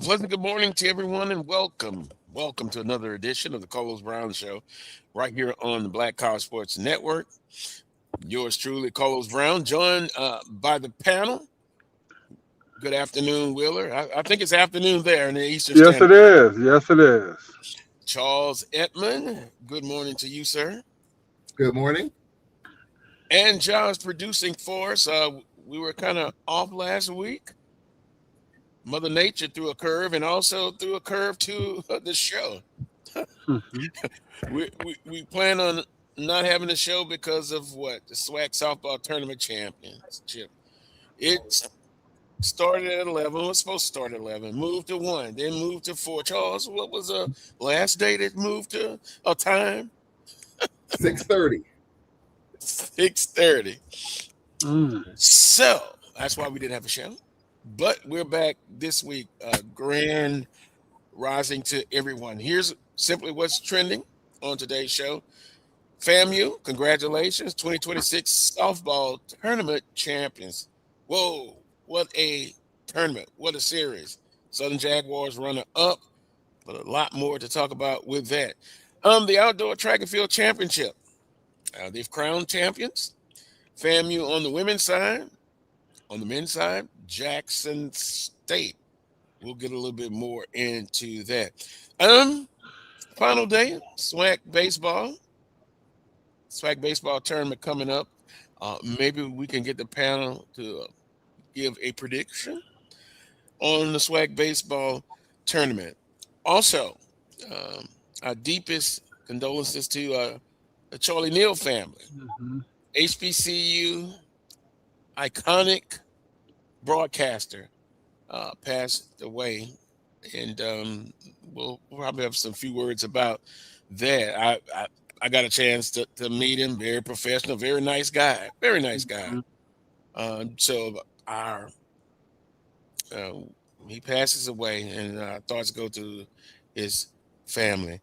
A pleasant good morning to everyone and welcome. Welcome to another edition of the Carlos Brown Show right here on the Black College Sports Network. Yours truly, Carlos Brown, joined by the panel. Good afternoon, Wheeler. I think it's afternoon there in the Eastern Yes, it Standard. is. Yes, it is. Charles Edmond, good morning to you, sir. Good morning. And John's producing for us. We were kind of off last week. Mother Nature threw a curve and also threw a curve to the show. Mhm. We plan on not having the show because of what? The SWAC softball tournament championship. It started at 11. Was supposed to start at 11. Moved to 1. Then moved to 4. Charles, what was the last date it moved to? A time? 6:30. 6:30. Mm. So that's why we didn't have a show. But we're back this week. Grand rising to everyone. Here's simply what's trending on today's show. FAMU, congratulations, 2026 softball tournament champions. Whoa, what a tournament. What a series. Southern Jaguars runner up, but a lot more to talk about with that. The outdoor track and field championship. They've crowned champions. FAMU on the women's side. On the men's side, Jackson State. We'll get a little bit more into that. Final day, SWAC baseball tournament coming up. Maybe we can get the panel to give a prediction on the SWAC baseball tournament. Also, our deepest condolences to the Charlie Neal family. Mhm. HBCU iconic broadcaster passed away, and we'll probably have some few words about that. I got a chance to meet him. Very professional, very nice guy. Very nice guy. Mhm. So our uh, he passes away, and our thoughts go to his family.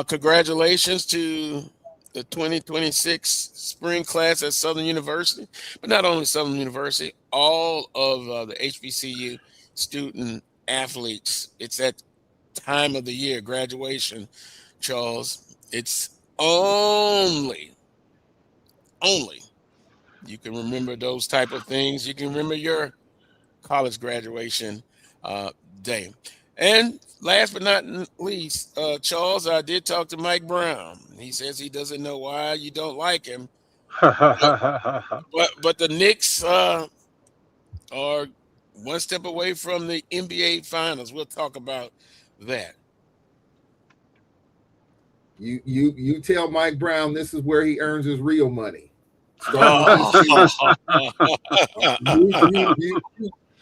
Congratulations to the 2026 spring class at Southern University, but not only Southern University, all of the HBCU student athletes. It's that time of the year, graduation, Charles. It's only you can remember those type of things. You can remember your college graduation uh, day. And last but not least, Charles, I did talk to Mike Brown. He says he doesn't know why you don't like him, but but the Knicks are one step away from the NBA Finals. We'll talk about that. You tell Mike Brown this is where he earns his real money. Starting with this season. Oh,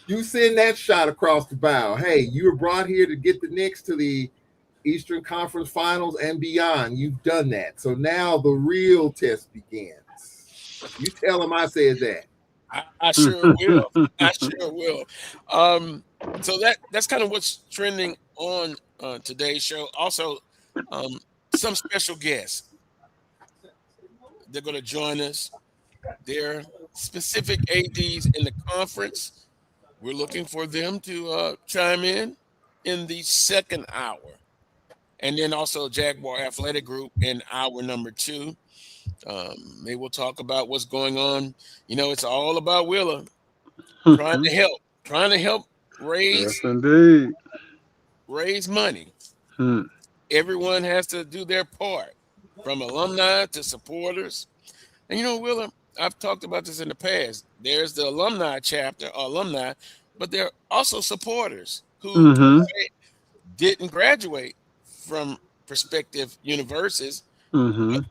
You send that shot across the bow. Hey, you were brought here to get the Knicks to the Eastern Conference Finals and beyond. You've done that. So now the real test begins. You tell him I said that. I sure will. I sure will. Um, so that's kind of what's trending on today's show. Also, um, some special guests. They're going to join us. They're specific ADs in the conference. We're looking for them to chime in the second hour. And then also Jaguar Athletic Group in hour number 2. They will talk about what's going on. You know, it's all about Willa trying to help Yes, raise indeed. raise money. Hmm. Everyone has to do their part, from alumni to supporters. And you know, Willa, I've talked about this in the past. There's the alumni chapter, or alumni, but there are also supporters who Mhm. didn't graduate from prospective universities, but Mhm.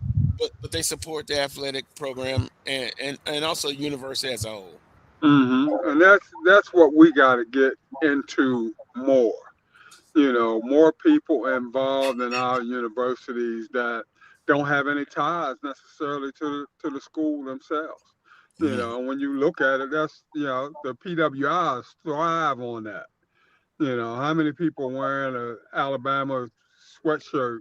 but they support the athletic program and also university as a whole. Mhm. And that's what we got to get into more. More people involved in our universities that don't have any ties necessarily to the school themselves. Mhm. When you look at it, that's the PWIs thrive on that. How many people wearing a Alabama sweatshirt,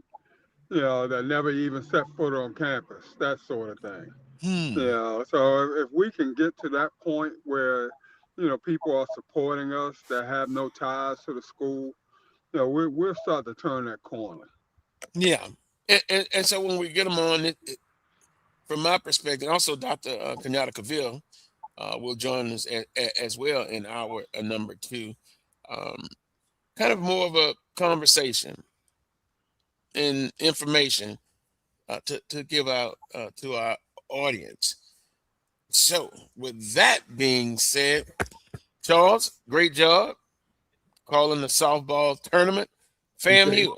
that never even set foot on campus, that sort of thing. Hmm. So if we can get to that point where, people are supporting us that have no ties to the school, we'll start to turn that corner. Yeah. And so when we get them on, from my perspective, also Dr. Kenyatta Cavil will join us as well in our number 2. Kind of more of a conversation and information to give out to our audience. So, with that being said, Charles, great job calling the softball tournament. FAMU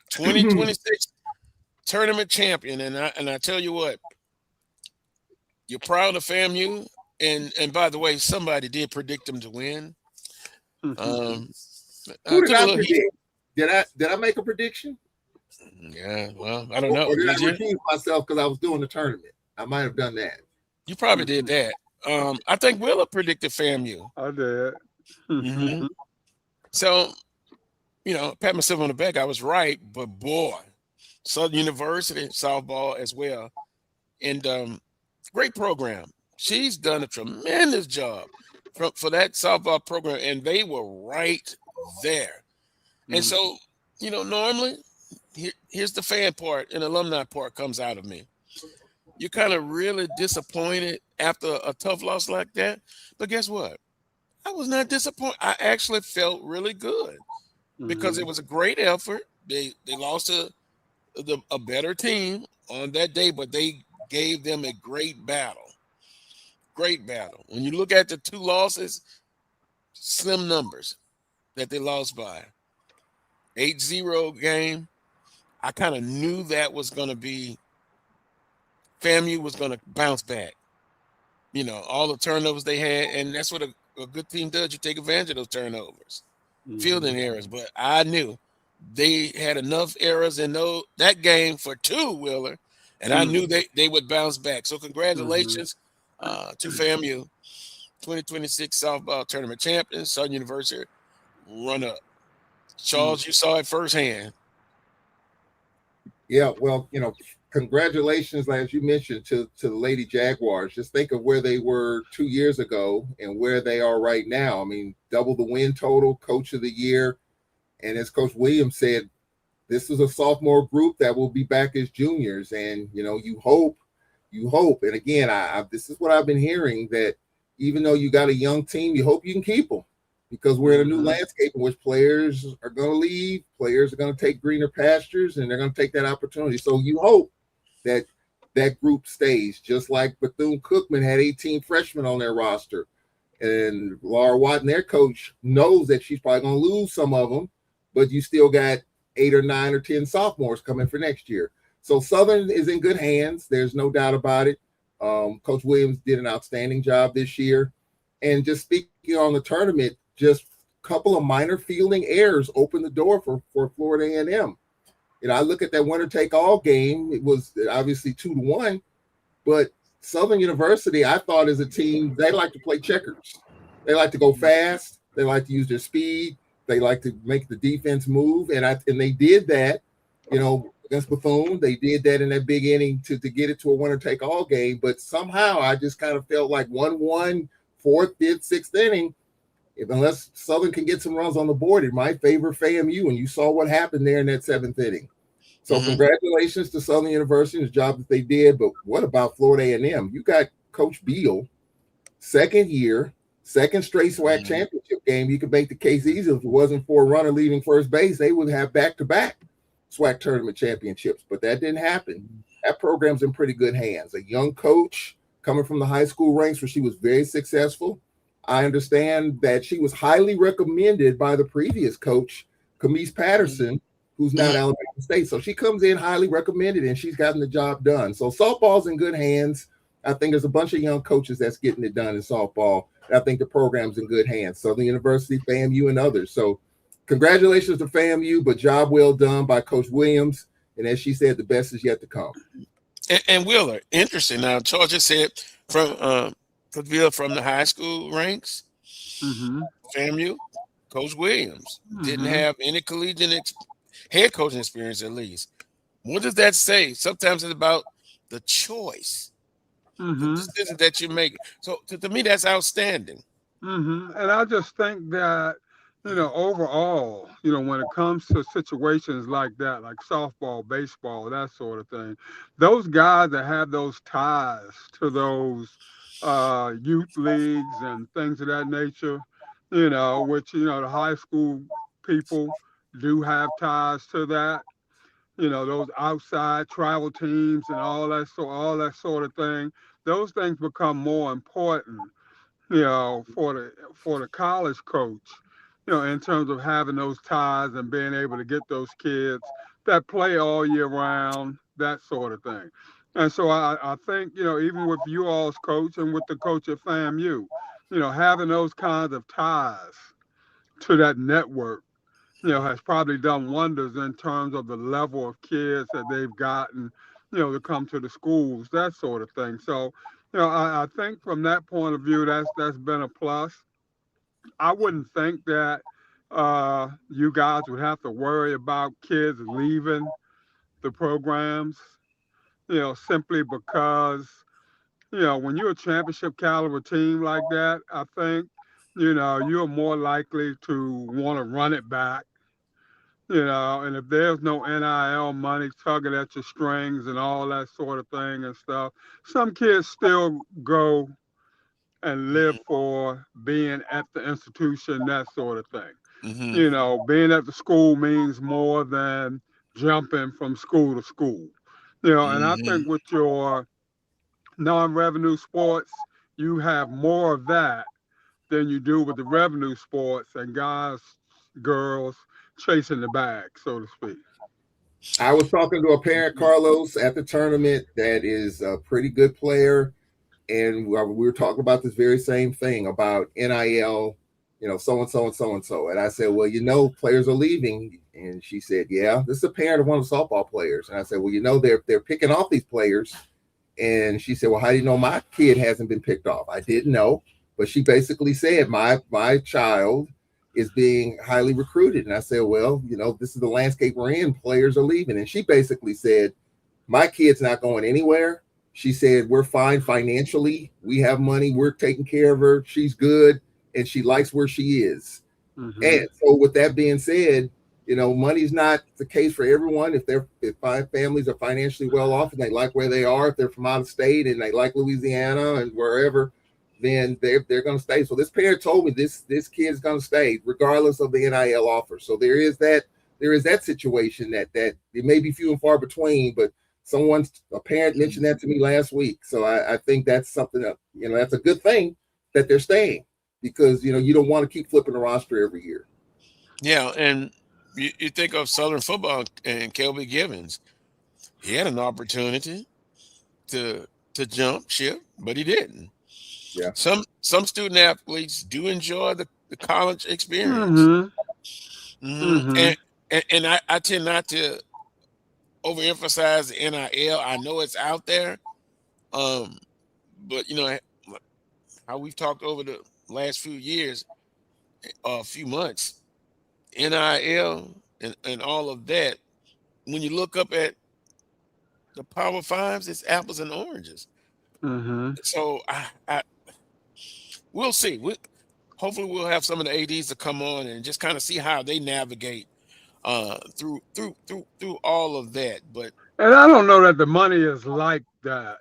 2026 tournament champion, and I tell you what, you're proud of FAMU, and by the way, somebody did predict them to win. Who did I predict? Did I make a prediction? Yeah, well, I don't know. Or did I you? recuse myself because I was doing the tournament? I might have done that. You probably did that. I think Willa predicted FAMU. I did. Mm-hmm. So, pat myself on the back. I was right, but boy, Southern University softball as well, and great program. She's done a tremendous job for that softball program, and they were right there. And so, normally, here's the fan part and alumni part comes out of me. You're kind of really disappointed after a tough loss like that. But guess what? I was not disappointed. I actually felt really good because it was a great effort. They lost to a better team on that day, but they gave them a great battle. Great battle. When you look at the 2 losses, slim numbers that they lost by. 8-0 game. I kind of knew that was going to be FAMU was going to bounce back. All the turnovers they had, and that's what a good team does. You take advantage of those turnovers, fielding errors. But I knew they had enough errors in that game for 2, Wheeler, and I knew they would bounce back. So congratulations to FAMU, 2026 softball tournament champions, Southern University run-up. Charles, you saw it firsthand. Yeah, well, congratulations, as you mentioned, to the Lady Jaguars. Just think of where they were 2 years ago and where they are right now. I mean, double the win total, coach of the year. And as Coach Williams said, this is a sophomore group that will be back as juniors. And, you hope. And again, this is what I've been hearing, that even though you got a young team, you hope you can keep them, because we're in a new landscape in which players are going to leave, players are going to take greener pastures, and they're going to take that opportunity. So you hope that that group stays, just like Bethune-Cookman had 18 freshmen on their roster. And Laura Watton, their coach, knows that she's probably going to lose some of them, but you still got 8 or 9 or 10 sophomores coming for next year. So Southern is in good hands. There's no doubt about it. Coach Williams did an outstanding job this year. And just speaking on the tournament, just a couple of minor fielding errors opened the door for Florida A&M. I look at that winner-take-all game. It was obviously 2-1, but Southern University, I thought, as a team, they like to play checkers. They like to go fast. They like to use their speed. They like to make the defense move, and they did that, against Bethune. They did that in that big inning to get it to a winner-take-all game. But somehow, I just kind of felt like 1-1, 4th, 5th, 6th inning. Unless Southern can get some runs on the board, it might favor FAMU, and you saw what happened there in that 7th inning. So congratulations to Southern University and the job that they did. But what about Florida A&M? You got Coach Beal, second year, second straight SWAC championship game. You could make the case easy. If it wasn't for a runner leaving first base, they would have back-to-back SWAC tournament championships. But that didn't happen. That program's in pretty good hands. A young coach coming from the high school ranks where she was very successful. I understand that she was highly recommended by the previous coach, Camise Patterson, who's now at Alabama State. So she comes in highly recommended, and she's gotten the job done. So softball's in good hands. I think there's a bunch of young coaches that's getting it done in softball. And I think the program's in good hands. Southern University, FAMU, and others. So congratulations to FAMU, but job well done by Coach Williams. And as she said, the best is yet to come. And Wheeler, interesting. Now, Charles just said from the high school ranks, FAMU, Coach Williams didn't have any collegiate head coaching experience, at least. What does that say? Sometimes it's about the choice, the decision that you make. So to me, that's outstanding. And I just think that, Overall, when it comes to situations like that, like softball, baseball, that sort of thing, those guys that have those ties to those youth leagues and things of that nature, which, the high school people do have ties to that, those outside travel teams and all that sort of thing, those things become more important for the college coach, in terms of having those ties and being able to get those kids that play all year round, that sort of thing. And so I think, even with you all's coach and with the coach at FAMU, having those kinds of ties to that network, has probably done wonders in terms of the level of kids that they've gotten, to come to the schools, that sort of thing. So, I think from that point of view, that's been a plus. I wouldn't think that you guys would have to worry about kids leaving the programs, simply because, when you're a championship caliber team like that, I think, you're more likely to want to run it back. And if there's no NIL money tugging at your strings and all that sort of thing and stuff, some kids still go and live for being at the institution, that sort of thing. Mm-hmm. Being at the school means more than jumping from school to school. And I Mm-hmm. think with your non-revenue sports, you have more of that than you do with the revenue sports and guys, girls chasing the bag, so to speak. I was talking to a parent, Carlos, at the tournament that is a pretty good player, and we were talking about this very same thing about NIL, so and so and so and so. And I said, well, players are leaving, and she said, yeah, this is a parent of one of the softball players. And I said, well, they're picking off these players. And she said, well, how do you know my kid hasn't been picked off? I didn't know, but she basically said my child is being highly recruited. And I said, well, this is the landscape we're in. Players are leaving. And she basically said, my kid's not going anywhere. She said, we're fine financially. We have money. We're taking care of her. She's good. And she likes where she is. Mm-hmm. And so with that being said, money's not the case for everyone. If families are financially well off and they like where they are, if they're from out of state and they like Louisiana and wherever, then they're going to stay. So this parent told me this kid's going to stay regardless of the NIL offer. So there is that situation that it may be few and far between, but a parent mentioned that to me last week. So I think that's something that, that's a good thing that they're staying, because, you don't want to keep flipping the roster every year. Yeah, and you think of Southern football and Kelby Givens. He had an opportunity to jump ship, but he didn't. Yeah. Some student athletes do enjoy the college experience. Mm-hmm. Mm-hmm. And I tend not to overemphasize the NIL. I know it's out there. But how we've talked over the last few years, few months, NIL and all of that, when you look up at the Power Fives, it's apples and oranges. Mm-hmm. So I we'll see. Hopefully we'll have some of the ADs to come on and just kind of see how they navigate through all of that. But And I don't know that the money is like that,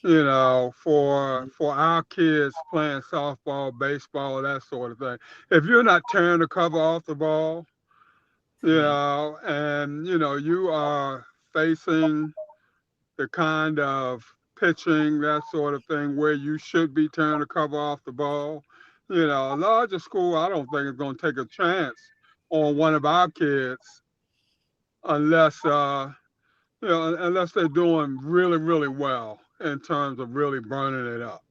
for our kids playing softball, baseball, that sort of thing. If you're not tearing the cover off the ball, and you are facing the kind of pitching, that sort of thing, where you should be tearing the cover off the ball. A larger school, I don't think is going to take a chance on one of our kids unless unless they're doing really, really well in terms of really burning it up.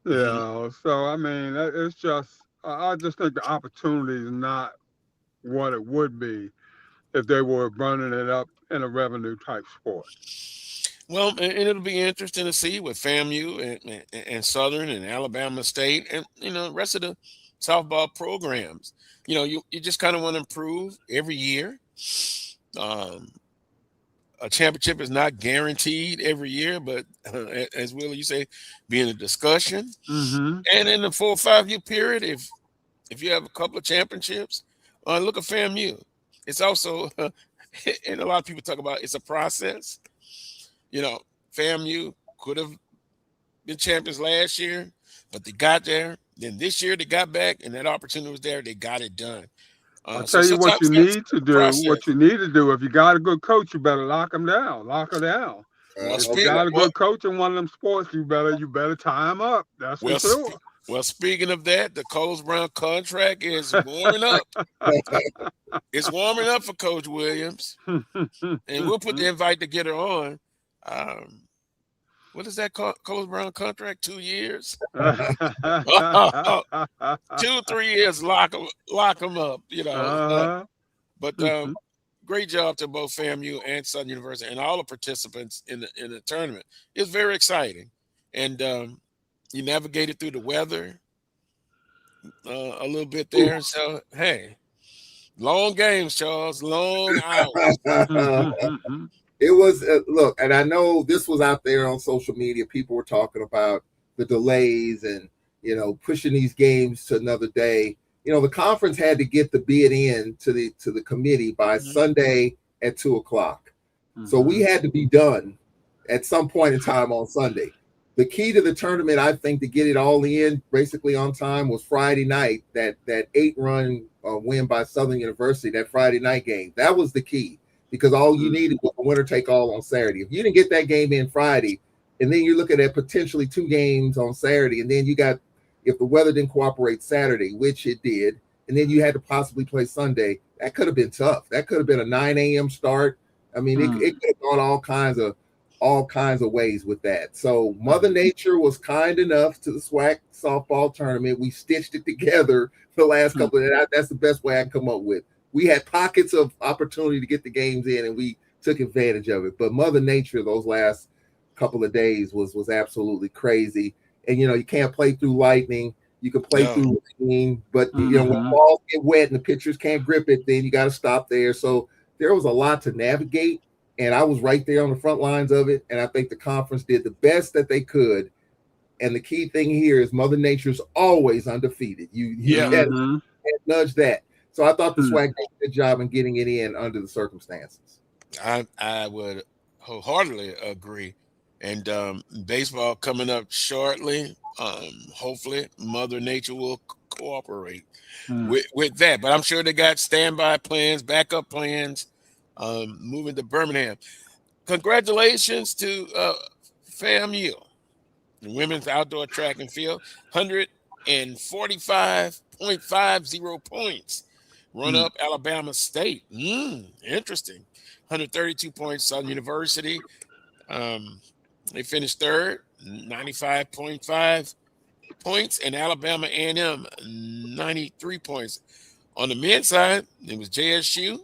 So I mean, it's just I just think the opportunity is not what it would be if they were burning it up in a revenue type sport. well, and it'll be interesting to see with FAMU and Southern and Alabama State and the rest of the softball programs. You just kind of want to improve every year. A championship is not guaranteed every year, but as Willie you say, be in a discussion. Mm-hmm. And in the 4 or 5 year period, if if you have a couple of championships, look at FAMU. It's also, and a lot of people talk about it's a process. FAMU could have been champions last year, but they got there. Then this year they got back, and that opportunity was there. They got it done. I'll So tell you what you sometimes it's need to a do. process. What you need to do, if you got a good coach, you better lock them down, lock her down. Well, If you got a good coach in one of them sports, you better tie them up. That's for sure. Well, speaking of that, the Coach Brown contract is warming up. It's warming up for Coach Williams, and we'll put the invite to get her on. What is that Coach Brown contract? 2 years? 2 or 3 years, lock them up. But great job to both FAMU and Southern University and all the participants in the tournament. It's very exciting, and you navigated through the weather a little bit there. So hey, long games, Charles. Long hours. It was look, and I know this was out there on social media. People were talking about the delays and pushing these games to another day. The conference had to get the bid in to the committee by Sunday at 2:00. So we had to be done at some point in time on Sunday. The key to the tournament, I think, to get it all in basically on time was Friday night. That 8-run win by Southern University, that Friday night game. That was the key, because all you needed was a winner take all on Saturday. If you didn't get that game in Friday, and then you're looking at potentially 2 games on Saturday, and then you got, if the weather didn't cooperate Saturday, which it did, and then you had to possibly play Sunday, that could have been tough. That could have been a 9 a.m. start. I mean, it could have gone all kinds of ways with that. So Mother Nature was kind enough to the SWAC softball tournament. We stitched it together for the last couple of, that's the best way I can come up with. We had pockets of opportunity to get the games in, and we took advantage of it. But Mother Nature, those last couple of days was absolutely crazy. And, you can't play through lightning. You can play through rain, but, when balls get wet and the pitchers can't grip it, then you got to stop there. So there was a lot to navigate. And I was right there on the front lines of it. And I think the conference did the best that they could. And the key thing here is Mother Nature's always undefeated. You can't nudge that. So I thought the SWAC did a good job in getting it in under the circumstances. I would wholeheartedly agree. And baseball coming up shortly. Hopefully Mother Nature will cooperate with that. But I'm sure they got standby plans, backup plans. Moving to Birmingham. Congratulations to FAMU, the women's outdoor track and field, 145.50 points. Run up Alabama State. Interesting. 132 points, Southern University. They finished third, 95.5 points, and Alabama A&M, 93 points. On the men's side, it was JSU.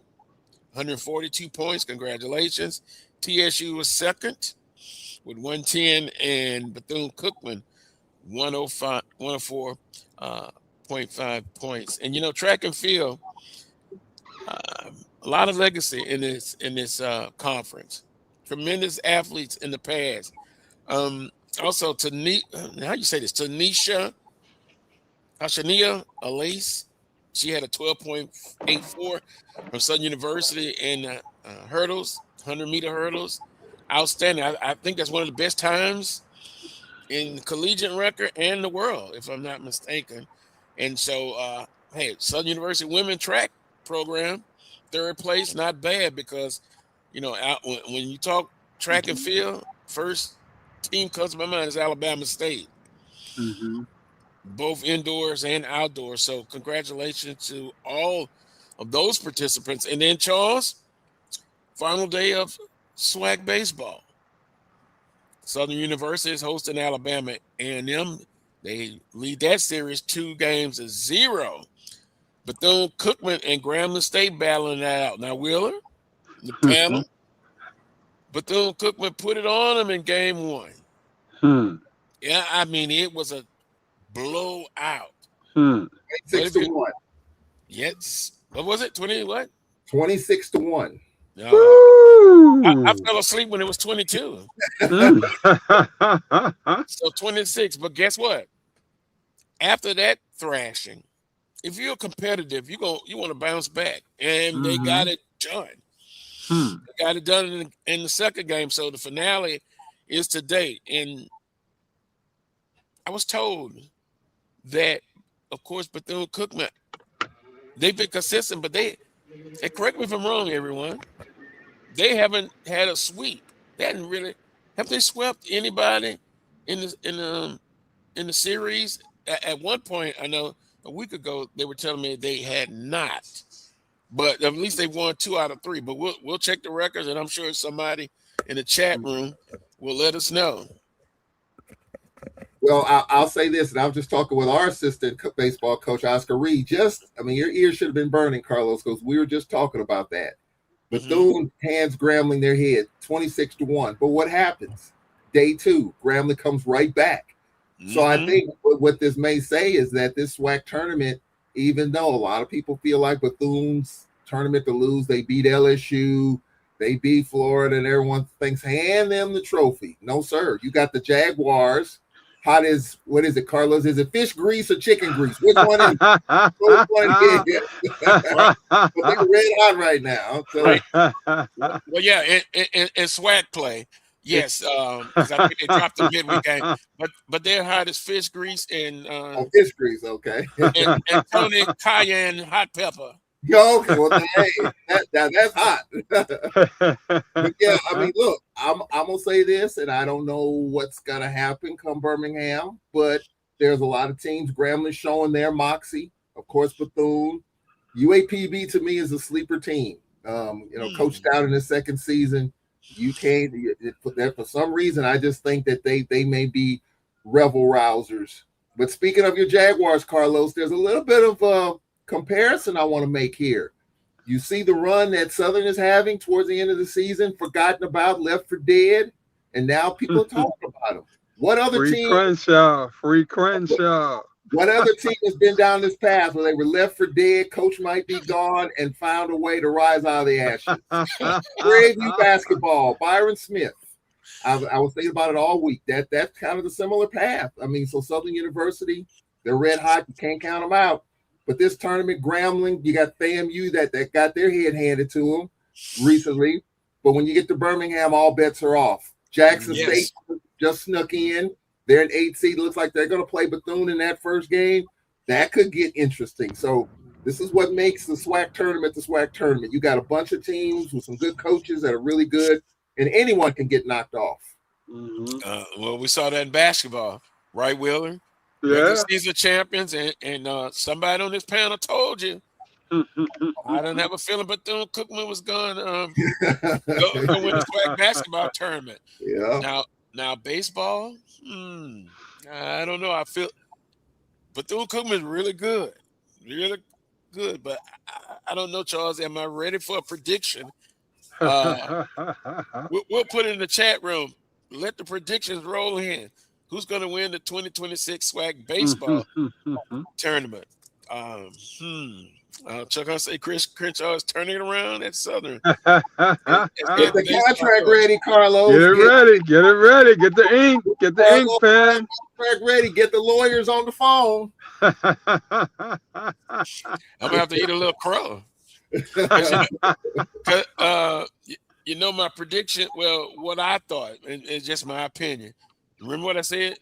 142 points. Congratulations. TSU was second with 110, and Bethune-Cookman 104.5 points. And track and field, a lot of legacy in this conference. Tremendous athletes in the past. Also, how you say this? Shania Alace. She had a 12.84 from Southern University in hurdles, 100-meter hurdles. Outstanding. I think that's one of the best times in the collegiate record and the world, if I'm not mistaken. And so, Southern University women track program, third place, not bad, because, when you talk track and field, first team comes to my mind is Alabama State. Both indoors and outdoors. So congratulations to all of those participants. And then, Charles, final day of SWAC baseball. Southern University is hosting Alabama A&M. They lead that series 2-0. Bethune-Cookman and Grambling State battling that out. Now, Wheeler, the panel, Bethune-Cookman put it on them in game 1. Yeah, I mean, it was a blowout. 26-1. Yes. What was it? 20 what? 26-1. I fell asleep when it was 22. So 26. But guess what? After that thrashing, if you're competitive, you want to bounce back, and they Mm-hmm. got it done. They got it done in the second game. So the finale is today, and I was told that, of course, Bethune-Cookman, they've been consistent, but and correct me if I'm wrong, everyone, they haven't had a sweep. They hadn't really have they swept anybody in the series? At one point, I know a week ago they were telling me they had not, but at least they won 2 out of 3. But we'll check the records, and I'm sure somebody in the chat room will let us know. Well, I'll say this, and I was just talking with our assistant baseball coach, Oscar Reed. Your ears should have been burning, Carlos, because we were just talking about that. Bethune hands Grambling their head 26-1. But what happens? Day 2, Grambling comes right back. So I think what this may say is that this SWAC tournament, even though a lot of people feel like Bethune's tournament to lose, they beat LSU, they beat Florida, and everyone thinks, hand them the trophy. No, sir. You got the Jaguars. What is it, Carlos? Is it fish grease or chicken grease? Which one is it? But they're red hot right now. So. Well, yeah, in SWAC play, yes, because I think they dropped the midweek game, but they're hot as fish grease and fish grease, okay, and Tony cayenne hot pepper. Okay, well, that's hot. But yeah, I mean, look, I'm gonna say this, and I don't know what's gonna happen come Birmingham, but there's a lot of teams. Grambling showing their moxie, of course. Bethune, UAPB to me is a sleeper team. Coached out in the second season, you can't. For some reason, I just think that they may be revel rousers. But speaking of your Jaguars, Carlos, there's a little bit of comparison I want to make here. You see the run that Southern is having towards the end of the season, forgotten about, left for dead, and now people are talking about them. What other team? Free Crenshaw. What other team has been down this path where they were left for dead, coach might be gone, and found a way to rise out of the ashes? Prairie View basketball, Byron Smith. I was thinking about it all week. That's kind of the similar path. I mean, so Southern University, they're red hot. You can't count them out. But this tournament, Grambling, you got FAMU that got their head handed to them recently. But when you get to Birmingham, all bets are off. Jackson State just snuck in. They're an 8 seed. Looks like they're going to play Bethune in that first game. That could get interesting. So this is what makes the SWAC tournament the SWAC tournament. You got a bunch of teams with some good coaches that are really good, and anyone can get knocked off. Well, we saw that in basketball, right, Wheeler? Yeah. Season champions, and somebody on this panel told you. I don't have a feeling Bethune-Cookman was going to go win the SWAC basketball tournament. Yeah. Now baseball, I don't know. I feel Bethune-Cookman is really good, but I don't know, Charles. Am I ready for a prediction? We'll put it in the chat room. Let the predictions roll in. Who's going to win the 2026 SWAC baseball tournament? Chuck, I'll say Chris Crenshaw is turning it around at Southern. Get the contract ready, Carlos. Get it ready. Get the ink. Get the ink pen. Contract ready. Get the lawyers on the phone. I'm gonna have to eat a little crow. My prediction. Well, what I thought, and it's just my opinion. Remember what I said?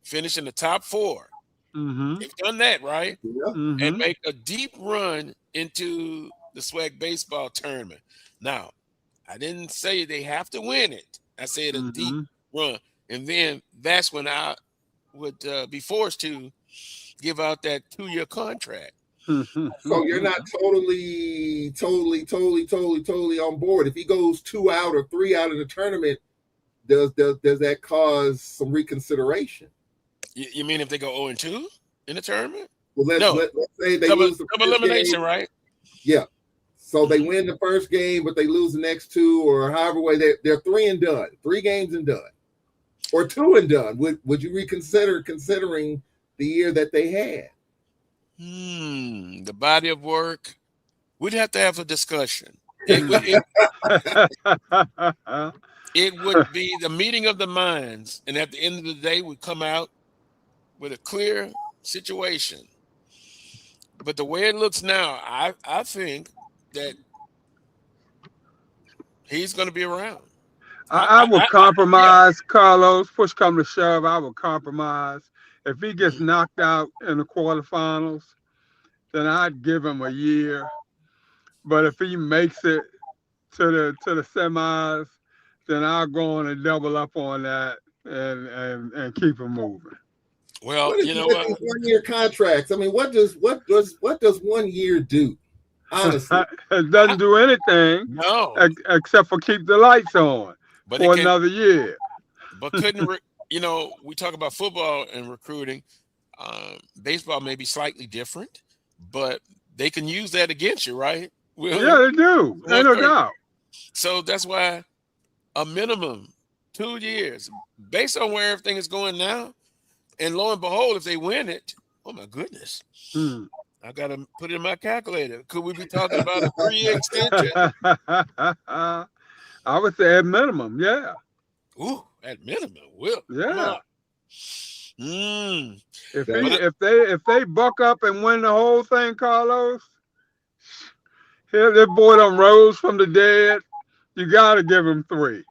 Finish in the top 4. They've done that, right? Yeah. And make a deep run into the SWAC baseball tournament. Now, I didn't say they have to win it. I said a deep run. And then that's when I would be forced to give out that 2-year contract. So you're not totally on board. If he goes 2 out or 3 out of the tournament, does that cause some reconsideration? You mean if they go 0-2 in the tournament? Well, let's say they lose the double elimination, game. right? Yeah. So they win the first game, but they lose the next 2, or however way they're 3 and done, 3 games and done, or 2 and done. Would you reconsider considering the year that they had? The body of work. We'd have to have a discussion. It would be the meeting of the minds, and at the end of the day, we come out with a clear situation. but the way it looks now, I think that he's going to be around. I would Yeah. compromise, Carlos. Push come to shove, I would compromise. If he gets Mhm. knocked out in the quarterfinals, then I'd give him a year. But if he makes it to the semis, then I'll go on and double up on that and keep him moving. Well, What is you it know with what? these 1 year contracts? I mean, what does 1 year do? Honestly, It I, doesn't do anything no, except for keep the lights on but it for can. another year. But couldn't we talk about football and recruiting. Baseball may be slightly different, but they can use that against you, right, Yeah, William? they do. Ain't no doubt. So that's why a minimum 2 years, based on where everything is going now, and lo and behold, if they win it, oh my goodness, Hmm. I gotta put it in my calculator. Could we be talking about a 3-year extension? I would say at minimum, yeah. Ooh, at minimum, Will, come Yeah. on. Mm. If he that's But if they buck up and win the whole thing, Carlos, here this boy done rose from the dead. You gotta give him three.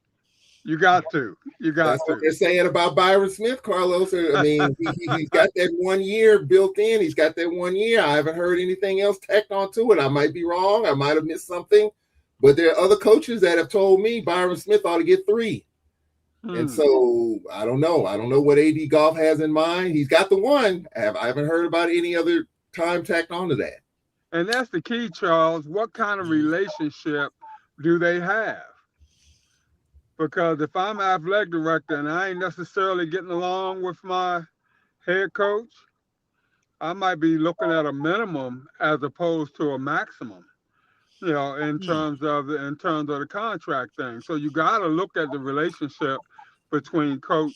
You got to. You got that's what to. they're saying about Byron Smith, Carlos. I mean, he's got that 1 year built in. He's got that 1 year. I haven't heard anything else tacked onto it. I might be wrong. I might have missed something, but there are other coaches that have told me Byron Smith ought to get three. And Hmm. so I don't know. I don't know what AD Golf has in mind. He's got the one. I haven't heard about any other time tacked onto that. And that's the key, Charles. What kind of relationship do they have? Because if I'm athletic director and I ain't necessarily getting along with my head coach, I might be looking at a minimum as opposed to a maximum, in terms of the contract thing. So you got to look at the relationship between coach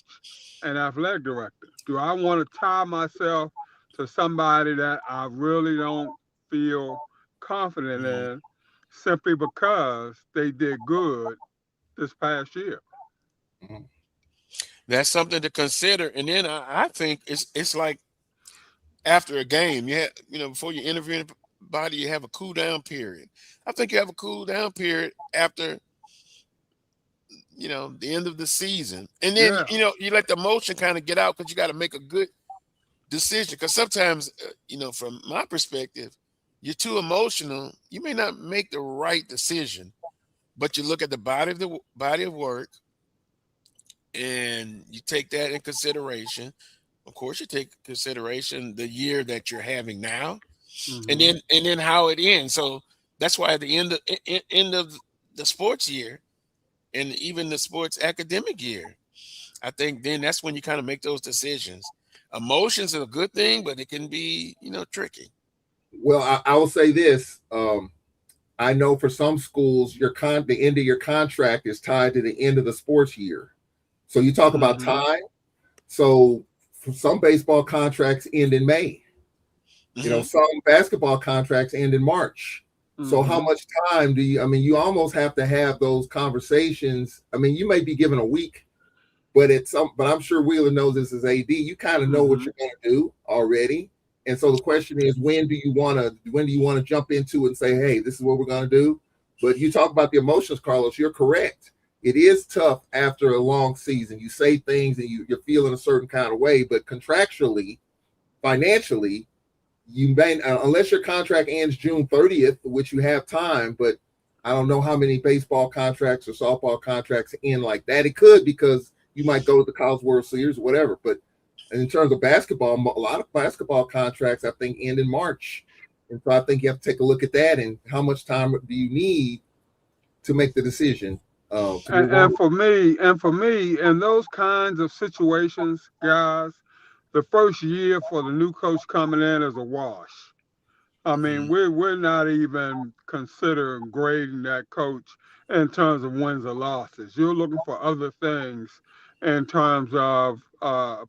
and athletic director. Do I want to tie myself to somebody that I really don't feel confident mhm. in simply because they did good this past year? Mhm. That's something to consider. And then I think it's like after a game, before you interview anybody, you have a cool down period. I think you have a cool down period after the end of the season, and then Yeah. you let the emotion kind of get out because you got to make a good decision. Because sometimes, from my perspective, you're too emotional. You may not make the right decision, but you look at the body of work, and you take that in consideration. Of course, you take consideration the year that you're having now, and Hmm. then how it ends. So that's why at the end of the sports year, and even the sports academic year, I think then that's when you kind of make those decisions. Emotions are a good thing, but it can be tricky. Well, I will say this. I know for some schools, the end of your contract is tied to the end of the sports year. So you talk about Hmm. time. So for some baseball contracts end in May. Hmm. Some basketball contracts end in March. So how Hmm. much time do you? I mean, you almost have to have those conversations. I mean, you may be given a week, but I'm sure Wheeler knows this as AD. You kind of know what Hmm. you're going to do already. And so the question is, when do you want to jump into and say, hey, this is what we're going to do? But you talk about the emotions, Carlos. You're correct. It is tough after a long season. You say things and you're feeling a certain kind of way, but contractually, financially, you may, unless your contract ends June 30th, which you have time, but I don't know how many baseball contracts or softball contracts end like that. It could, because you might go to the College World Series or whatever. But in terms of basketball, a lot of basketball contracts I think end in March, and so I think you have to take a look at that and how much time do you need to make the decision to And, move on. and for me, in those kinds of situations, guys, the first year for the new coach coming in is a wash. I mean, Hmm. we're not even considering grading that coach in terms of wins or losses. You're looking for other things in terms of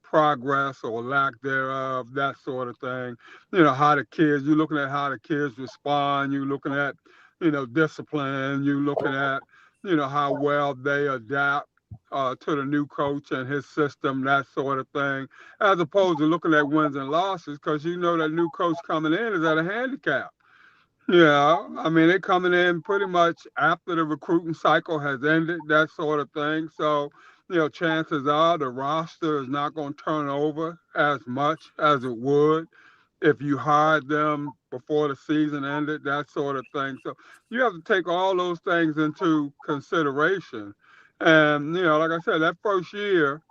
progress or lack thereof, that sort of thing. How the kids. You're looking at how the kids respond. You're looking at discipline. You're looking at how well they adapt. to the new coach and his system, that sort of thing, as opposed to looking at wins and losses, because you know that new coach coming in is at a handicap. Yeah, I mean, they're coming in pretty much after the recruiting cycle has ended, that sort of thing. So, chances are the roster is not going to turn over as much as it would if you hired them before the season ended, that sort of thing. So you have to take all those things into consideration. And, like I said, that first year,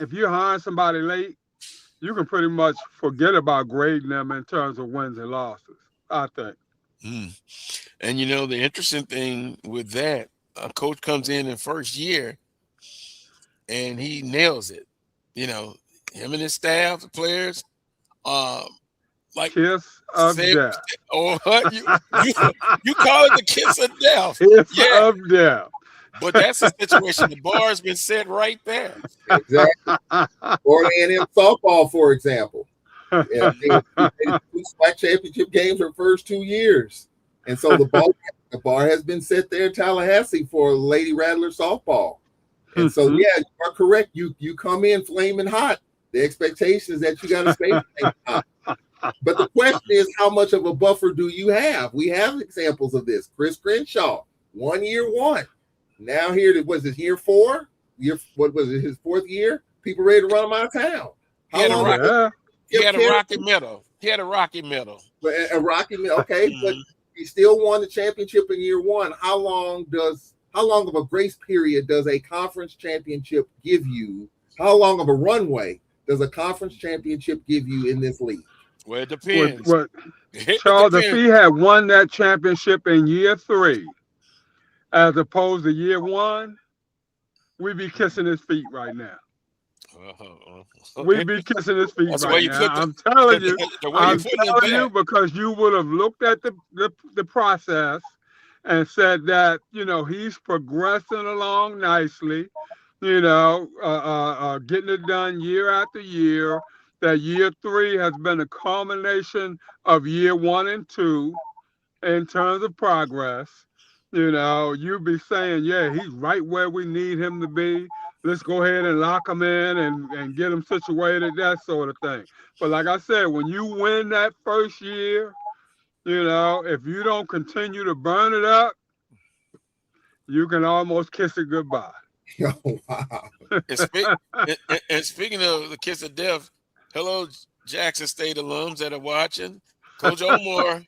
if you hire somebody late, you can pretty much forget about grading them in terms of wins and losses, I think. And the interesting thing with that, a coach comes in first year and he nails it. Him and his staff, the players, like kiss of death. Or you call it the kiss of death. Kiss of death. But that's the situation. The bar has been set right there. Exactly. Or A&M softball, for example. Yeah, they 2 SWAC championship games for the first 2 years. And so the bar has been set there in Tallahassee for Lady Rattler softball. And so, yeah, you are correct. You come in flaming hot. The expectation is that you got to stay flaming hot. But the question is, how much of a buffer do you have? We have examples of this. Chris Crenshaw, 1 year one. Now here, was it year 4? What was it, his 4th year? People ready to run him out of town. He had a rocky middle. A rocky middle, okay, but he still won the championship in year 1. How long of a grace period does a conference championship give you? How long of a runway does a conference championship give you in this league? Well, it depends. Charles, if he had won that championship in year 3, as opposed to year 1, we'd be kissing his feet right now. We'd be kissing his feet right now. I'm telling you, because you would have looked at the process and said that, he's progressing along nicely, getting it done year after year. That year 3 has been a culmination of year 1 and 2 in terms of progress. You'd be saying, yeah, he's right where we need him to be. Let's go ahead and lock him in and get him situated, that sort of thing. But like I said, when you win that first year, if you don't continue to burn it up, you can almost kiss it goodbye. Oh, wow. And speaking of the kiss of death, hello, Jackson State alums that are watching. Coach Omar,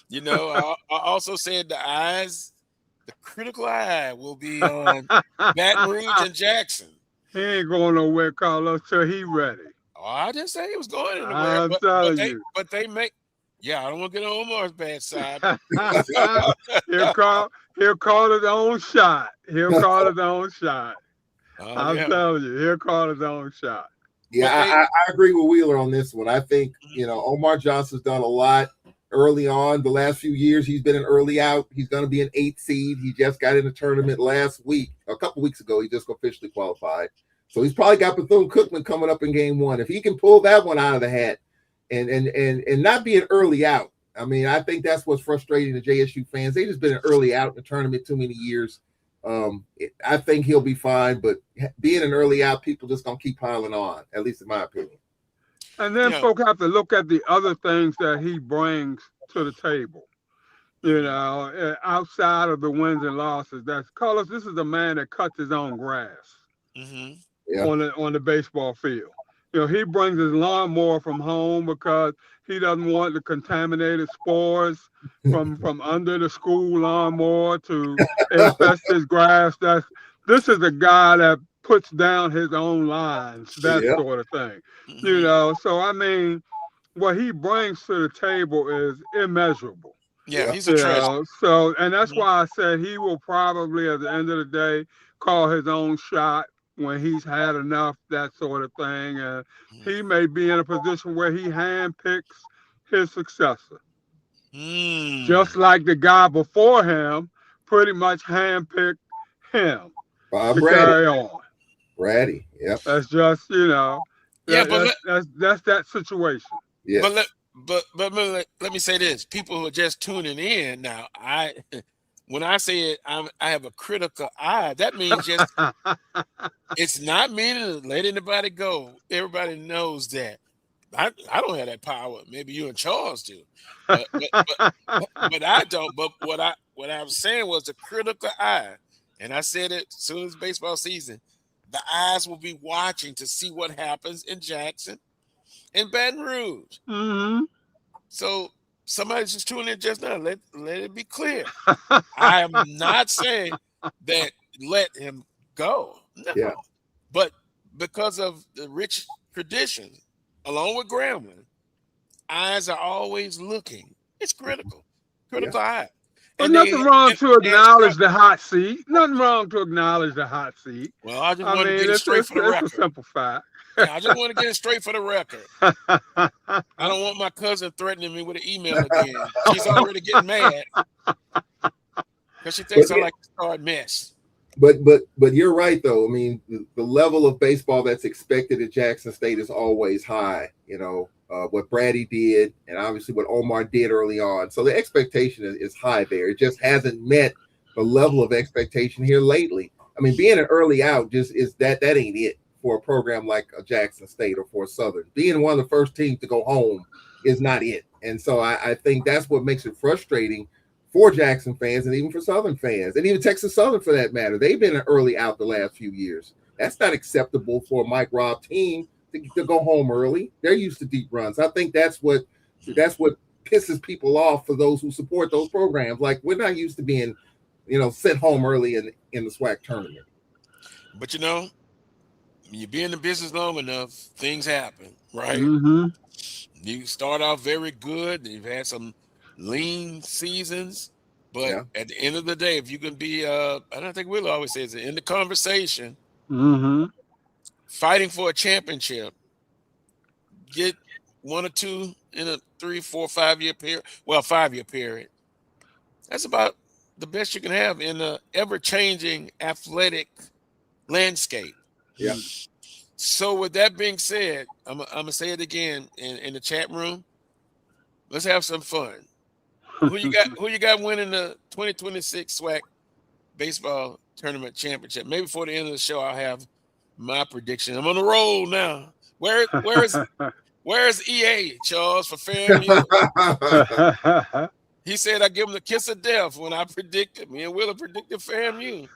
I also said the critical eye will be on Baton Rouge and Jackson. He ain't going nowhere, Carlos, till he ready. Oh, I didn't say he was going anywhere. I'm telling you. But they make, I don't want to get on Omar's bad side. He'll call his own shot. I'm telling you, he'll call his own shot. Yeah, I agree with Wheeler on this one. I think, Omar Johnson's done a lot early on. The last few years, he's been an early out. He's going to be an 8th seed. He just got in the tournament last week. A couple weeks ago, he just officially qualified. So he's probably got Bethune-Cookman coming up in game 1. If he can pull that one out of the hat and not be an early out, I mean, I think that's what's frustrating the JSU fans. They just been an early out in the tournament too many years. I think he'll be fine, but being an early out, people just gonna keep piling on, at least in my opinion. And then folk have to look at the other things that he brings to the table. Outside of the wins and losses. That's Carlos. This is a man that cuts his own grass on the baseball field. He brings his lawnmower from home because he doesn't want the contaminated spores from under the school lawnmower to infest his grass. This is a guy that puts down his own lines, that sort of thing. So I mean, what he brings to the table is immeasurable. Yeah, he's a treasure. So, and that's why I said he will probably, at the end of the day, call his own shot when he's had enough, that sort of thing. And he may be in a position where he handpicks his successor. Just like the guy before him pretty much handpicked him Bob to carry on. Brady, yep. That's just, that's that situation. Yeah. But let me say this: people who are just tuning in now, when I say I have a critical eye, that means just it's not meaning to let anybody go. Everybody knows that. I don't have that power. Maybe you and Charles do, but I don't. But what I was saying was the critical eye, and I said it as soon as baseball season. The eyes will be watching to see what happens in Jackson and Baton Rouge. Mm-hmm. So somebody's just tuning in just now. Let it be clear. I am not saying that let him go. No. Yeah. But because of the rich tradition, along with Grambling, eyes are always looking. It's critical. Critical eye. Well, nothing wrong to acknowledge the hot seat. Nothing wrong to acknowledge the hot seat. Well, I just want to get it straight for the record. It's a simple fact. Yeah, I just want to get it straight for the record. I don't want my cousin threatening me with an email again. She's already getting mad because she thinks I like to start mess. But you're right though. I mean, the level of baseball that's expected at Jackson State is always high. You know, what Brady did, and obviously what Omar did early on. So the expectation is high there. It just hasn't met the level of expectation here lately. I mean, being an early out just is that ain't it for a program like a Jackson State or for Southern. Being one of the first teams to go home is not it. And so I think that's what makes it frustrating for Jackson fans and even for Southern fans, and even Texas Southern for that matter. They've been an early out the last few years. That's not acceptable for a Mike Robb team to go home early. They're used to deep runs. I think that's what pisses people off for those who support those programs. Like, we're not used to being, sent home early in the SWAC tournament. But when you be in the business long enough, things happen, right? Mm-hmm. You start off very good. You've had some lean seasons, but at the end of the day, if you can be, I don't think Will always says it, in the conversation, fighting for a championship, get one or two in a 3, 4, 5 year period. Well, 5-year period. That's about the best you can have in a ever-changing athletic landscape. Yeah. So with that being said, I'm gonna say it again in the chat room. Let's have some fun. Who you got winning the 2026 SWAC baseball tournament championship? Maybe before the end of the show, I'll have my prediction. I'm on the roll now. Where's EA, Charles, for FAMU? He said I give him the kiss of death when I predicted. Me and Willa predicted FAMU.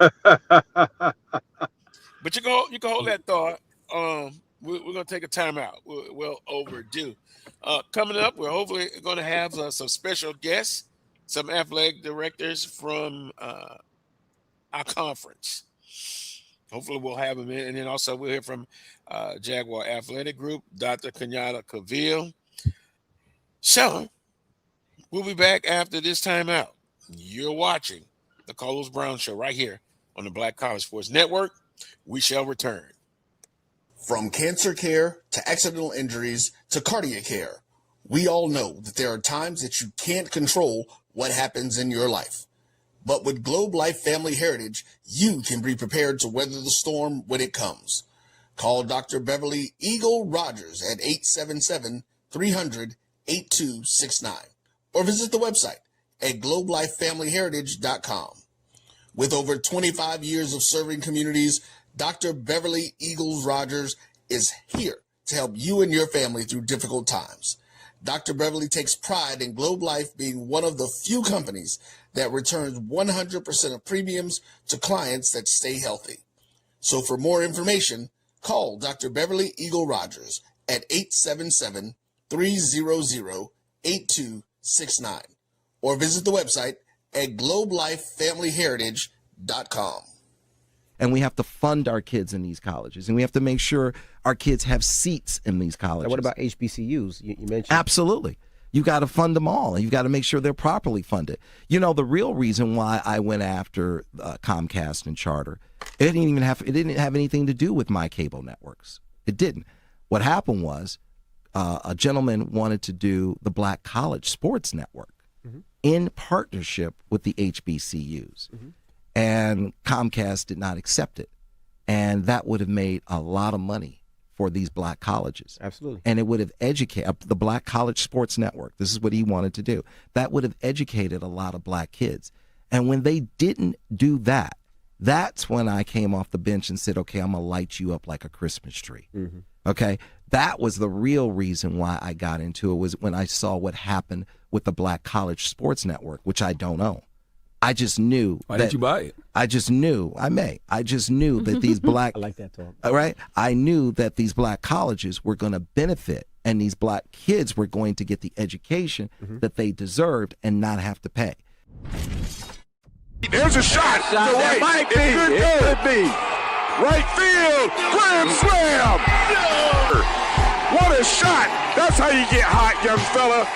But you can hold that thought. We're going to take a timeout. We're well overdue. Coming up, we're hopefully going to have some special guests, some athletic directors from our conference. Hopefully we'll have them in. And then also we'll hear from Jaguar Athletic Group, Dr. Kenyatta Cavil. So we'll be back after this timeout. You're watching the Carlos Brown Show right here on the Black College Sports Network. We shall return. From cancer care to accidental injuries to cardiac care, we all know that there are times that you can't control what happens in your life. But with Globe Life Family Heritage, you can be prepared to weather the storm when it comes. Call Dr. Beverly Eagle Rogers at 877-300-8269 or visit the website at globelifefamilyheritage.com. With over 25 years of serving communities, Dr. Beverly Eagles Rogers is here to help you and your family through difficult times. Dr. Beverly takes pride in Globe Life being one of the few companies that returns 100% of premiums to clients that stay healthy. So for more information, call Dr. Beverly Eagle Rogers at 877-300-8269 or visit the website at globelifefamilyheritage.com. And we have to fund our kids in these colleges, and we have to make sure our kids have seats in these colleges. And what about HBCUs? You mentioned. Absolutely. You got to fund them all, and you've got to make sure they're properly funded. The real reason why I went after Comcast and Charter, it didn't have anything to do with my cable networks. It didn't. What happened was a gentleman wanted to do the Black College Sports Network in partnership with the HBCUs. And Comcast did not accept it. And that would have made a lot of money for these black colleges. Absolutely. And it would have educated the Black College Sports Network. This is what he wanted to do. That would have educated a lot of black kids. And when they didn't do that, that's when I came off the bench and said, okay, I'm going to light you up like a Christmas tree. Mm-hmm. Okay? That was the real reason why I got into it, was when I saw what happened with the Black College Sports Network, which I don't own. I just knew. Why didn't you buy it? I just knew. I just knew that these black. I like that talk. Right? I knew that these black colleges were going to benefit, and these black kids were going to get the education that they deserved and not have to pay. There's a shot. It might be. It could be. Right field. Grand slam. What a shot. That's how you get hot, young fella.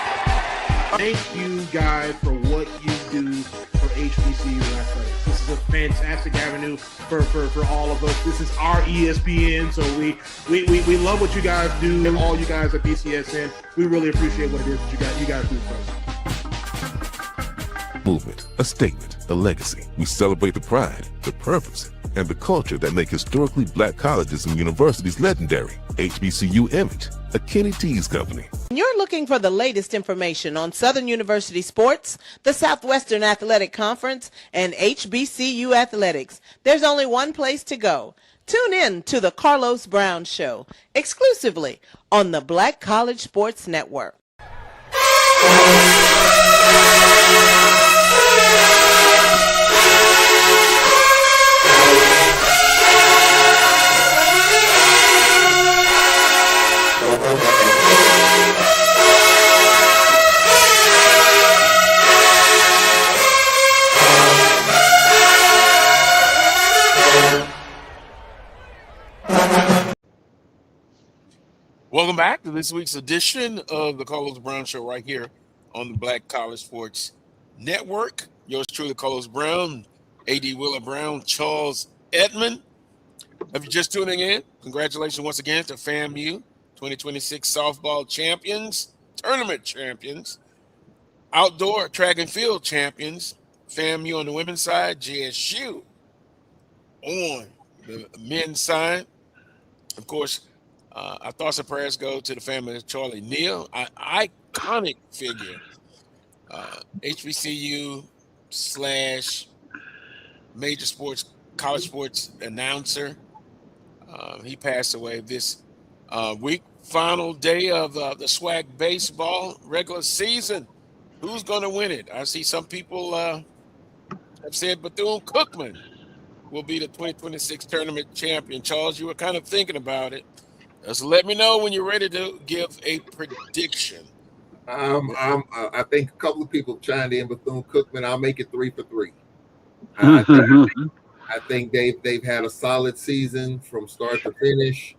Thank you guys for what you do for HBCU athletics. This is a fantastic avenue for all of us. This is our ESPN, so we love what you guys do, and all you guys at BCSN. We really appreciate what it is that you guys do for us. Movement, a statement, a legacy. We celebrate the pride, the purpose, and the culture that make historically black colleges and universities legendary. HBCU Image, a Kenny T's company. You're looking for the latest information on Southern University sports, the Southwestern Athletic Conference, and HBCU athletics. There's only one place to go. Tune in to the Carlos Brown Show, exclusively on the Black College Sports Network. Welcome back to this week's edition of the Carlos Brown Show right here on the Black College Sports Network. Yours truly, Carlos Brown, A.D. Willa Brown, Charles Edmond. If you're just tuning in, congratulations once again to FAMU 2026 softball champions, tournament champions, outdoor track and field champions, FAMU on the women's side, JSU on the men's side. Of course, our thoughts and prayers go to the family of Charlie Neal, iconic figure, HBCU / major sports, college sports announcer. He passed away this week. Final day of the SWAC baseball regular season. Who's going to win it? I see some people have said Bethune-Cookman will be the 2026 tournament champion. Charles, you were kind of thinking about it. So let me know when you're ready to give a prediction. I think a couple of people chimed in. Bethune-Cookman, I'll make it 3 for 3. I think they've had a solid season from start to finish.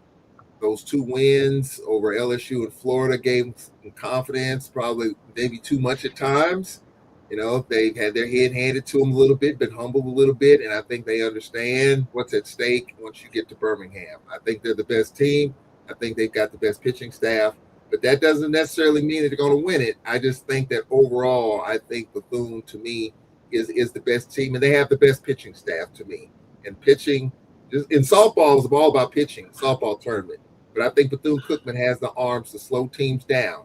Those 2 wins over LSU and Florida gave them confidence, probably maybe too much at times. You know, they've had their head handed to them a little bit, been humbled a little bit, and I think they understand what's at stake once you get to Birmingham. I think they're the best team. I think they've got the best pitching staff, but that doesn't necessarily mean that they're going to win it. I just think that overall, I think Bethune, to me, is the best team, and they have the best pitching staff to me. And pitching, just in softball, is all about pitching, softball tournament. But I think Bethune-Cookman has the arms to slow teams down,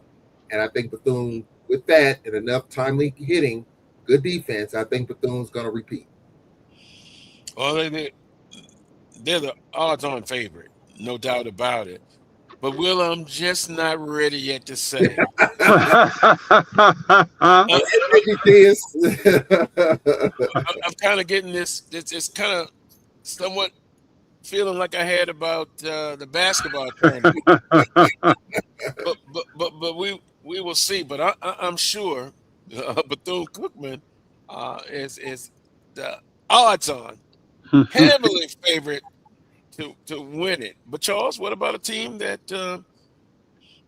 and I think Bethune, with that and enough timely hitting, good defense, I think Bethune's going to repeat. Well, they're the odds-on favorite, no doubt about it. But Will, I'm just not ready yet to say. I'm kind of getting this. It's kind of somewhat feeling like I had about the basketball tournament. but we will see. But I'm sure Bethune-Cookman is the odds-on heavily favorite to win it. But Charles, what about a team that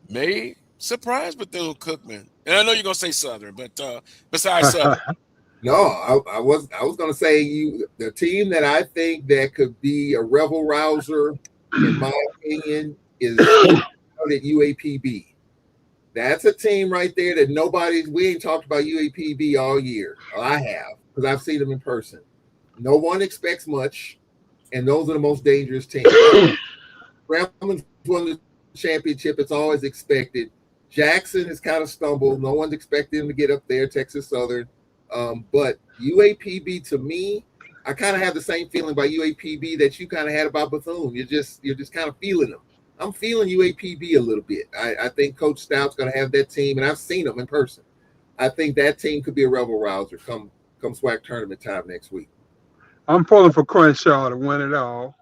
may surprise Bethune-Cookman? And I know you're gonna say Southern, but besides Southern. No, I was gonna say the team that I think that could be a rebel rouser, in my opinion, is at UAPB. That's a team right there that we ain't talked about UAPB all year. Well, I have, because I've seen them in person. No one expects much. And those are the most dangerous teams. Grambling won the championship. It's always expected. Jackson has kind of stumbled. No one's expecting him to get up there. Texas Southern. But UAPB, to me, I kind of have the same feeling about UAPB that you kind of had about Bethune. You're just kind of feeling them. I'm feeling UAPB a little bit. I think Coach Stout's going to have that team, and I've seen them in person. I think that team could be a rebel rouser come SWAC tournament time next week. I'm pulling for Crenshaw to win it all.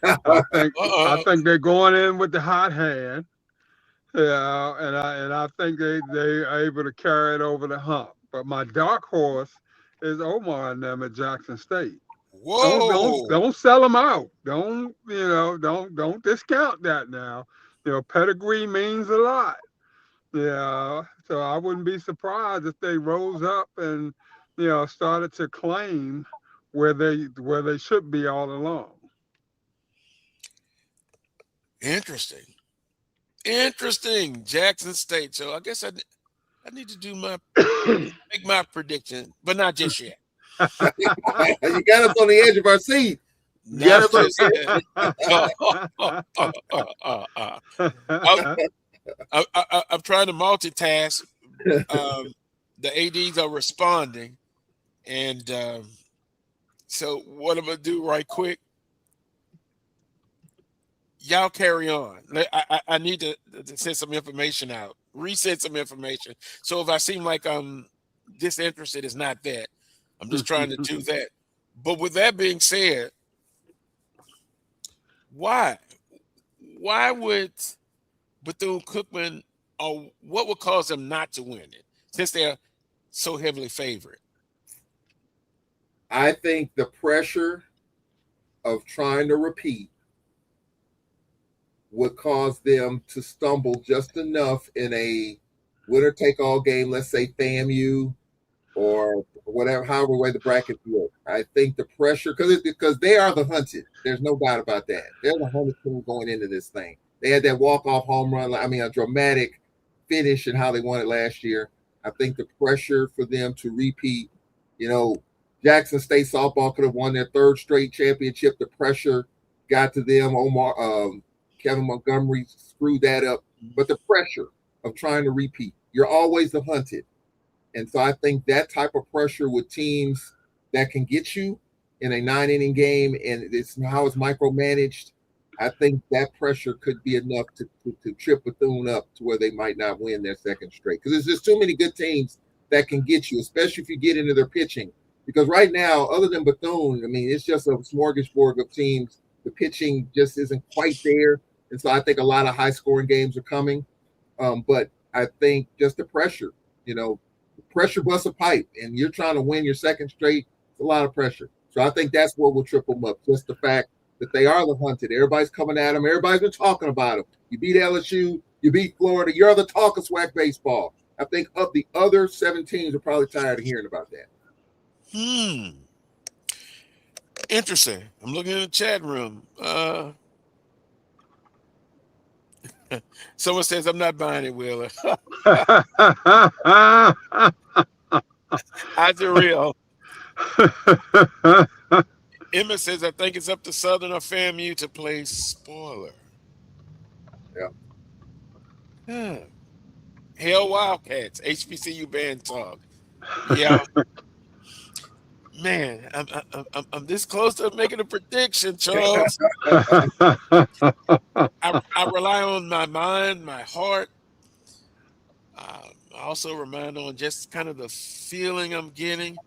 I think they're going in with the hot hand. Yeah, and I think they are able to carry it over the hump. But my dark horse is Omar and them at Jackson State. Whoa! Don't sell them out. Don't discount that now. Pedigree means a lot. Yeah, so I wouldn't be surprised if they rose up and started to claim where they should be all along. Interesting. Jackson State. So I guess I need to make my prediction, but not just yet. You got us on the edge of our seat. Not just yet. I'm trying to multitask. The ADs are responding, and so what I'm gonna do right quick. Y'all carry on. I need to send some information out, resend some information. So if I seem like I'm disinterested, it's not that. I'm just trying to do that. But with that being said, why would Bethune-Cookman, or what would cause them not to win it since they're so heavily favored? I think the pressure of trying to repeat would cause them to stumble just enough in a winner-take-all game, let's say FAMU or whatever, however way the bracket look. I think the pressure, because they are the hunted. There's no doubt about that. They're the hunted team going into this thing. They had that walk-off home run, a dramatic finish in how they won it last year. I think the pressure for them to repeat, Jackson State softball could have won their third straight championship. The pressure got to them. Kevin Montgomery screwed that up. But the pressure of trying to repeat, you're always the hunted. And so I think that type of pressure with teams that can get you in a 9-inning game, and it's how it's micromanaged, I think that pressure could be enough to trip Bethune up to where they might not win their second straight. Because there's just too many good teams that can get you, especially if you get into their pitching. Because right now, other than Bethune, it's just a smorgasbord of teams. The pitching just isn't quite there. And so I think a lot of high-scoring games are coming. But I think just the pressure, pressure busts a pipe, and you're trying to win your second straight. It's a lot of pressure. So I think that's what will trip them up, just the fact that they are the hunted. Everybody's coming at them. Everybody's been talking about them. You beat LSU. You beat Florida. You're the talk of SWAC baseball. I think of the other 7 teams are probably tired of hearing about that. Interesting. I'm looking in the chat room. Someone says, I'm not buying it, Wheeler. I do real. Emma says, I think it's up to Southern or FAMU to play spoiler. Yeah. Hell Wildcats, HBCU band talk. Yeah. Man, I'm this close to making a prediction, Charles. I rely on my mind, my heart. I also rely on just kind of the feeling I'm getting,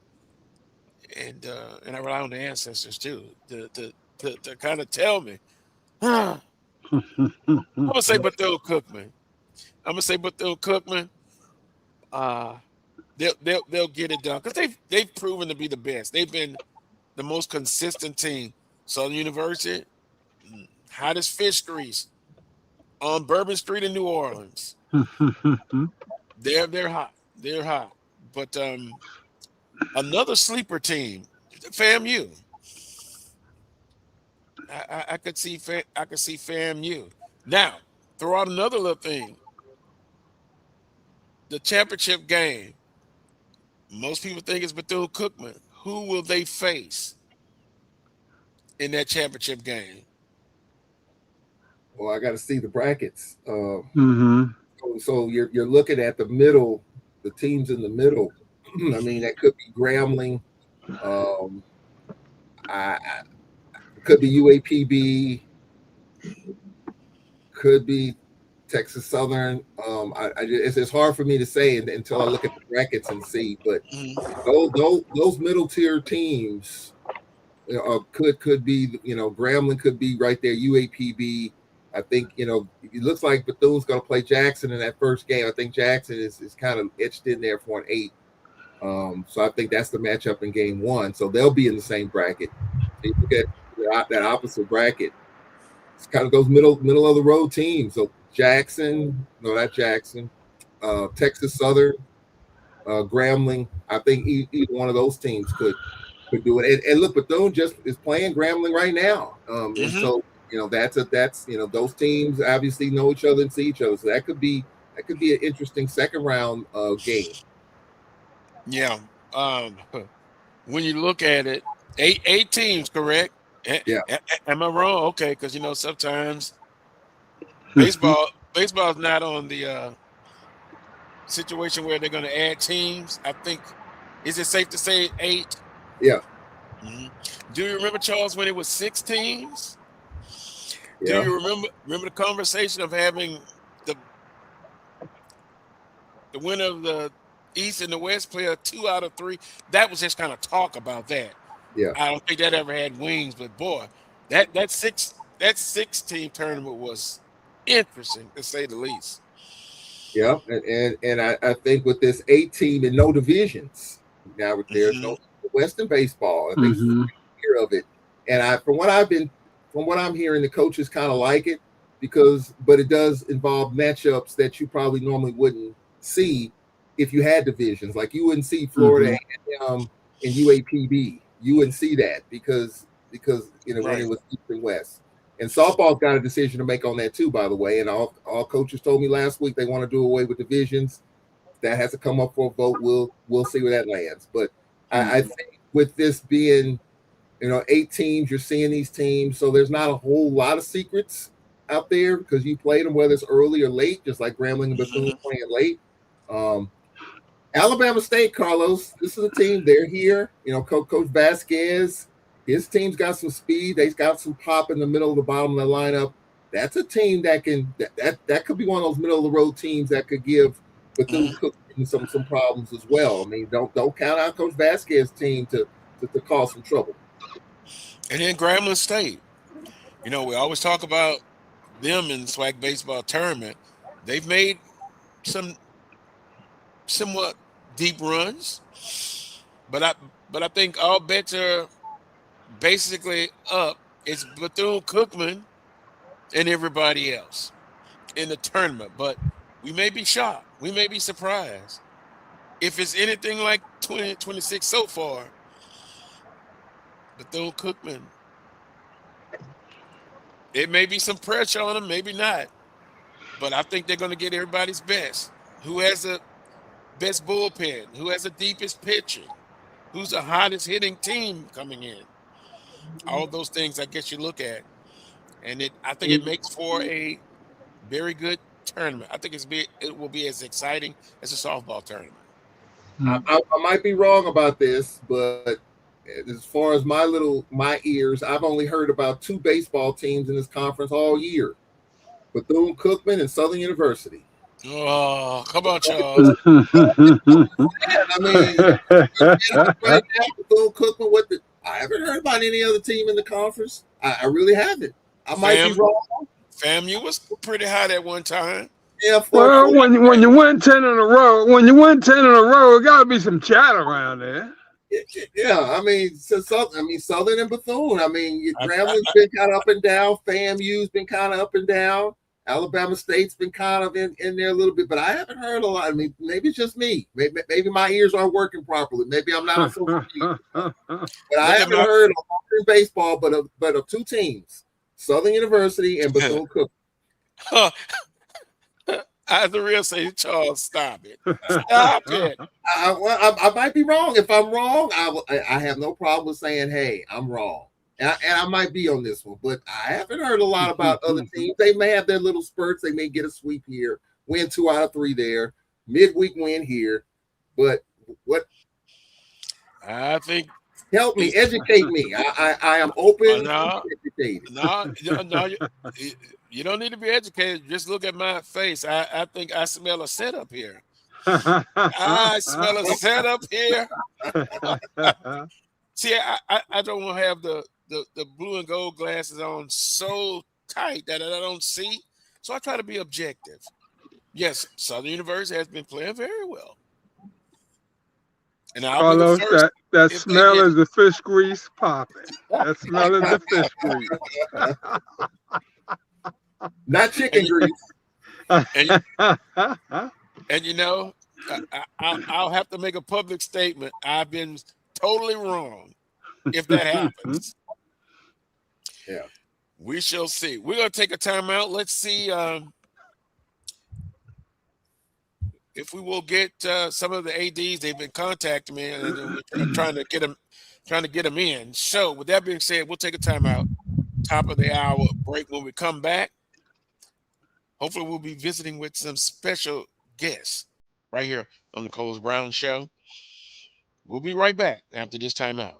and I rely on the ancestors too to kind of tell me. I'm gonna say Bethune-Cookman. They'll get it done because they've proven to be the best. They've been the most consistent team. Southern University, hottest fish grease on Bourbon Street in New Orleans. They're hot. They're hot. But another sleeper team, FAMU. I could see FAMU. Now, throw out another little thing. The championship game. Most people think it's Bethune-Cookman. Who will they face in that championship game? Well, I got to see the brackets. So you're looking at the middle, the teams in the middle. I mean, that could be Grambling. Could be UAPB. Could be Texas Southern. It's hard for me to say until I look at the brackets and see. But those middle tier teams could be, Grambling could be right there. UAPB. I think, it looks like Bethune's going to play Jackson in that first game. I think Jackson is kind of etched in there for an 8. So I think that's the matchup in game 1. So they'll be in the same bracket. You look at that opposite bracket. It's kind of those middle of the road teams. So Jackson, no, not Jackson, Texas Southern, Grambling. I think either one of those teams could do it. And look, Bethune just is playing Grambling right now. And so that's those teams obviously know each other and see each other. So that could be an interesting second round game. Yeah. When you look at it, eight teams, correct? Yeah. Am I wrong? Okay, because sometimes baseball's not on the situation where they're going to add teams. I think, is it safe to say 8? Yeah. Do you remember, Charles, when it was 6 teams? Yeah. Do you remember the conversation of having the winner of the East and the West play a 2 out of 3? That was just kind of talk about that. Yeah. I don't think that ever had wings, but boy, that 6 team tournament was interesting to say the least. Yeah, and I think with this 8 team and no divisions, now there's no Western baseball. I think hear of it, and from what I'm hearing, the coaches kind of like it but it does involve matchups that you probably normally wouldn't see if you had divisions. Like you wouldn't see Florida and UAPB. You wouldn't see that because when it was East and West. And softball's got a decision to make on that too, by the way. And all coaches told me last week they want to do away with divisions. That has to come up for a vote. We'll see where that lands. But I think with this being, 8 teams, you're seeing these teams. So there's not a whole lot of secrets out there because you played them, whether it's early or late, just like Grambling and Bethune playing late. Alabama State, Carlos, this is a team. They're here. Coach Vasquez, his team's got some speed. They've got some pop in the middle of the bottom of the lineup. That's a team that could be one of those middle of the road teams that could give Bethune Cookman some problems as well. I mean, don't count out Coach Vasquez's team to cause some trouble. And then Grambling State, we always talk about them in the SWAC baseball tournament. They've made some somewhat deep runs, but I think all bets are basically up. It's Bethune-Cookman and everybody else in the tournament, but we may be shocked. We may be surprised. If it's anything like 2026 so far, Bethune-Cookman, it may be some pressure on them, maybe not, but I think they're going to get everybody's best. Who has the best bullpen? Who has the deepest pitcher? Who's the hottest hitting team coming in? All of those things I guess you look at, and I think it makes for a very good tournament. I think it will be as exciting as a softball tournament. I might be wrong about this, but as far as my ears, I've only heard about 2 baseball teams in this conference all year: Bethune-Cookman and Southern University. Oh, come on, Charles. I mean, right now, Bethune-Cookman I haven't heard about any other team in the conference. I really haven't. I might be wrong. FAMU was pretty hot at one time. Yeah. Well, when you win 10 in a row, it got to be some chat around there. Yeah, I mean, Southern and Bethune. I mean, Grambling's been kind of up and down. FAMU's been kind of up and down. Alabama State's been kind of in there a little bit, but I haven't heard a lot. I mean, maybe it's just me. Maybe my ears aren't working properly. Maybe I'm not on social media. But I haven't heard of baseball, but of 2 teams: Southern University and Bethune-Cookman. I the real say, Charles, stop it. Stop it. I might be wrong. If I'm wrong, I have no problem with saying, hey, I'm wrong. And I might be on this one, but I haven't heard a lot about other teams. They may have their little spurts. They may get a sweep here, win 2 out of 3 there, midweek win here. But What? I think. Help me, educate me. I am open No, to be educated. no, you don't need to be educated. Just look at my face. I think I smell a setup here. I smell a setup here. See, I don't want to have the blue and gold glasses on so tight that I don't see. So I try to be objective. Yes, Southern University has been playing very well. And I'll Carlos, be the first that if smell they is the fish grease popping. That smell is the fish grease. Not chicken grease. And you know, I'll have to make a public statement. I've been totally wrong if that happens. Yeah. We shall see. We're going to take a timeout. Let's see if we will get some of the ADs. They've been contacting me, and we're trying to get them in. So, with that being said, we'll take a timeout. Top of the hour break. When we come back, hopefully we'll be visiting with some special guests right here on the Coles Brown Show. We'll be right back after this timeout.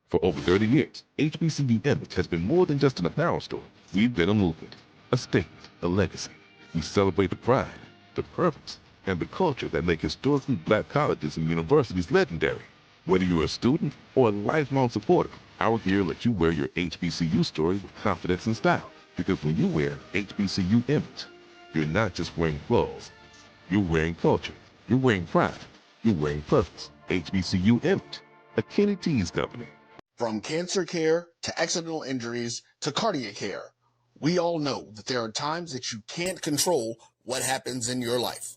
For over 30 years, HBCU Image has been more than just an apparel store. We've been a movement, a statement, a legacy. We celebrate the pride, the purpose, and the culture that make historically black colleges and universities legendary. Whether you're a student or a lifelong supporter, our gear lets you wear your HBCU story with confidence and style. Because when you wear HBCU Image, you're not just wearing clothes. You're wearing culture. You're wearing pride. You're wearing purpose. HBCU Image, a Kenny T's company. From cancer care to accidental injuries to cardiac care, we all know that there are times that you can't control what happens in your life.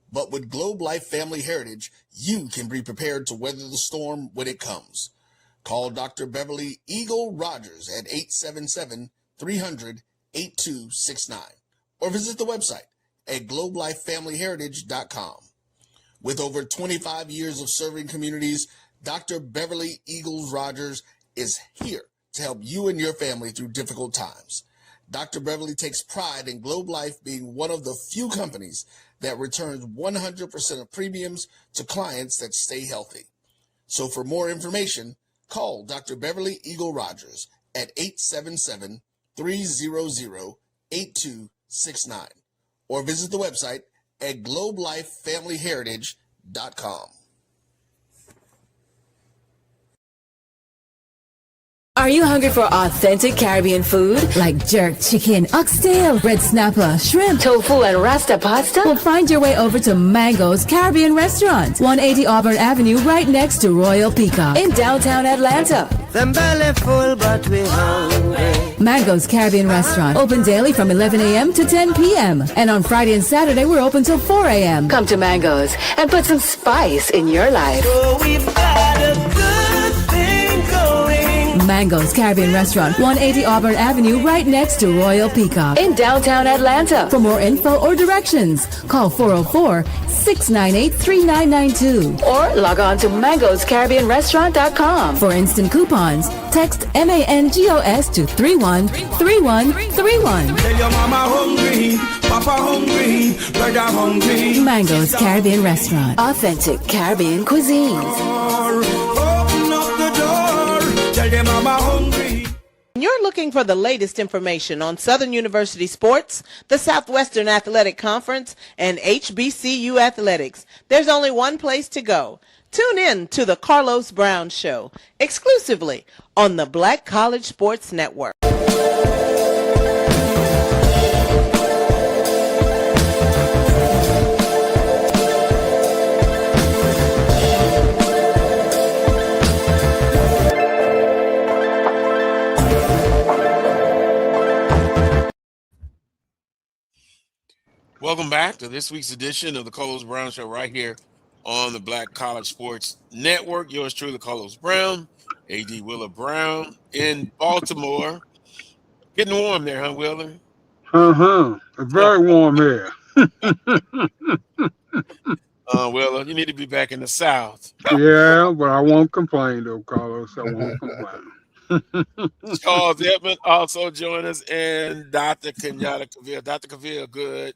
But with Globe Life Family Heritage, you can be prepared to weather the storm when it comes. Call Dr. Beverly Eagle Rogers at 877-300-8269 or visit the website at globelifefamilyheritage.com. With over 25 years of serving communities, Dr. Beverly Eagles Rogers is here to help you and your family through difficult times. Dr. Beverly takes pride in Globe Life being one of the few companies that returns 100% of premiums to clients that stay healthy. So for more information, call Dr. Beverly Eagle Rogers at 877-300-8269 or visit the website at globelifefamilyheritage.com. Are you hungry for authentic Caribbean food like jerk chicken, oxtail, red snapper, shrimp, tofu, and rasta pasta? Well, find your way over to Mango's Caribbean Restaurant, 180 Auburn Avenue, right next to Royal Peacock in downtown Atlanta. Them belly full, but we hungry. Mango's Caribbean Restaurant, open daily from 11 a.m. to 10 p.m. And on Friday and Saturday, we're open till 4 a.m. Come to Mango's and put some spice in your life. So we've got a good thing going. Mango's Caribbean Restaurant, 180 Auburn Avenue, right next to Royal Peacock in downtown Atlanta. For more info or directions, call 404-698-3992 or log on to mangoscaribbeanrestaurant.com. For instant coupons, text MANGOS to 313131. Tell your mama hungry, papa hungry, brother hungry. Mango's Caribbean Restaurant, authentic Caribbean cuisines. Open up the door, tell your mama hungry. You're looking for the latest information on Southern University Sports, the Southwestern Athletic Conference, and HBCU athletics. There's only one place to go. Tune in to the Carlos Brown Show, exclusively on the Black College Sports Network. Welcome back to this week's edition of the Carlos Brown Show right here on the Black College Sports Network. Yours truly, Carlos Brown, A.D. Willa Brown in Baltimore. Getting warm there, huh, Willa? It's very warm here. Willa, you need to be back in the South. Yeah, but I won't complain, though, Carlos. I won't complain. Charles Edmond also join us, and Dr. Kenyatta Cavil. Dr. Cavil, good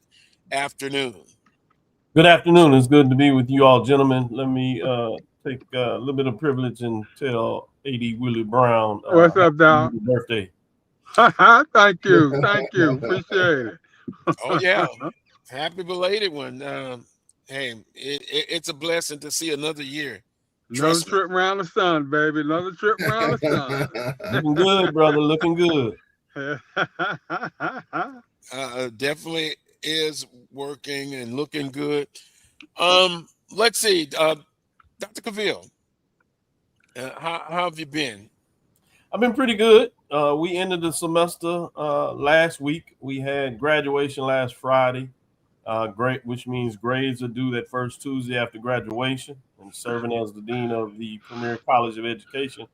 afternoon. Good afternoon. It's good to be with you all, gentlemen. Let me take a little bit of privilege and tell A.D. Willie Brown What's up, Doc? happy birthday. Thank you. Appreciate it. Oh yeah, happy belated one. Hey, it's a blessing to see another year. Another trip around the sun, baby. Another trip around the sun. Looking good, brother. Looking good. Definitely is working and looking good. Let's see, Dr. Cavil, how have you been? I've been pretty good. We ended the semester last week. We had graduation last Friday, which means grades are due that first Tuesday after graduation. And serving as the dean of the Premier College of Education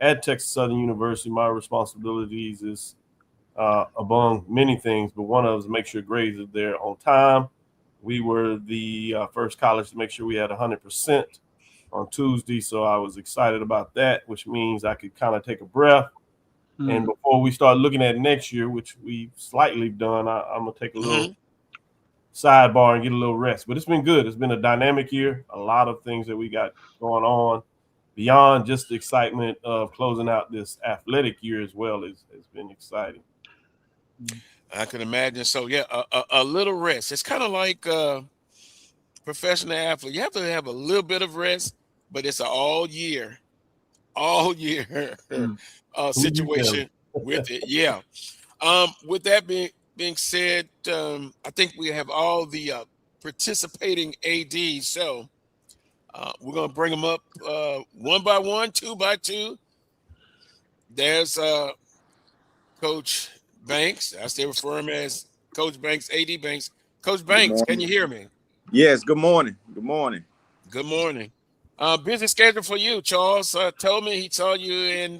at Texas Southern University, my responsibilities is among many things, but one of them is make sure grades are there on time. We were the first college to make sure we had 100% on Tuesday, so I was excited about that, which means I could kind of take a breath. And before we start looking at next year, which we've slightly done, I'm going to take a little sidebar and get a little rest. But it's been good. It's been a dynamic year. A lot of things that we got going on beyond just the excitement of closing out this athletic year as well has been exciting. I can imagine. So yeah, a little rest. It's kind of like professional athlete. You have to have a little bit of rest, but it's an all year situation with it. Yeah. With that being said, I think we have all the participating ADs. So we're gonna bring them up one by one, two by two. There's Coach Banks. I still refer him as Coach Banks, AD Banks. Coach Banks, can you hear me? Yes. Good morning. Good morning. Busy schedule for you. Charles told me he saw you in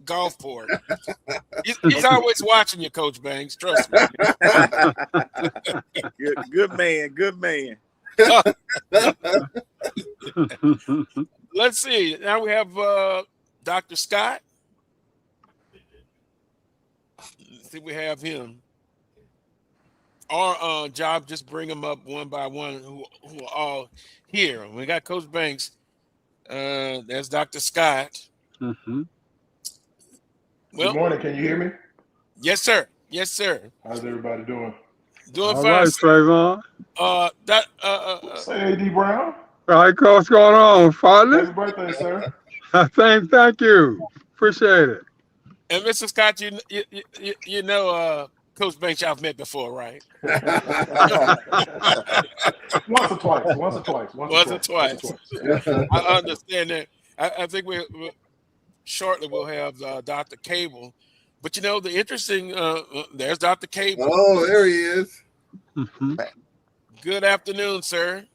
Gulfport. He's always watching you, Coach Banks. Trust me. Good man. Let's see. Now we have Dr. Scott. Let's see, we have him. Our job, just bring them up one by one who are all here. We got Coach Banks. There's Dr. Scott. Well, good morning. Can you hear me? Yes, sir. How's everybody doing? Doing All fine. right, Trayvean. Say A.D. Brown. All right, what's going on, partner? Happy birthday, sir. Thank you. Appreciate it. And Mr. Scott, you know Coach Banks, y'all met before, right? Once or twice. I understand that. I think we shortly we'll have Dr. Cavil. But you know, the interesting, there's Dr. Cavil. Oh, there he is. Good afternoon, sir.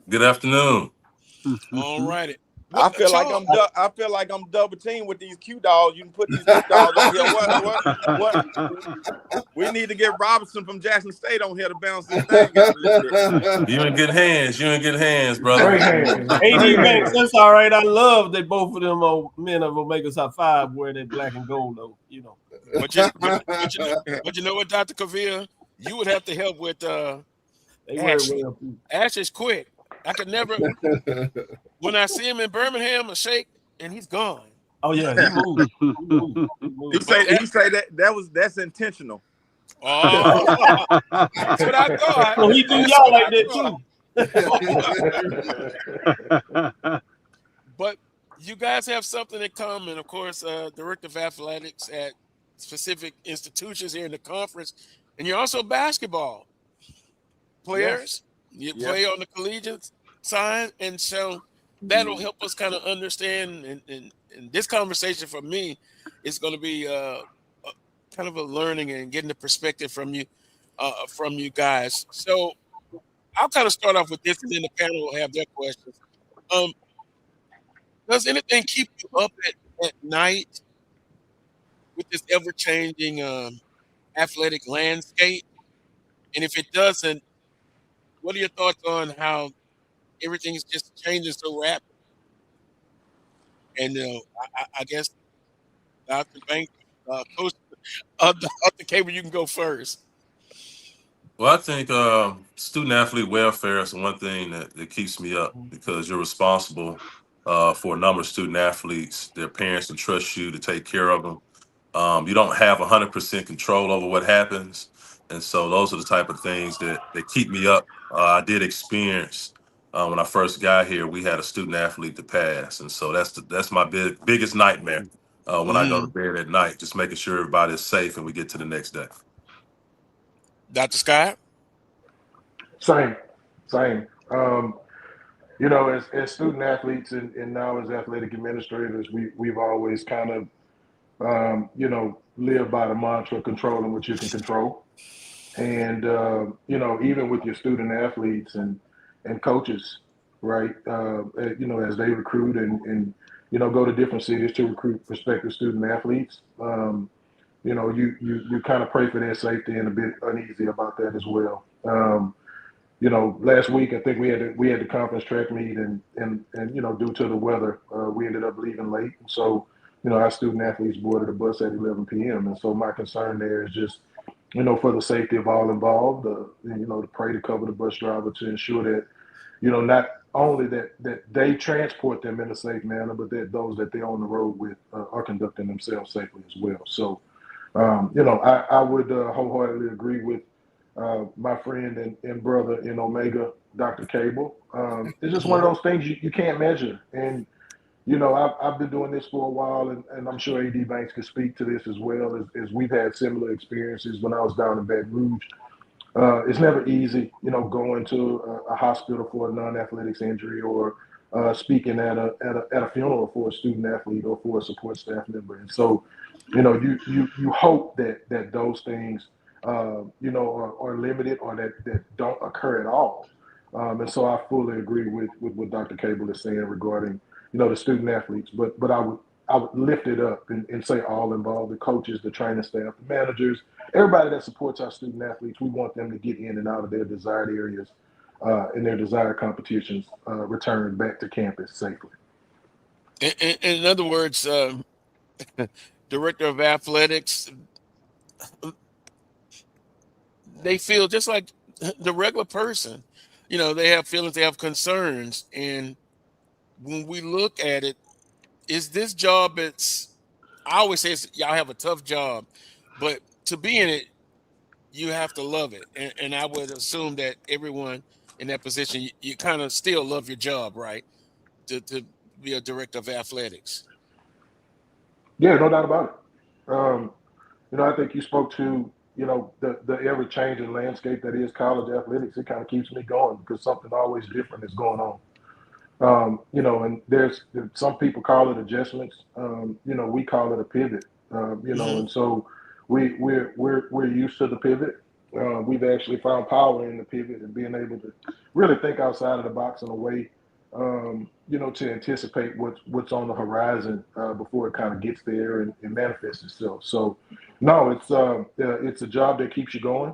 Good afternoon. All righty. I feel like I'm double teamed with these Q dogs. You can put these Q dogs on here. What? We need to get Robinson from Jackson State on here to bounce this thing. You in good hands, brother. Great hands. A.D. Banks, that's all right. I love that both of them are men of Omega's High Five wear that black and gold, though. You know. But you know what, Dr. Cavil? You would have to help with Ash is quick. I could never. When I see him in Birmingham, I shake and he's gone. Oh yeah, he moved. He say that's intentional. Oh, that's what I thought. So he do y'all like that too. But you guys have something in common. Of course, Director of Athletics at specific institutions here in the conference, and you're also basketball players. Yes. You play on the collegiate side, and so that'll help us kind of understand. And this conversation for me is going to be kind of a learning and getting the perspective from you guys. So I'll kind of start off with this, and then the panel will have their questions. Does anything keep you up at night with this ever-changing athletic landscape? And if it doesn't, what are your thoughts on how everything's just changing so rapidly? And I guess Dr. Banks, Coach of the Cable, you can go first. Well, I think student athlete welfare is one thing that keeps me up, because you're responsible for a number of student athletes. Their parents entrust you to take care of them. You don't have 100% control over what happens. And so those are the type of things that keep me up. I did experience when I first got here, we had a student athlete to pass. And so that's my biggest nightmare when I go to bed at night, just making sure everybody is safe and we get to the next day. Dr. Scott? Same. You know, as student athletes and now as athletic administrators, we've always kind of, you know, lived by the mantra, controlling what you can control. And, you know, even with your student athletes and coaches, right, you know, as they recruit and, you know, go to different cities to recruit prospective student athletes, you know, you kind of pray for their safety and a bit uneasy about that as well. You know, last week I think we had the conference track meet and you know, due to the weather, we ended up leaving late. So, you know, our student athletes boarded a bus at 11 p.m. And so my concern there is just, you know, for the safety of all involved, you know, to pray to cover the bus driver to ensure that, you know, not only that they transport them in a safe manner, but that those that they're on the road with are conducting themselves safely as well. So, you know, I would wholeheartedly agree with my friend and brother in Omega, Dr. Cavil. It's just one of those things you can't measure. And, you know, I've been doing this for a while, and I'm sure AD Banks could speak to this as well, as we've had similar experiences when I was down in Baton Rouge. It's never easy, you know, going to a hospital for a non-athletics injury or speaking at a funeral for a student athlete or for a support staff member. And so, you know, you hope that those things, you know, are limited or that don't occur at all. And so I fully agree with what Dr. Cavil is saying regarding, you know, the student athletes. But I would lift it up and say all involved, the coaches, the training staff, the managers, everybody that supports our student athletes. We want them to get in and out of their desired areas and their desired competitions, return back to campus safely. In other words, director of athletics, they feel just like the regular person. You know, they have feelings, they have concerns. And when we look at it, is this job, I always say y'all have a tough job, but to be in it, you have to love it. And I would assume that everyone in that position, you kind of still love your job, right? To be a director of athletics. Yeah, no doubt about it. You know, I think you spoke to, you know, the ever-changing landscape that is college athletics. It kind of keeps me going because something always different is going on. You know, and there's some people call it adjustments. You know, we call it a pivot. You know, and so we're used to the pivot. We've actually found power in the pivot and being able to really think outside of the box in a way, you know, to anticipate what's on the horizon before it kind of gets there and manifests itself. So, no, it's a job that keeps you going.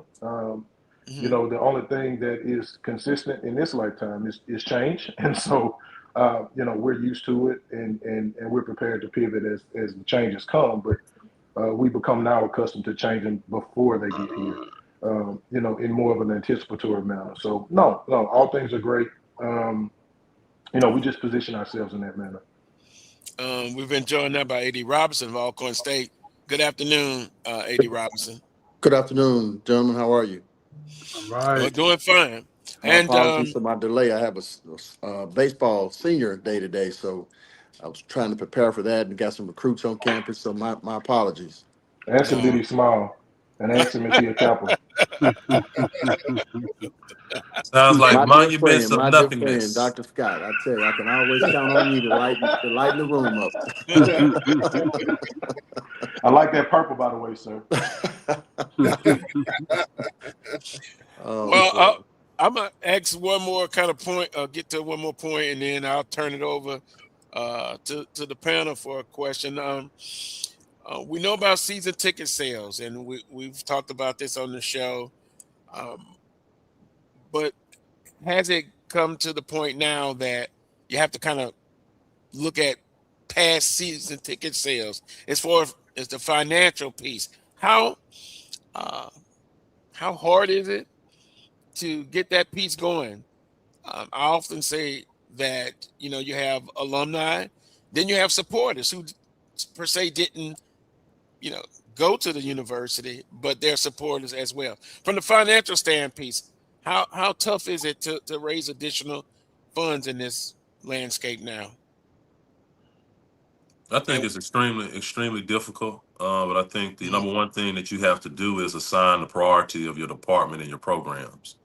You know, the only thing that is consistent in this lifetime is change, and so you know, we're used to it, and we're prepared to pivot as the changes come. But we become now accustomed to changing before they get here. You know, in more of an anticipatory manner. So, no, all things are great. You know, we just position ourselves in that manner. We've been joined now by A.D. Robinson of Alcorn State. Good afternoon, A.D. Robinson. Good afternoon, gentlemen. How are you? All right. We're doing fine. And apologies for my delay. I have a baseball senior day today, so I was trying to prepare for that and got some recruits on campus. So my apologies. Ask him, did he smile? And ask him, is he a Chapel? Sounds like monuments of my nothingness. Friend, Dr. Scott, I tell you, I can always count on you to lighten the room up. I like that purple, by the way, sir. Well, I'm gonna ask one more kind of point, get to one more point, and then I'll turn it over to the panel for a question. We know about season ticket sales, and we've talked about this on the show. But has it come to the point now that you have to kind of look at past season ticket sales as far as the financial piece? How hard is it to get that piece going, I often say that, you have alumni, then you have supporters who per se didn't, go to the university, but they're supporters as well. From the financial stand piece, how tough is it to raise additional funds in this landscape now? I think it's extremely difficult. But I think the number one thing that you have to do is assign the priority of your department and your programs.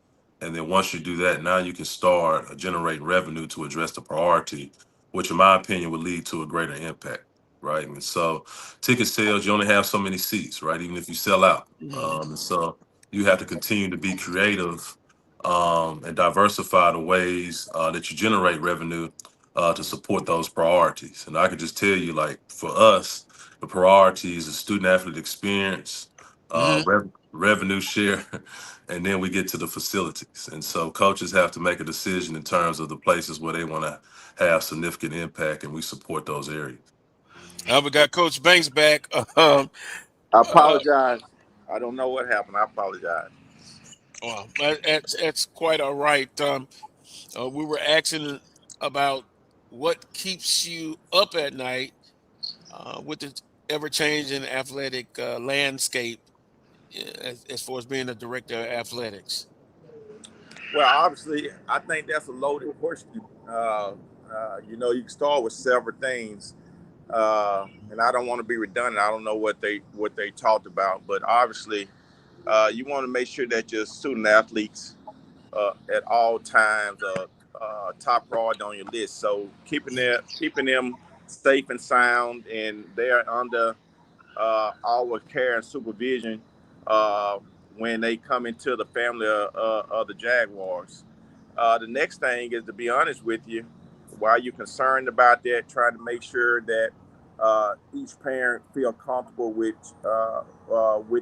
And then once you do that, now you can start generating revenue to address the priority, which in my opinion would lead to a greater impact, right? And so ticket sales, you only have so many seats, right? Even if you sell out. And so you have to continue to be creative and diversify the ways that you generate revenue to support those priorities. And I could just tell you, like, for us, the priorities is student athlete experience, revenue share, and then we get to the facilities. And so coaches have to make a decision in terms of the places where they want to have significant impact, and we support those areas. We got Coach Banks back. I apologize. I don't know what happened. I apologize. Well, that's quite all right. We were asking about what keeps you up at night with the ever-changing athletic landscape as far as being a director of athletics. Well, obviously, I think that's a loaded question. You can start with several things, and I don't want to be redundant. I don't know what they talked about, but obviously, you want to make sure that your student athletes at all times top priority on your list. So keeping them safe and sound, and they're under our care and supervision when they come into the family of the Jaguars. The next thing is, to be honest with you, while you're concerned about that, trying to make sure that each parent feel comfortable with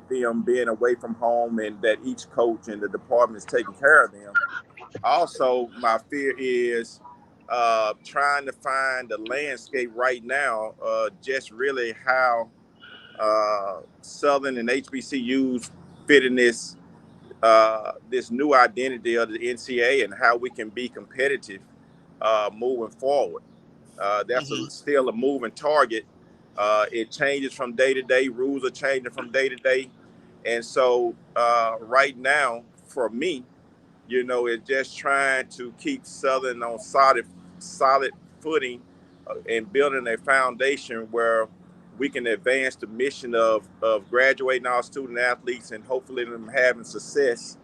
them being away from home, and that each coach and the department is taking care of them. Also, my fear is trying to find the landscape right now, just really how Southern and HBCUs fit in this new identity of the NCAA, and how we can be competitive moving forward. That's still a moving target. It changes from day to day. Rules are changing from day to day. And so right now, for me, it's just trying to keep Southern on solid footing and building a foundation where we can advance the mission of graduating our student athletes, and hopefully them having success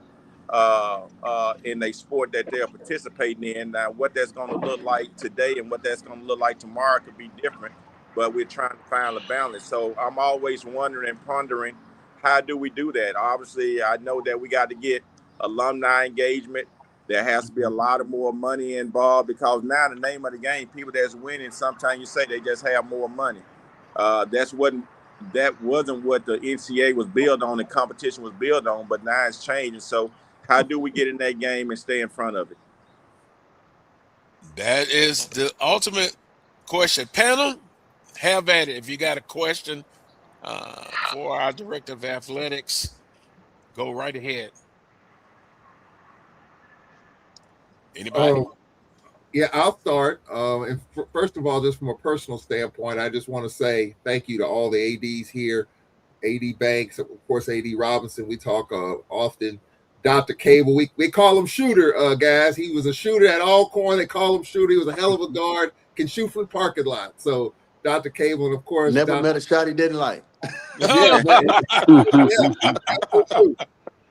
in a sport that they're participating in. Now, what that's going to look like today and what that's going to look like tomorrow could be different, but we're trying to find a balance. So I'm always wondering and pondering, how do we do that? Obviously, I know that we got to get alumni engagement. There has to be a lot of more money involved, because now the name of the game, people that's winning, sometimes you say they just have more money. That wasn't what the NCAA was built on, the competition was built on, but now it's changing. So how do we get in that game and stay in front of it? That is the ultimate question. Panel, have at it. If you got a question for our director of athletics, go right ahead. Anybody? Yeah, I'll start. And first of all, just from a personal standpoint, I just want to say thank you to all the ADs here, AD Banks, of course, AD Robinson. We talk often. Dr. Cavil, we call him Shooter, guys. He was a shooter at Alcorn. They call him Shooter. He was a hell of a guard, can shoot from the parking lot. So Dr. Cavil, and of course, never met a shot he didn't like. Yeah,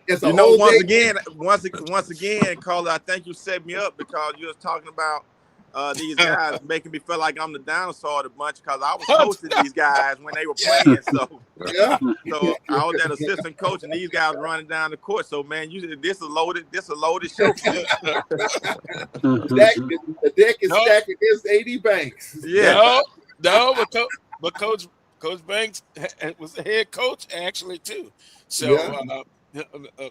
It's once again, Carla, I think you set me up, because you was talking about these guys making me feel like I'm the dinosaur of the bunch, because I was coaching these guys when they were playing. So I was that assistant coach, and these guys running down the court. So man, this a loaded show for me. The deck is stacked against AD Banks. Yeah, but Coach Banks was the head coach actually too. So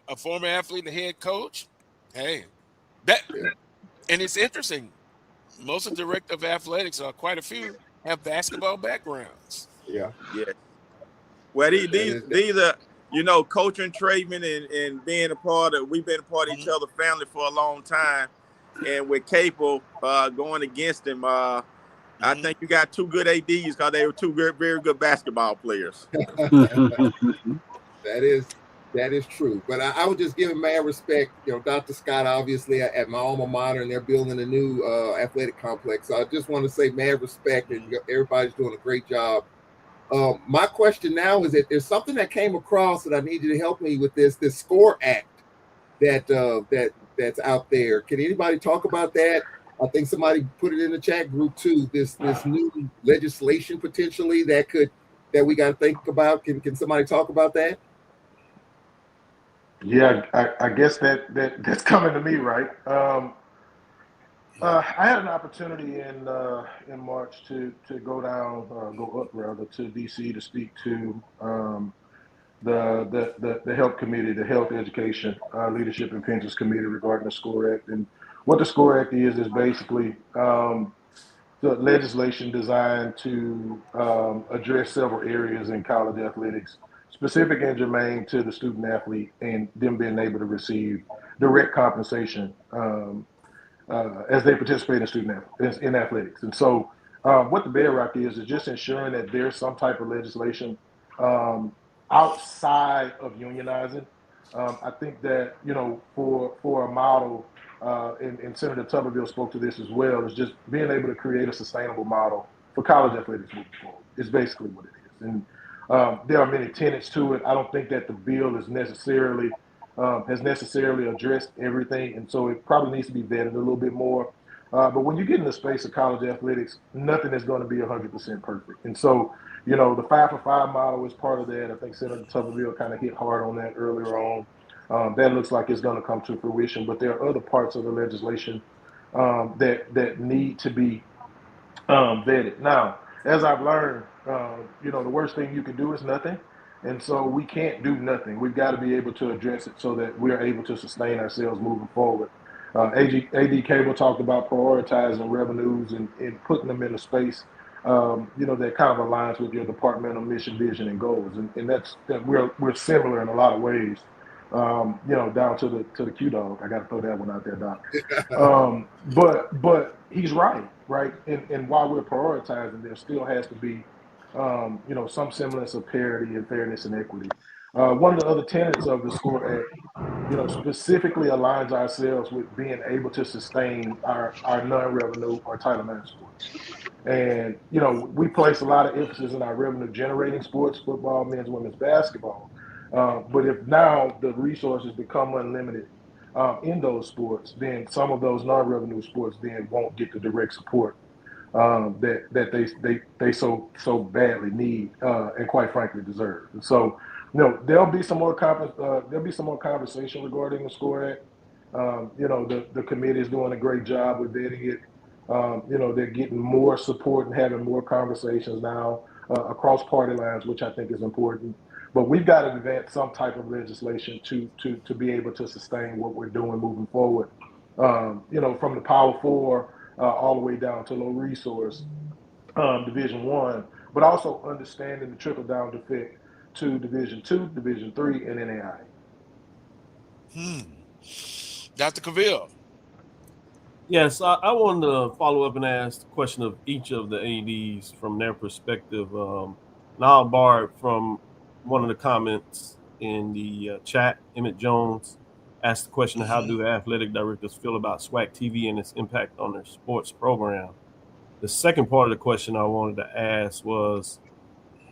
a former athlete, the head coach. Hey, and it's interesting. Most of the director of athletics, quite a few, have basketball backgrounds. Yeah. Well, these are, coaching Trayvean and being we've been a part of each other's family for a long time. And with Cavil going against him, I think you got two good ADs because they were two very, very good basketball players. That is true. But I would just give him mad respect. Dr. Scott, obviously, at my alma mater, and they're building a new athletic complex. So I just want to say mad respect, and everybody's doing a great job. My question now is that there's something that came across that I need you to help me with this SCORE Act that's out there. Can anybody talk about that? I think somebody put it in the chat group too. This new legislation potentially that we got to think about. Can somebody talk about that? Yeah, I guess that's coming to me, right? I had an opportunity in March to go up to DC to speak to the health committee, the health education leadership and pensions committee regarding the SCORE Act. And what the SCORE Act is basically the legislation designed to address several areas in college athletics, specific and germane to the student athlete and them being able to receive direct compensation as they participate in athletics. And so what the bedrock is just ensuring that there's some type of legislation outside of unionizing. I think that, for a model, and Senator Tuberville spoke to this as well, is just being able to create a sustainable model for college athletics moving forward. It's basically what it is. And there are many tenets to it. I don't think that the bill is has necessarily addressed everything, and so it probably needs to be vetted a little bit more. But when you get in the space of college athletics, nothing is going to be 100% perfect. And so, the 5-for-5 model is part of that. I think Senator Tuberville kind of hit hard on that earlier on. That looks like it's going to come to fruition, but there are other parts of the legislation that need to be vetted. Now, as I've learned, the worst thing you can do is nothing. And so we can't do nothing. We've got to be able to address it so that we're able to sustain ourselves moving forward. AD Cavil talked about prioritizing revenues and putting them in a space, that kind of aligns with your departmental mission, vision, and goals. And that we're similar in a lot of ways. Down to the Q dog. I got to throw that one out there, Doc. But he's right? And while we're prioritizing, there still has to be some semblance of parity and fairness and equity. One of the other tenets of the SCORE Act, specifically aligns ourselves with being able to sustain our non-revenue or Title IX sports. And, we place a lot of emphasis in our revenue-generating sports, football, men's, women's basketball. But if now the resources become unlimited in those sports, then some of those non-revenue sports then won't get the direct support that they so badly need and quite frankly deserve. And so, there'll be some more conversation regarding the SCORE Act. The committee is doing a great job with vetting it. They're getting more support and having more conversations now across party lines, which I think is important. But we've got to advance some type of legislation to be able to sustain what we're doing moving forward. From the Power 4 all the way down to low resource Division I, but also understanding the trickle down effect to Division II, Division III, and NAI. Dr. Cavil. Yes, I wanted to follow up and ask the question of each of the ADs from their perspective. Now I'll borrow from one of the comments in the chat. Emmett Jones asked the question of how do the athletic directors feel about SWAC TV and its impact on their sports program. The second part of the question I wanted to ask was,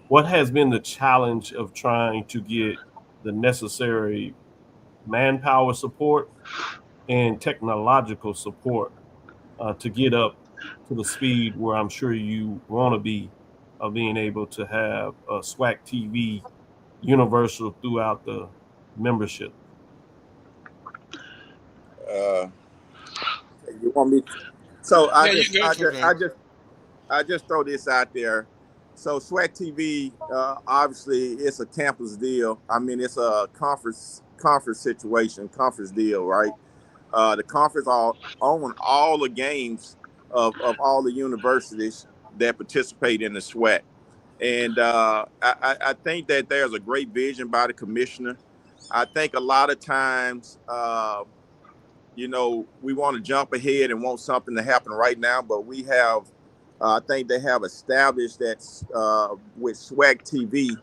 what has been the challenge of trying to get the necessary manpower support and technological support to get up to the speed where I'm sure you want to be of being able to have a SWAC TV universal throughout the membership? You want me? So I just throw this out there. So SWAC TV, obviously, it's a campus deal. I mean, it's a conference situation, conference deal, right? The conference own all the games of all the universities that participate in the SWAC. And I think that there's a great vision by the commissioner. I think a lot of times, you know, we want to jump ahead and want something to happen right now, but we have, I think they have established that with SWAC TV,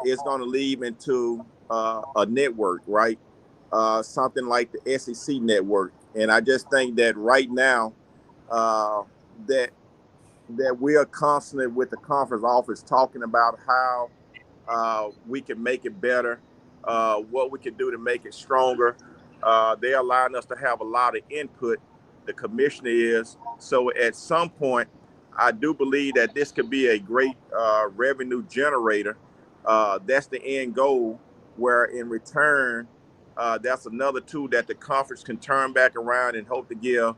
it's going to lead into a network, right? Something like the SEC network. And I just think that right now, that we are constantly with the conference office talking about how we can make it better, what we can do to make it stronger. They're allowing us to have a lot of input. The commissioner is. So at some point, I do believe that this could be a great revenue generator. That's the end goal, where in return, that's another tool that the conference can turn back around and hope to give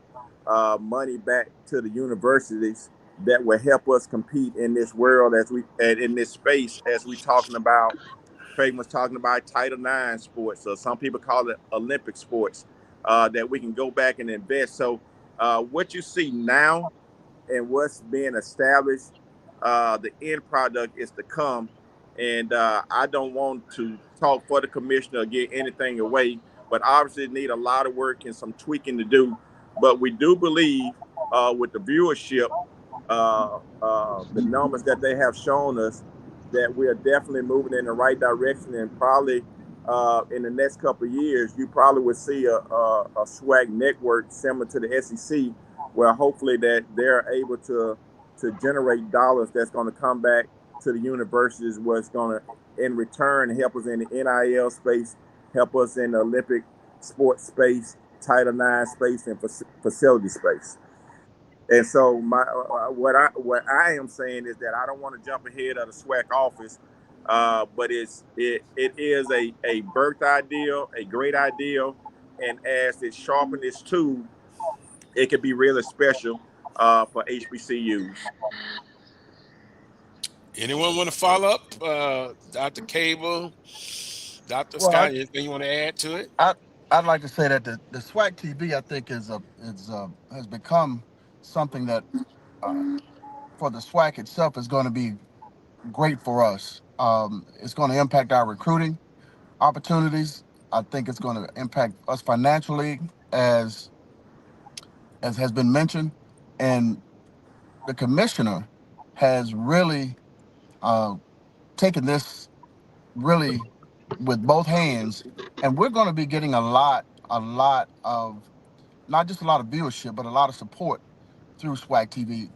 money back to the universities that will help us compete in this world as we and in this space as we talking about. Craig was talking about Title IX sports, or some people call it Olympic sports, that we can go back and invest. So what you see now and what's being established, the end product is to come. And I don't want to talk for the commissioner or get anything away, but obviously need a lot of work and some tweaking to do. But we do believe with the viewership, the numbers that they have shown us, that we are definitely moving in the right direction, and probably in the next couple of years, you probably would see a SWAC network similar to the SEC, where hopefully that they're able to generate dollars that's going to come back to the universities, where it's going to, in return, help us in the NIL space, help us in the Olympic sports space, Title IX space, and facility space. And so my what I am saying is that I don't want to jump ahead of the SWAC office, but it is a birth ideal, a great ideal, and as it sharpens its tool, it could be really special for HBCUs. Anyone want to follow up? Dr. Cavil, Dr. Well, Scott, anything you want to add to it? I'd like to say that the SWAC TV, I think, has become something that for the SWAC itself is going to be great for us. It's going to impact our recruiting opportunities. I think it's going to impact us financially, as has been mentioned, and the commissioner has really taken this really with both hands, and we're going to be getting a lot of, not just a lot of viewership, but a lot of support through SWAC TV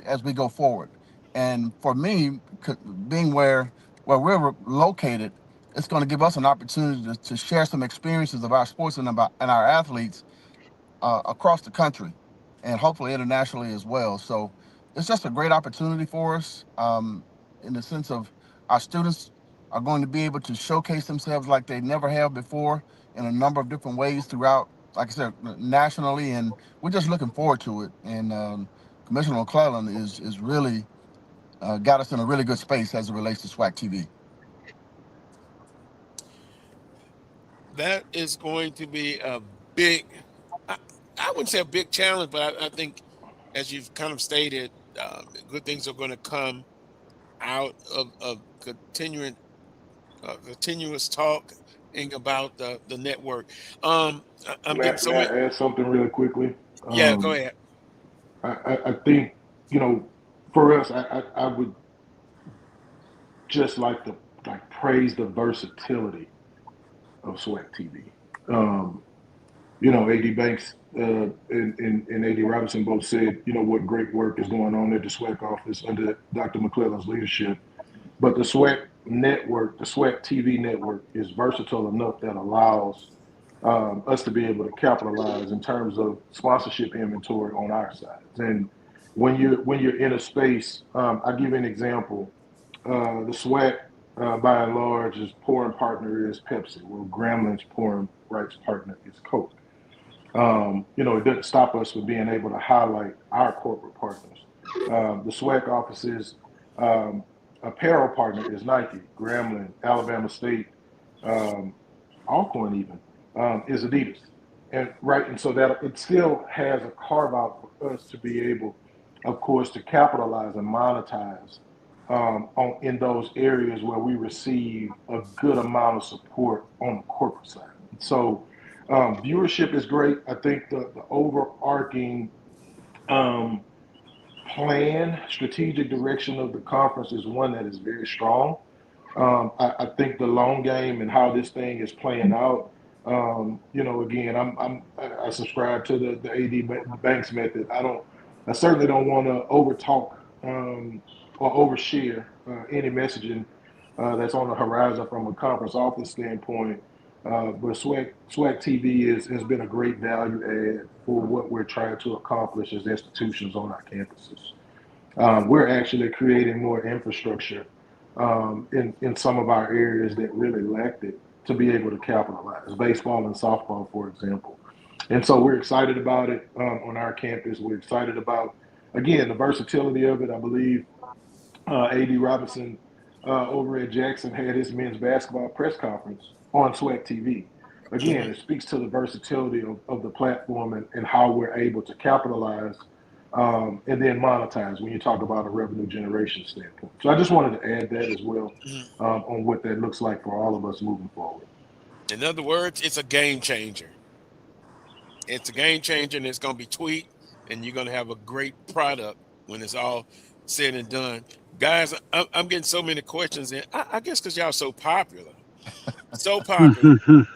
as we go forward. And for me, being where we're located, it's going to give us an opportunity to share some experiences of our sports and our athletes across the country, and hopefully internationally as well. So it's just a great opportunity for us in the sense of our students are going to be able to showcase themselves like they never have before in a number of different ways throughout, like I said, nationally, and we're just looking forward to it. And Commissioner McClellan is really got us in a really good space as it relates to SWAC TV. That is going to be a big, I wouldn't say a big challenge, but I think, as you've kind of stated, good things are going to come out of continuous talking about the network. May I add something really quickly? Yeah, go ahead. I think, for us, I would just like to praise the versatility of SWAC TV. AD Banks and AD Robinson both said, what great work is going on at the SWAC office under Dr. McClellan's leadership. But the SWAC network, the SWAC TV network, is versatile enough that allows us to be able to capitalize in terms of sponsorship inventory on our sides. And when you're in a space, I'll give you an example. The SWAC, by and large, is pouring partner is Pepsi. Well, Grambling's pouring rights partner is Coke. It doesn't stop us from being able to highlight our corporate partners. The SWAC office's apparel partner is Nike, Grambling, Alabama State, Alcorn even, is Adidas. And so that it still has a carve out for us to be able, of course, to capitalize and monetize in those areas where we receive a good amount of support on the corporate side. So viewership is great. I think the overarching plan, strategic direction of the conference is one that is very strong. I think the long game and how this thing is playing out. Again, I subscribe to the AD Banks method. I certainly don't want to overtalk or overshare any messaging that's on the horizon from a conference office standpoint. But SWAC TV has been a great value add for what we're trying to accomplish as institutions on our campuses. We're actually creating more infrastructure in some of our areas that really lacked it to be able to capitalize, baseball and softball, for example. And so we're excited about it on our campus. We're excited about, again, the versatility of it. I believe A.D. Robinson over at Jackson had his men's basketball press conference on SWAC TV. Again, it speaks to the versatility of the platform and how we're able to capitalize and then monetize when you talk about a revenue generation standpoint. So I just wanted to add that as well on what that looks like for all of us moving forward. In other words, it's a game changer. It's a game changer, and it's going to be tweaked, and you're going to have a great product when it's all said and done. Guys, I'm getting so many questions in. I guess because y'all so popular. So popular. And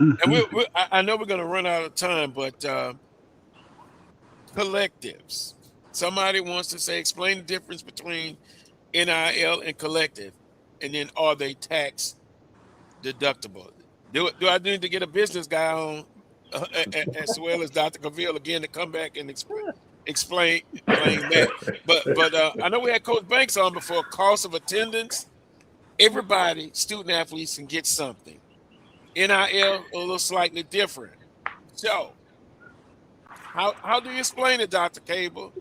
I know we're going to run out of time, but collectives. Somebody wants to say, explain the difference between NIL and collective, and then are they tax deductible? Do I need to get a business guy on as well as Dr. Cavil again to come back and explain that? But I know we had Coach Banks on before. Cost of attendance. Everybody, student athletes, can get something. NIL a little slightly different. So, how do you explain it, Dr. Cable?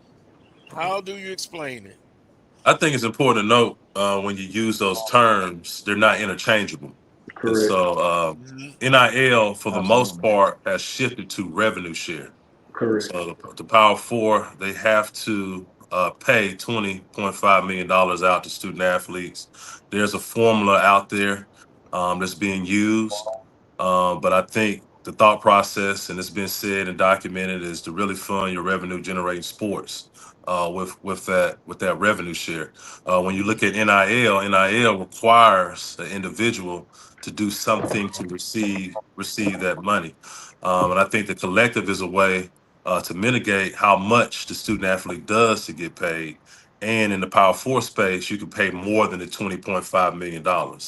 How do you explain it? I think it's important to note when you use those terms, they're not interchangeable. Correct. And so NIL, for the most part, has shifted to revenue share. Correct. So the Power Four, they have to pay $20.5 million out to student athletes. There's a formula out there that's being used. But I think the thought process, and it's been said and documented, is to really fund your revenue generating sports with that revenue share. When you look at NIL requires the individual to do something to receive that money. And I think the collective is a way to mitigate how much the student athlete does to get paid. And in the Power Four space, you can pay more than the $20.5 million,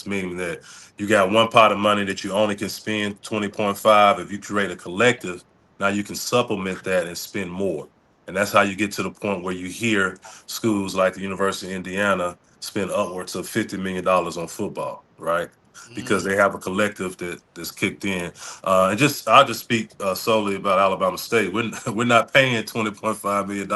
meaning that you got one pot of money that you only can spend 20.5. If you create a collective, now you can supplement that and spend more. And that's how you get to the point where you hear schools like the University of Indiana spend upwards of $50 million on football, right? Because they have a collective that's kicked in. I'll just speak solely about Alabama State. We're not paying $20.5 million.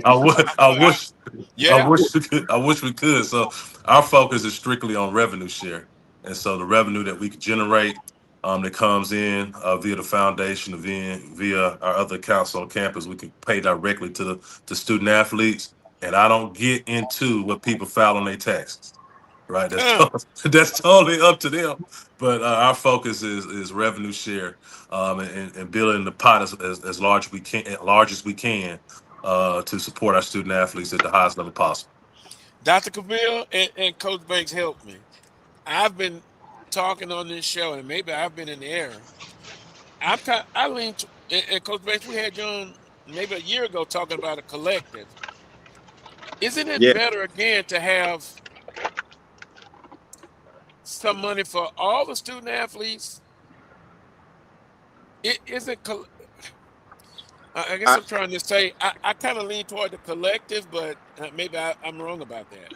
I wish we could. So our focus is strictly on revenue share. And so the revenue that we could generate that comes in via the foundation, via our other accounts on campus, we can pay directly to the student athletes. And I don't get into what people file on their taxes. Right, that's totally up to them. But our focus is revenue share and building the pot as large as we can to support our student athletes at the highest level possible. Dr. Cavil and Coach Banks helped me. I've been talking on this show, and maybe I've been in the error. I lean and Coach Banks, we had you on maybe a year ago talking about a collective. Isn't it better again to have some money for all the student athletes? It isn't. I guess I'm trying to say I kind of lean toward the collective, but maybe I'm wrong about that.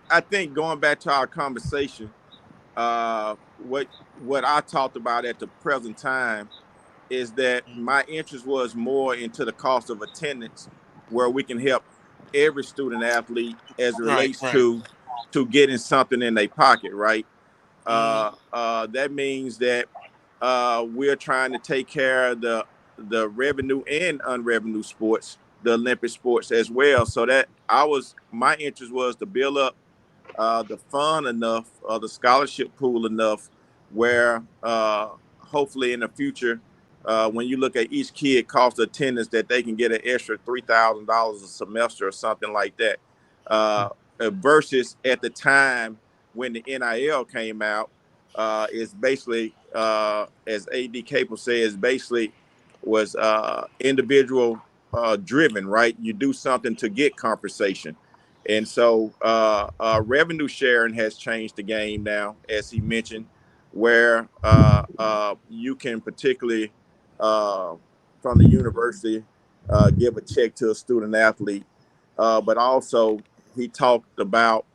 I think going back to our conversation, what I talked about at the present time is that my interest was more into the cost of attendance, where we can help every student athlete as it relates to getting something in their pocket, right? That means that we're trying to take care of the revenue and unrevenue sports the Olympic sports as well. So that my interest was to build up the fund enough, the scholarship pool enough, where hopefully in the future, when you look at each kid cost of attendance, that they can get an extra $3,000 a semester or something like that. Versus at the time when the NIL came out, is basically, as AD Cable says, basically was individual driven, right? You do something to get compensation. And so revenue sharing has changed the game now, as he mentioned, where you can particularly from the university give a check to a student athlete. But also he talked about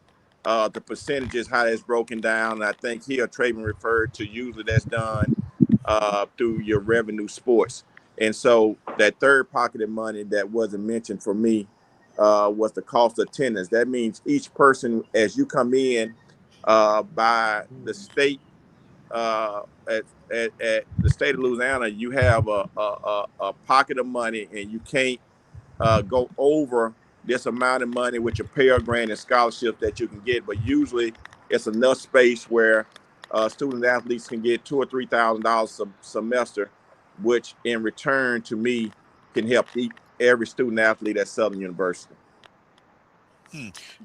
the percentages, how that's broken down. And I think he or Trayvean referred to usually that's done through your revenue sports. And so that third pocketed money that wasn't mentioned for me was the cost of attendance. That means each person, as you come in by the state, at the state of Louisiana, you have a pocket of money, and you can't go over this amount of money with your Pell Grant and scholarships that you can get. But usually, it's enough space where student athletes can get $2,000 or $3,000 a semester, which in return to me can help every student athlete at Southern University.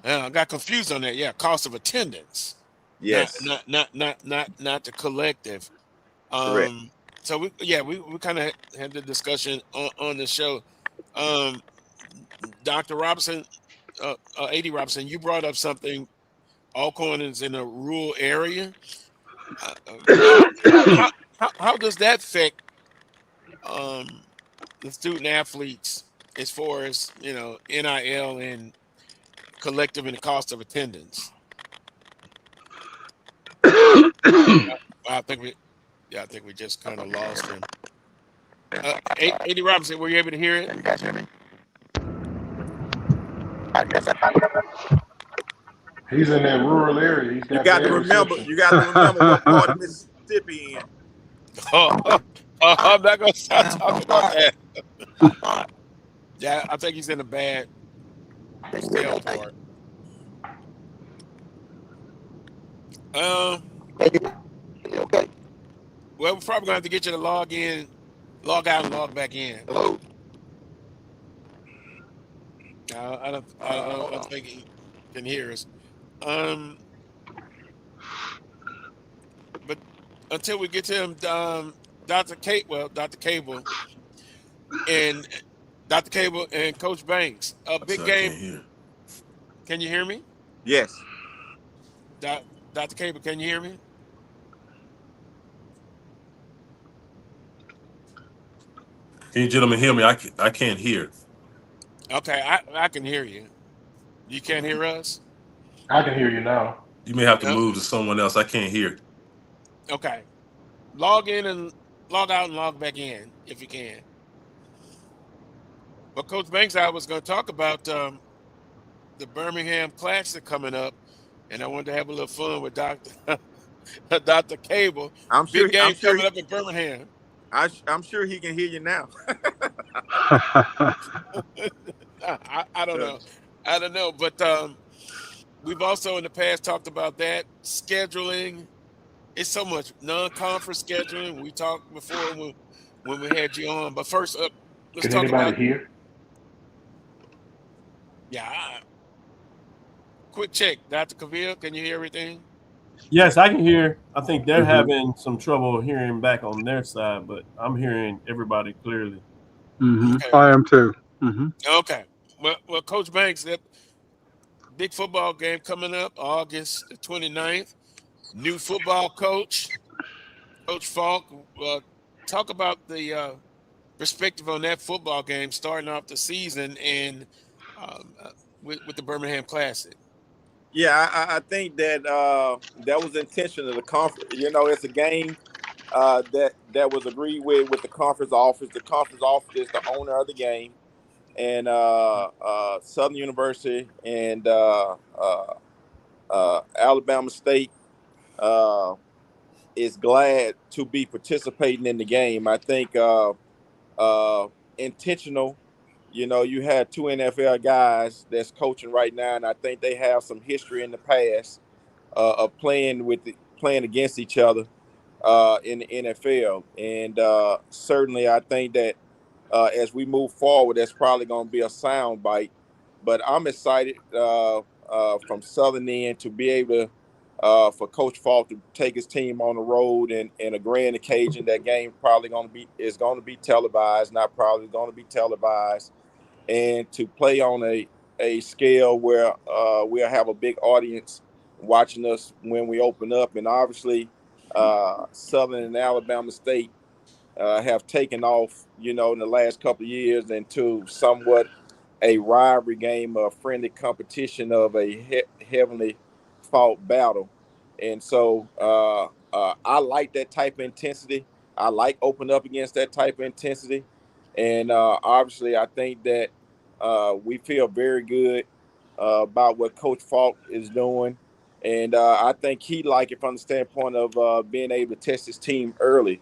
I got confused on that. Yeah, cost of attendance. Yes. Not the collective. Correct. So we kind of had the discussion on the show. Dr. Robinson, AD Robinson, you brought up something. Alcorn is in a rural area. How does that affect the student athletes as far as NIL and collective and the cost of attendance? I think we just kind of lost him. AD Robinson, were you able to hear it? You guys hear me? He's in that rural area. He's got You got to remember what part of Mississippi in. I'm not gonna stop talking about that. Yeah, I think he's in a bad stale part. Okay. Well, we're probably gonna have to get you to log in, log out, and log back in. Hello. I don't think he can hear us. But until we get to him, Dr. Cable and Dr. Cable and Coach Banks, a big game. Can you hear me? Yes. Dr. Cable, can you hear me? Can you gentlemen hear me? I can't hear. Okay, I can hear you. You can't hear us? I can hear you now. You may have to move to someone else. I can't hear. Okay. Log in and log out and log back in if you can. But Coach Banks, I was going to talk about the Birmingham Classic coming up, and I wanted to have a little fun with Dr. Cable. Big game coming up in Birmingham. I'm sure he can hear you now. I don't know. I don't know. But we've also in the past talked about that. Scheduling. It's so much non-conference scheduling. We talked before when we had you on. But first up, let's talk about. Can anybody hear? Yeah. Quick check. Dr. Cavil, can you hear everything? Yes, I can hear. I think they're having some trouble hearing back on their side, but I'm hearing everybody clearly. Okay. I am too. Okay. Well, Coach Banks, that big football game coming up August the 29th. New football coach, Coach Falk. Talk about the perspective on that football game starting off the season and with the Birmingham Classic. Yeah, I think that that was intentional. The conference, it's a game that was agreed with the conference office. The conference office is the owner of the game, and Southern University and Alabama State is glad to be participating in the game. I think intentional you know, you had two NFL guys that's coaching right now, and I think they have some history in the past of playing against each other in the NFL. And certainly, I think that as we move forward, that's probably going to be a sound bite. But I'm excited from Southern End to be able to for Coach Falk to take his team on the road and a grand occasion. That game probably is going to be televised, not probably going to be televised, and to play on a scale where we'll have a big audience watching us when we open up. And obviously, Southern and Alabama State have taken off, you know, in the last couple of years into somewhat a rivalry game, a friendly competition of a heavenly fought battle. And so I like that type of intensity. I like opening up against that type of intensity. And obviously, I think that we feel very good about what Coach Falk is doing. And I think he like it from the standpoint of being able to test his team early.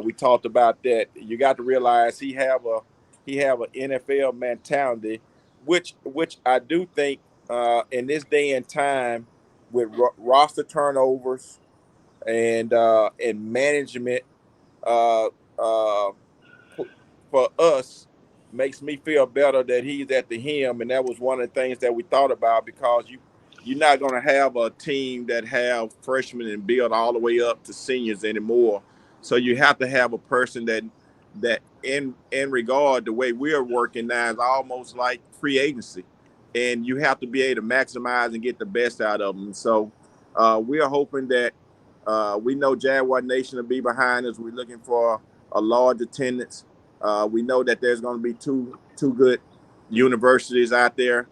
We talked about that. You got to realize he have an NFL mentality, which I do think in this day and time with roster turnovers and management uh, for us makes me feel better that he's at the helm, and that was one of the things that we thought about, because you're not going to have a team that have freshmen and build all the way up to seniors anymore. So you have to have a person that in regard the way we're working now is almost like free agency, and you have to be able to maximize and get the best out of them. So we are hoping that we know Jaguar Nation will be behind us. We're looking for a large attendance. We know that there's going to be two good universities out there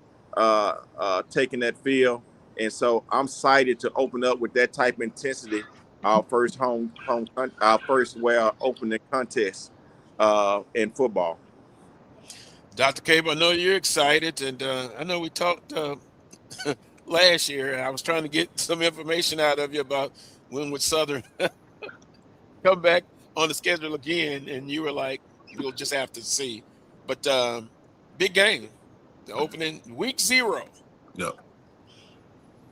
taking that field, and so I'm excited to open up with that type of intensity. Our first opening contest in football. Dr. Cable, I know you're excited, and I know we talked last year, and I was trying to get some information out of you about when would Southern come back on the schedule again, and you were like, we'll just have to see. But big game, the opening week 0. Yeah.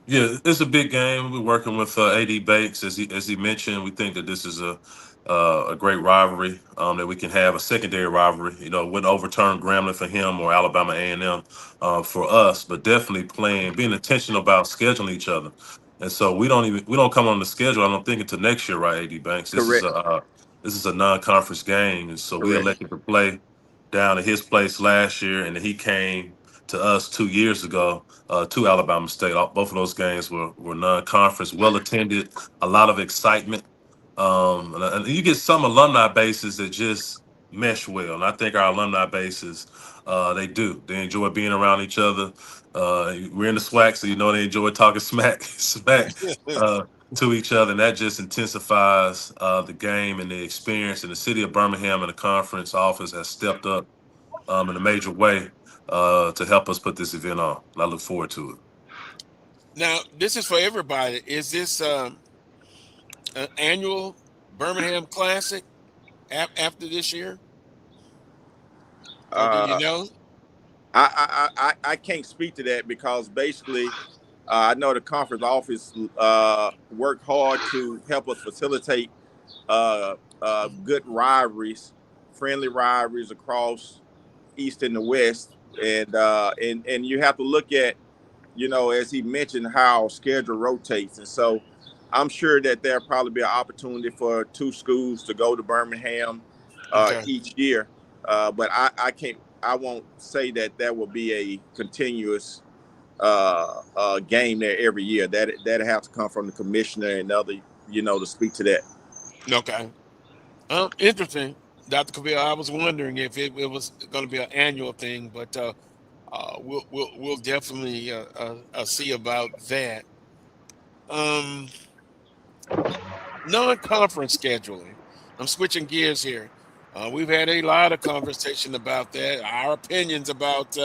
Yeah, it's a big game. We're working with AD Banks, as he mentioned. We think that this is a great rivalry that we can have, a secondary rivalry. You know, wouldn't overturn Grambling for him or Alabama A&M for us, but definitely being intentional about scheduling each other. And so we don't come on the schedule, I don't think, until next year, right, AD Banks? Correct. This is a non-conference game, and so we Correct. elected to play down at his place last year, and then he came to us 2 years ago to Alabama State. Both of those games were non-conference, well attended, a lot of excitement, and you get some alumni bases that just mesh well. And I think our alumni bases, they do. They enjoy being around each other. We're in the SWAC, so you know they enjoy talking smack to each other, and that just intensifies the game and the experience. And the city of Birmingham and the conference office has stepped up in a major way to help us put this event on. I look forward to it. Now, this is for everybody. Is this an annual Birmingham Classic after this year? Or do you know? I can't speak to that, because basically I know the conference office worked hard to help us facilitate good rivalries, friendly rivalries across East and the West, and you have to look at, you know, as he mentioned, how schedule rotates, and so I'm sure that there'll probably be an opportunity for 2 schools to go to Birmingham each year, but I won't say that will be a continuous game there every year. That has to come from the commissioner and other, you know, to speak to that. Okay. Interesting, Dr. Cavil. I was wondering if it was going to be an annual thing, but we'll definitely see about that. Non-conference scheduling. I'm switching gears here. We've had a lot of conversation about that. Our opinions about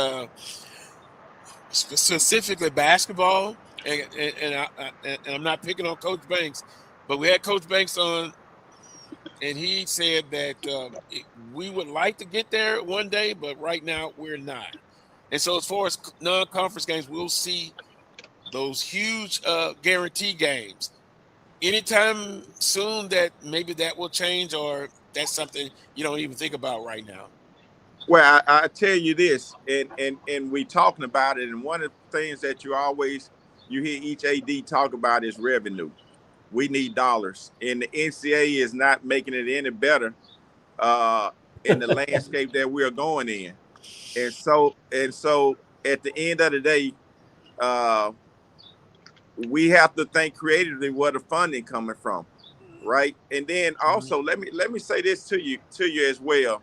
specifically basketball, and I'm not picking on Coach Banks, but we had Coach Banks on and he said that we would like to get there one day, but right now we're not. And so, as far as non-conference games, we'll see those huge guarantee games anytime soon. That maybe that will change, or that's something you don't even think about right now. Well, I tell you this, and we talking about it, and one of the things that you hear each AD talk about is revenue. We need dollars, and the NCAA is not making it any better in the landscape that we're going in. And so at the end of the day, uh, we have to think creatively where the funding coming from, right? And then also let me say this to you as well.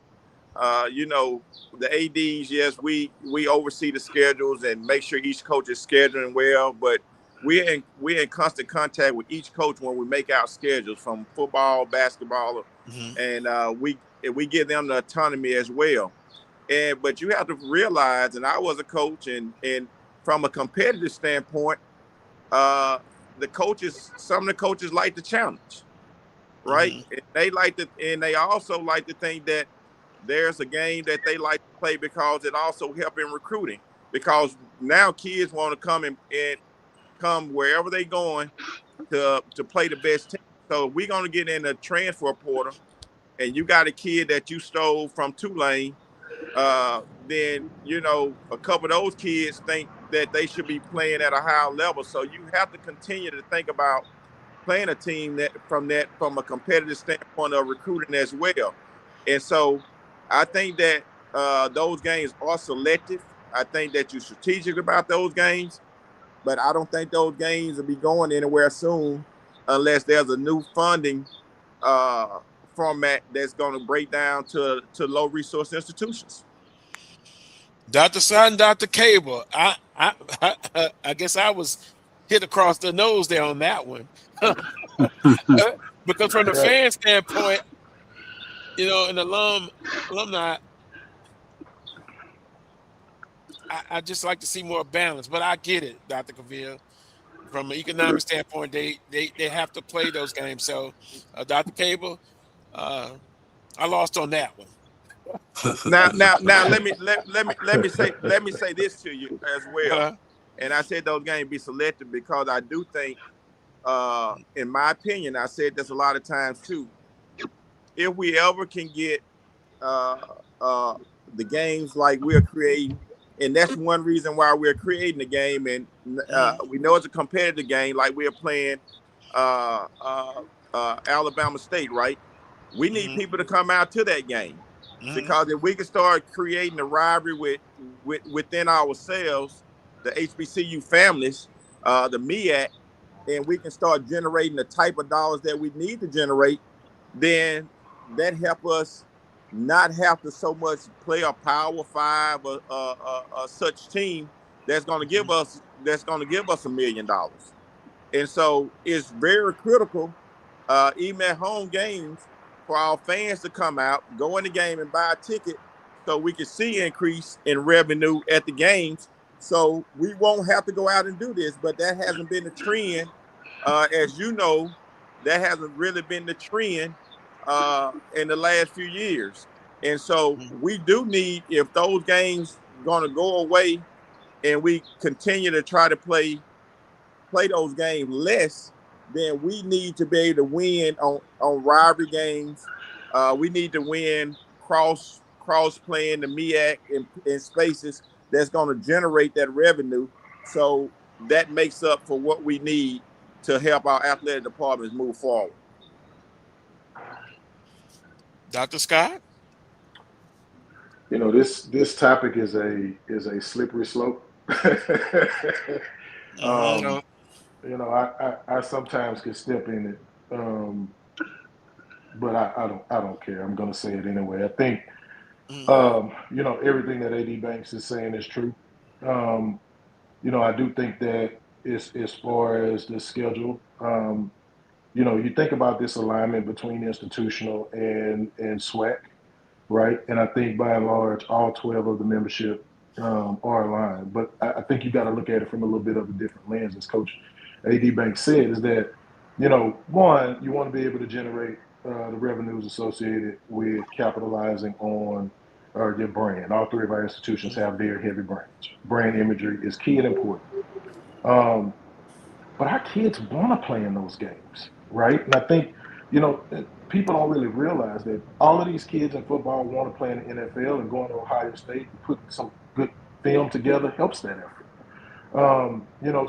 The ADs, yes, we oversee the schedules and make sure each coach is scheduling well, but we're in constant contact with each coach when we make our schedules from football, basketball, and we give them the autonomy as well. But you have to realize, and I was a coach, and from a competitive standpoint, uh, some of the coaches like the challenge, right? And they also like to think that there's a game that they like to play because it also helps in recruiting. Because now kids want to and come wherever they going to play the best team. So if we're going to get in a transfer portal, and you got a kid that you stole from Tulane, then a couple of those kids think that they should be playing at a higher level. So you have to continue to think about playing a team from a competitive standpoint of recruiting as well. And so I think that those games are selective. I think that you're strategic about those games, but I don't think those games will be going anywhere soon unless there's a new funding format that's going to break down to low resource institutions. Dr. Sutton, Dr. Cable, I guess I was hit across the nose there on that one. Because from the fan standpoint, an alumni, I just like to see more balance. But I get it, Dr. Cavil. From an economic standpoint, they have to play those games. So, Dr. Cable, I lost on that one. Now, let me say this to you as well. And I said those games be selected because I do think, in my opinion, I said this a lot of times too. If we ever can get the games like we're creating, and that's one reason why we're creating the game, and we know it's a competitive game, like we're playing Alabama State, right? We need people to come out to that game. Because if we can start creating a rivalry within ourselves, the HBCU families, the MEAC, and we can start generating the type of dollars that we need to generate, then that help us not have to so much play a Power Five or such team that's going to give us $1 million. And so it's very critical, even at home games, for our fans to come out, go in the game and buy a ticket so we can see increase in revenue at the games. So we won't have to go out and do this, but that hasn't been the trend. As you know, that hasn't really been the trend in the last few years. And so we do need, if those games going to go away and we continue to try to play those games less, then we need to be able to win on rivalry games. We need to win cross playing the MEAC in spaces that's going to generate that revenue. So that makes up for what we need to help our athletic departments move forward. Dr. Scott? This topic is a slippery slope. I sometimes can step in it, but I don't care. I'm going to say it anyway. I think, everything that AD Banks is saying is true. I do think that as far as the schedule, you think about this alignment between institutional and SWAC, right? And I think by and large, all 12 of the membership are aligned. But I think you got to look at it from a little bit of a different lens, as Coach AD Banks said, is that, one, you want to be able to generate the revenues associated with capitalizing on your brand. All three of our institutions have very heavy brands. Brand imagery is key and important. But our kids want to play in those games, right? And I think, people don't really realize that all of these kids in football want to play in the NFL, and going to Ohio State and putting some good film together helps that effort.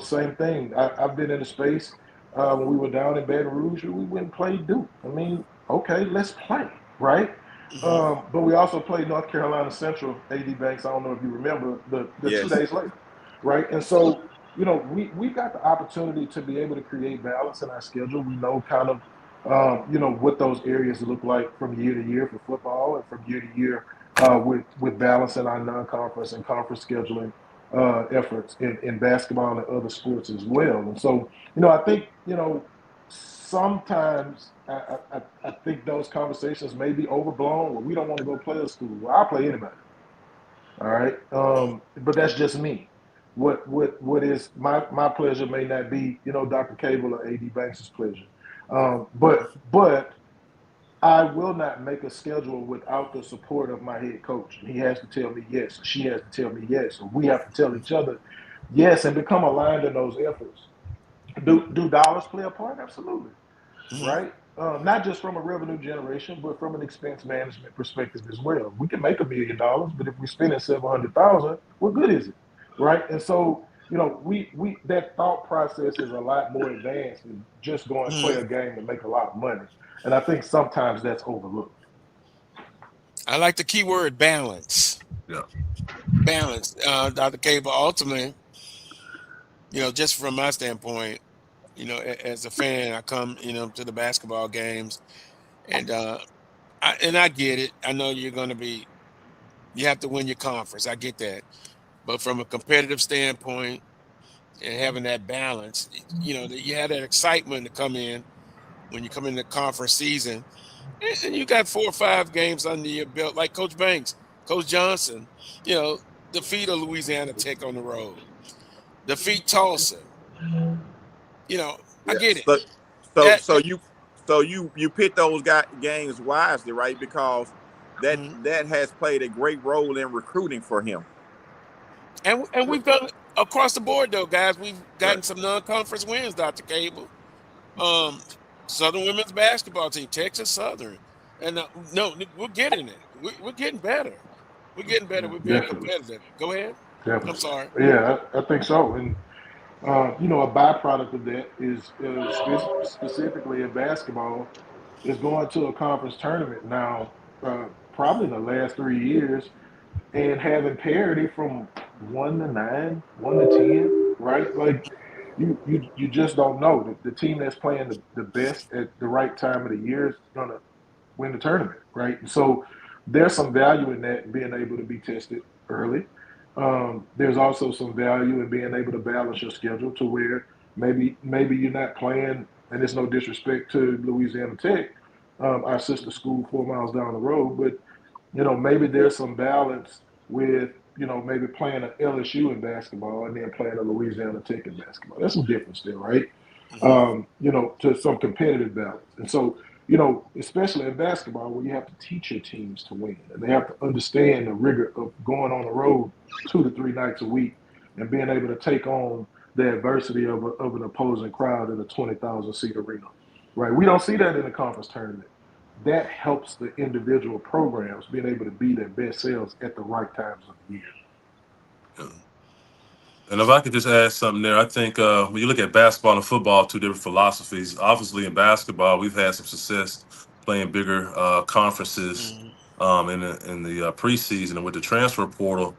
Same thing. I've been in a space when we were down in Baton Rouge, we went and played Duke. I mean, okay, let's play, right? But we also played North Carolina Central, AD Banks. I don't know if you remember the Yes. 2 days later, right? And so, we've got the opportunity to be able to create balance in our schedule. We know kind of, what those areas look like from year to year for football, and from year to year with balance in our non-conference and conference scheduling efforts in basketball and other sports as well. And so, I think, sometimes I think those conversations may be overblown. Well, we don't want to go play a school. Well, I'll play anybody. All right. But that's just me. What is my pleasure may not be, Dr. Cavil or AD Banks' pleasure. But I will not make a schedule without the support of my head coach. He has to tell me yes, or she has to tell me yes, or we have to tell each other yes, and become aligned in those efforts. Do dollars play a part? Absolutely, right? Not just from a revenue generation, but from an expense management perspective as well. We can make $1 million, but if we're spending $700,000, what good is it, right? And so, we that thought process is a lot more advanced than just going play a game to make a lot of money. And I think sometimes that's overlooked. I like the key word balance. Yeah. Balance. Dr. Cable, ultimately, just from my standpoint, as a fan, I come, to the basketball games, and I get it. I know you have to win your conference. I get that. But from a competitive standpoint and having that balance, you have that excitement to come in when you come in the conference season, and you got 4 or 5 games under your belt, like Coach Banks, Coach Johnson, defeat a Louisiana Tech on the road, defeat Tulsa. I get it. So you pick those games wisely, right? Because that has played a great role in recruiting for him. And we've done across the board, though, guys. We've gotten some non-conference wins, Dr. Cable. Southern women's basketball team, Texas Southern, and no, we're getting it. We're getting better. We're getting better. We're being competitive. Go ahead. Definitely. I'm sorry. Yeah, I think so. And a byproduct of that is specifically in basketball is going to a conference tournament now, probably in the last 3 years, and having parity from 1 to 9, 1 to 10, right? Like you just don't know. The team that's playing the best at the right time of the year is gonna win the tournament, right? And so there's some value in that, being able to be tested early. There's also some value in being able to balance your schedule to where maybe you're not playing, and it's no disrespect to Louisiana Tech, our sister school 4 miles down the road, but maybe there's some balance with maybe playing an LSU in basketball and then playing a Louisiana Tech in basketball. That's some difference there, right? To some competitive balance. And so, especially in basketball, where you have to teach your teams to win, and they have to understand the rigor of going on the road 2 to 3 nights a week and being able to take on the adversity of an opposing crowd in a 20,000 seat arena, right? We don't see that in the conference tournament. That helps the individual programs being able to be their best selves at the right times of the year. Yeah. And if I could just add something there, I think when you look at basketball and football, 2 different philosophies. Obviously, in basketball, we've had some success playing bigger conferences in the preseason, and with the transfer portal.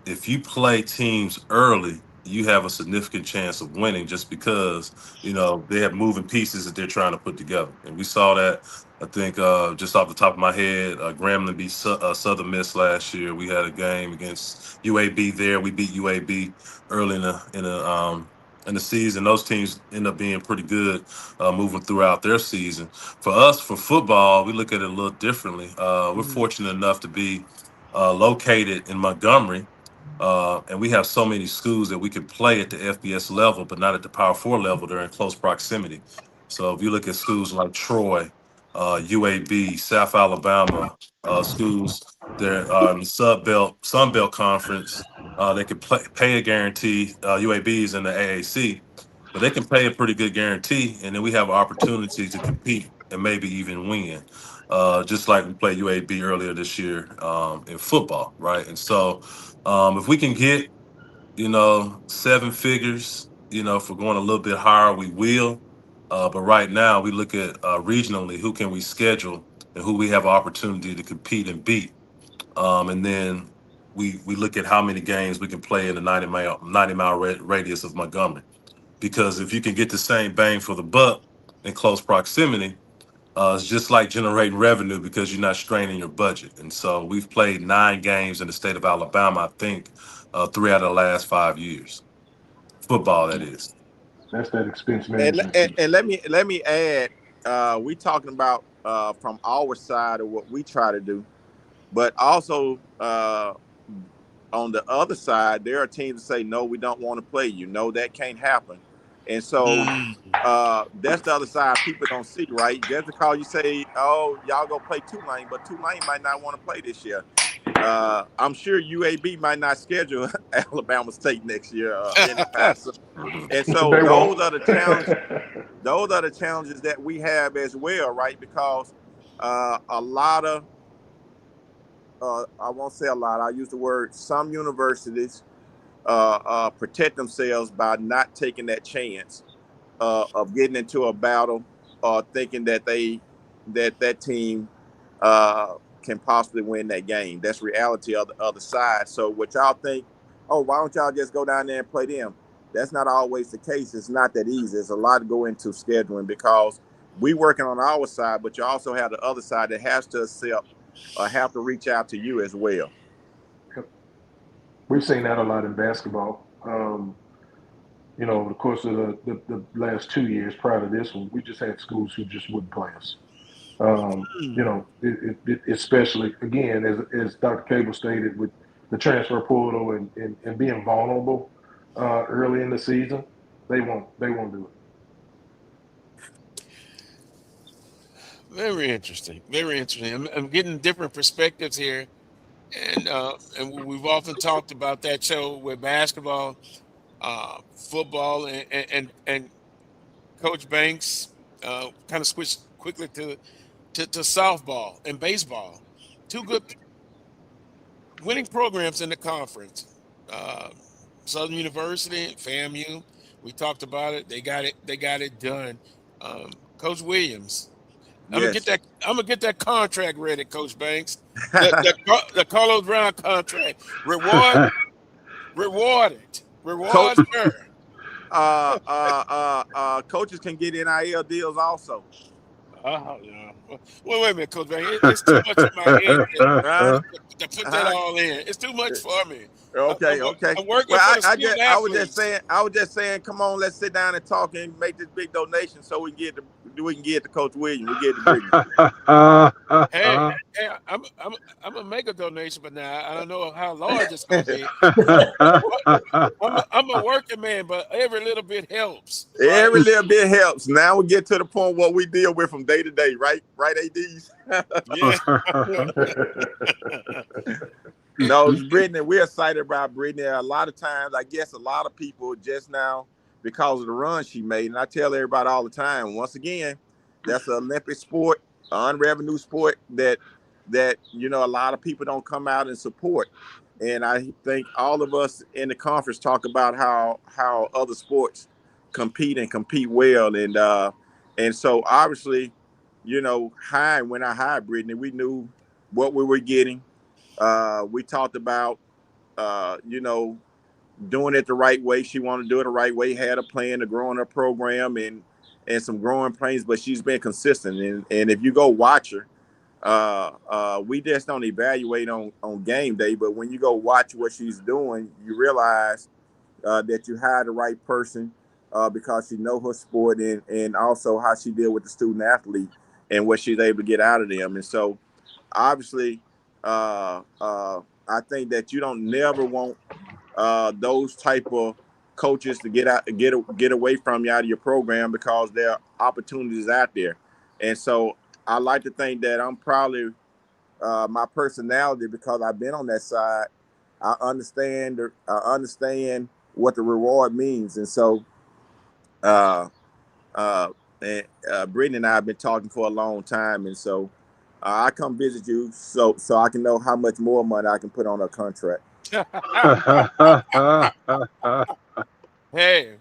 If you play teams early, you have a significant chance of winning, just because they have moving pieces that they're trying to put together. And we saw that. I think just off the top of my head, Grambling beat Southern Miss last year. We had a game against UAB there. We beat UAB early in the season. Those teams end up being pretty good moving throughout their season. For us, for football, we look at it a little differently. We're fortunate enough to be located in Montgomery, and we have so many schools that we can play at the FBS level, but not at the Power 4 level. They're in close proximity. So if you look at schools like Troy, UAB, South Alabama schools. They're in the Sun Belt Conference. They can pay a guarantee. UAB is in the AAC, but they can pay a pretty good guarantee, and then we have an opportunity to compete and maybe even win. Just like we played UAB earlier this year in football, right? And so if we can get, seven figures, if we're going a little bit higher, we will. But right now, we look at regionally, who can we schedule and who we have opportunity to compete and beat. And then we look at how many games we can play in the 90-mile radius of Montgomery. Because if you can get the same bang for the buck in close proximity, it's just like generating revenue because you're not straining your budget. And so we've played 9 games in the state of Alabama, I think, 3 out of the last 5 years. Football, that is. That's that expense And, management. and let me add, we talking about from our side of what we try to do, but also on the other side, there are teams that say, no, we don't want to play you. No, that can't happen. And so that's the other side people don't see, right? Just because you say, oh, y'all go play Tulane, but Tulane might not want to play this year. I'm sure UAB might not schedule Alabama State next year anytime soon. And so those are the challenges that we have as well, right? Because a lot of I won't say a lot, I'll use the word, some universities protect themselves by not taking that chance of getting into a battle or thinking that that team can possibly win that game. That's reality of the other side. So what y'all think, oh, why don't y'all just go down there and play them? That's not always the case. It's not that easy. There's a lot to go into scheduling because we working on our side, but you also have the other side that has to accept or have to reach out to you as well. We've seen that a lot in basketball. Over the course of the last 2 years prior to this one, we just had schools who just wouldn't play us. Especially, again, as Dr. Cavil stated, with the transfer portal and being vulnerable early in the season, they won't do it. Very interesting. Very interesting. I'm getting different perspectives here, and we've often talked about that show with basketball, football, and Coach Banks kind of switched quickly to softball and baseball. 2 good winning programs in the conference. Southern University, FAMU. We talked about it. They got it done. Coach Williams. I'm gonna get that contract ready, Coach Banks. The Carlos Brown contract. Reward her. Coaches can get NIL deals also. Yeah. Well, wait a minute, Coach Banks. It's too much in my head to put that all in. It's too much for me. Okay. I'm working well, for the I was just saying, come on, let's sit down and talk and make this big donation so we can get to Coach Williams. We get to Brittany. Hey, I'm gonna make a donation, but now I don't know how large it's gonna be. I'm a working man, but every little bit helps. Right? Every little bit helps. Now we get to the point what we deal with from day to day, right? Right, ADs? Yeah. No, Brittany, we're excited about Brittany. A lot of times, I guess a lot of people just now, because of the run she made, and I tell everybody all the time, once again, that's an Olympic sport, an unrevenue sport that a lot of people don't come out and support. And I think all of us in the conference talk about how other sports compete well. And so obviously, when I hired Brittany, we knew what we were getting. We talked about, doing it the right way. She wanted to do it the right way, had a plan to grow in her program and some growing pains, but she's been consistent. And if you go watch her, we just don't evaluate on game day, but when you go watch what she's doing, you realize that you hired the right person because she knows her sport and also how she deal with the student athlete and what she's able to get out of them. And so obviously, I think that you don't never want those type of coaches to get away from you out of your program because there are opportunities out there. And so I like to think that I'm probably my personality, because I've been on that side. I understand what the reward means, and so uh, and Brittany and I have been talking for a long time, and so I come visit you so I can know how much more money I can put on a contract. Hey,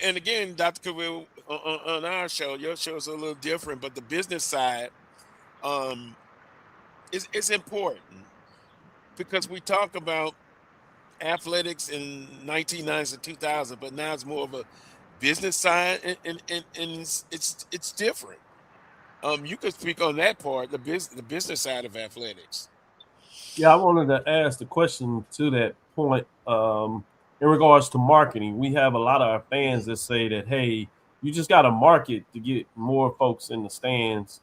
and again, Dr. Cavil, on our show, your show is a little different, but the business side is important because we talk about athletics in 1990s and 2000, but now it's more of a business side, and it's different. You could speak on that part, the business side of athletics. Yeah, I wanted to ask the question to that point. In regards to marketing, we have a lot of our fans that say that, hey, you just got to market to get more folks in the stands.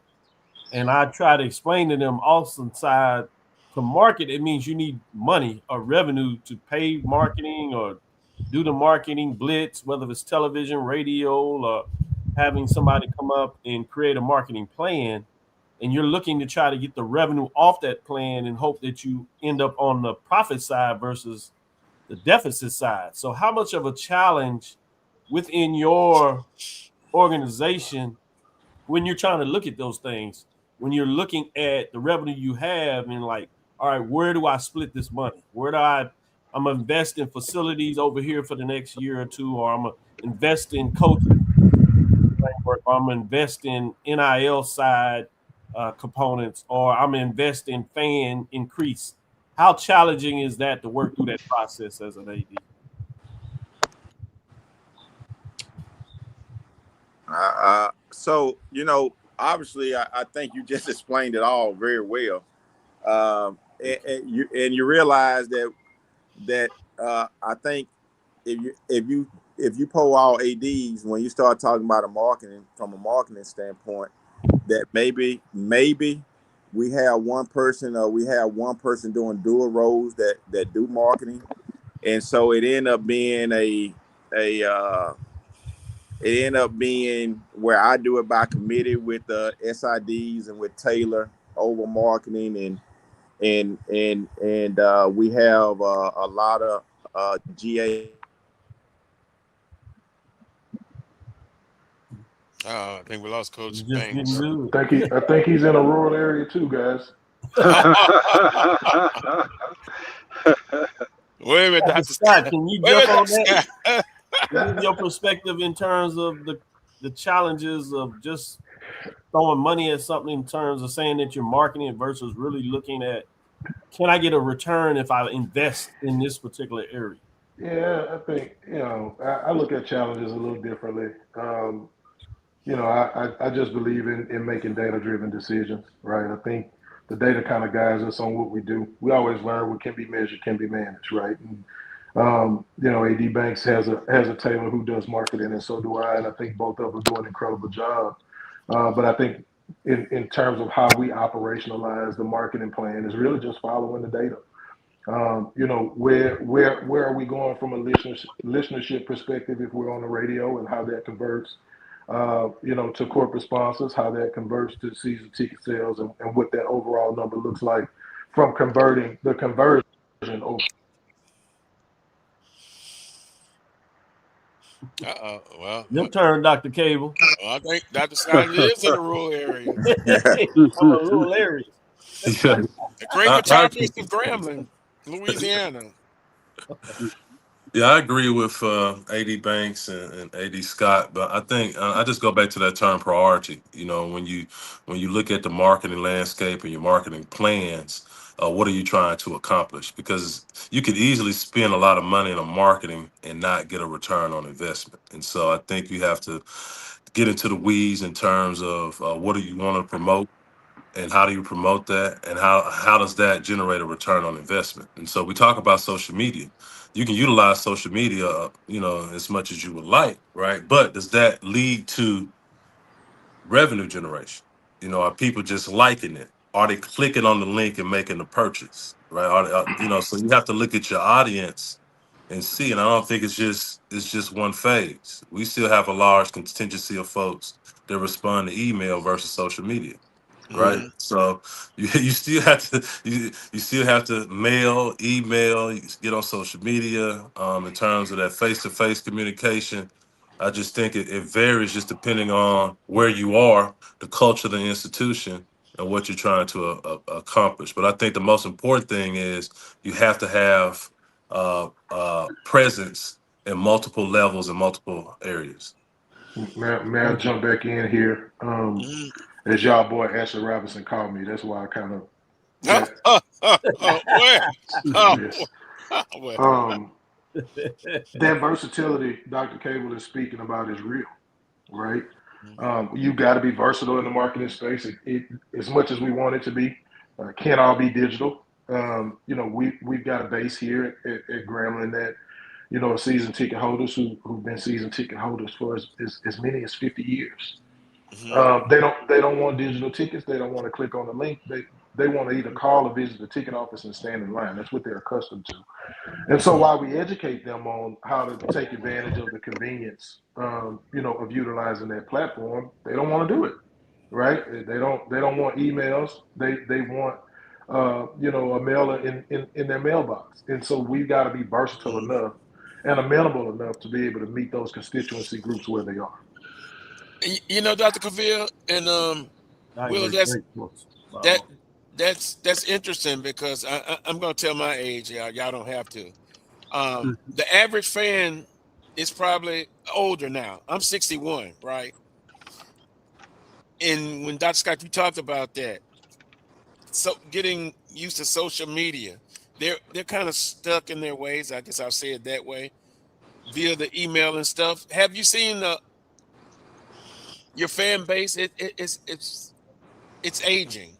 And I try to explain to them also side to market, it means you need money or revenue to pay marketing or do the marketing blitz, whether it's television, radio, or having somebody come up and create a marketing plan. And you're looking to try to get the revenue off that plan and hope that you end up on the profit side versus the deficit side. So how much of a challenge within your organization when you're trying to look at those things, when you're looking at the revenue you have and like, all right, where do I split this money? I'm gonna invest in facilities over here for the next year or two, or I'm gonna invest in coaching framework, or I'm gonna invest in NIL side components, or I'm gonna invest in fan increase. How challenging is that to work through that process as an AD? So obviously, I think you just explained it all very well, and you realize that I think if you poll all ads, when you start talking about from a marketing standpoint, that maybe we have one person doing dual roles that do marketing, and so it ended up being where I do it by committee with the SIDs and with Taylor over marketing, and we have a lot of GA. I think we lost Coach Banks. I think he's in a rural area too, guys. Wait a minute, Dr. Scott, can you jump on that? Give your perspective in terms of the challenges of just throwing money at something in terms of saying that you're marketing it versus really looking at, can I get a return if I invest in this particular area? Yeah, I think, I look at challenges a little differently. I just believe in making data-driven decisions, right? I think the data kind of guides us on what we do. We always learn what can be measured, can be managed, right? And, AD Banks has a Taylor who does marketing, and so do I, and I think both of them do an incredible job. But I think in terms of how we operationalize the marketing plan is really just following the data. Where are we going from a listenership perspective if we're on the radio, and how that converts, to corporate sponsors, how that converts to season ticket sales, and what that overall number looks like from conversion over. Well, your turn, Dr. Cavil. Well, I think Dr. Scott lives in a rural area. I'm a rural area. The great metropolis of Grambling, Louisiana. Yeah, I agree with AD Banks and AD Scott, but I think I just go back to that term priority. When you look at the marketing landscape and your marketing plans, what are you trying to accomplish? Because you could easily spend a lot of money on marketing and not get a return on investment. And so I think you have to get into the weeds in terms of what do you want to promote, and how do you promote that, and how does that generate a return on investment? And so we talk about social media. You can utilize social media, as much as you would like, right? But does that lead to revenue generation? Are people just liking it? Are they clicking on the link and making the purchase, right? So you have to look at your audience and see. And I don't think it's just one phase. We still have a large contingency of folks that respond to email versus social media, right? Mhm. So you still have to you still have to mail, email, you get on social media. In terms of that face-to-face communication, I just think it varies just depending on where you are, the culture of the institution, and what you're trying to accomplish. But I think the most important thing is you have to have presence in multiple levels and multiple areas. May I jump back in here? Mhm. As y'all boy Ashley Robinson called me, that's why I kind of Oh, got where? Oh, yes. where? That versatility Dr. Cavil is speaking about is real, right? You got to be versatile in the marketing space. As much as we want it to be, can't all be digital. We've got a base here at Grambling that season ticket holders who've been season ticket holders for as many as 50 years. Mhm. They don't want digital tickets. They don't want to click on the link. They want to either call or visit the ticket office and stand in line. That's what they're accustomed to. And so while we educate them on how to take advantage of the convenience, of utilizing that platform, they don't want to do it, right? They don't want emails. They want a mailer in their mailbox. And so we've got to be versatile enough and amenable enough to be able to meet those constituency groups where they are. Dr. Cavil and Will, that that's interesting because I'm going to tell my age. Y'all don't have to. The average fan is probably older now. I'm 61, right? And when Dr. Scott, you talked about that, so getting used to social media, they're kind of stuck in their ways. I guess I'll say it that way via the email and stuff. Have you seen your fan base? It's aging.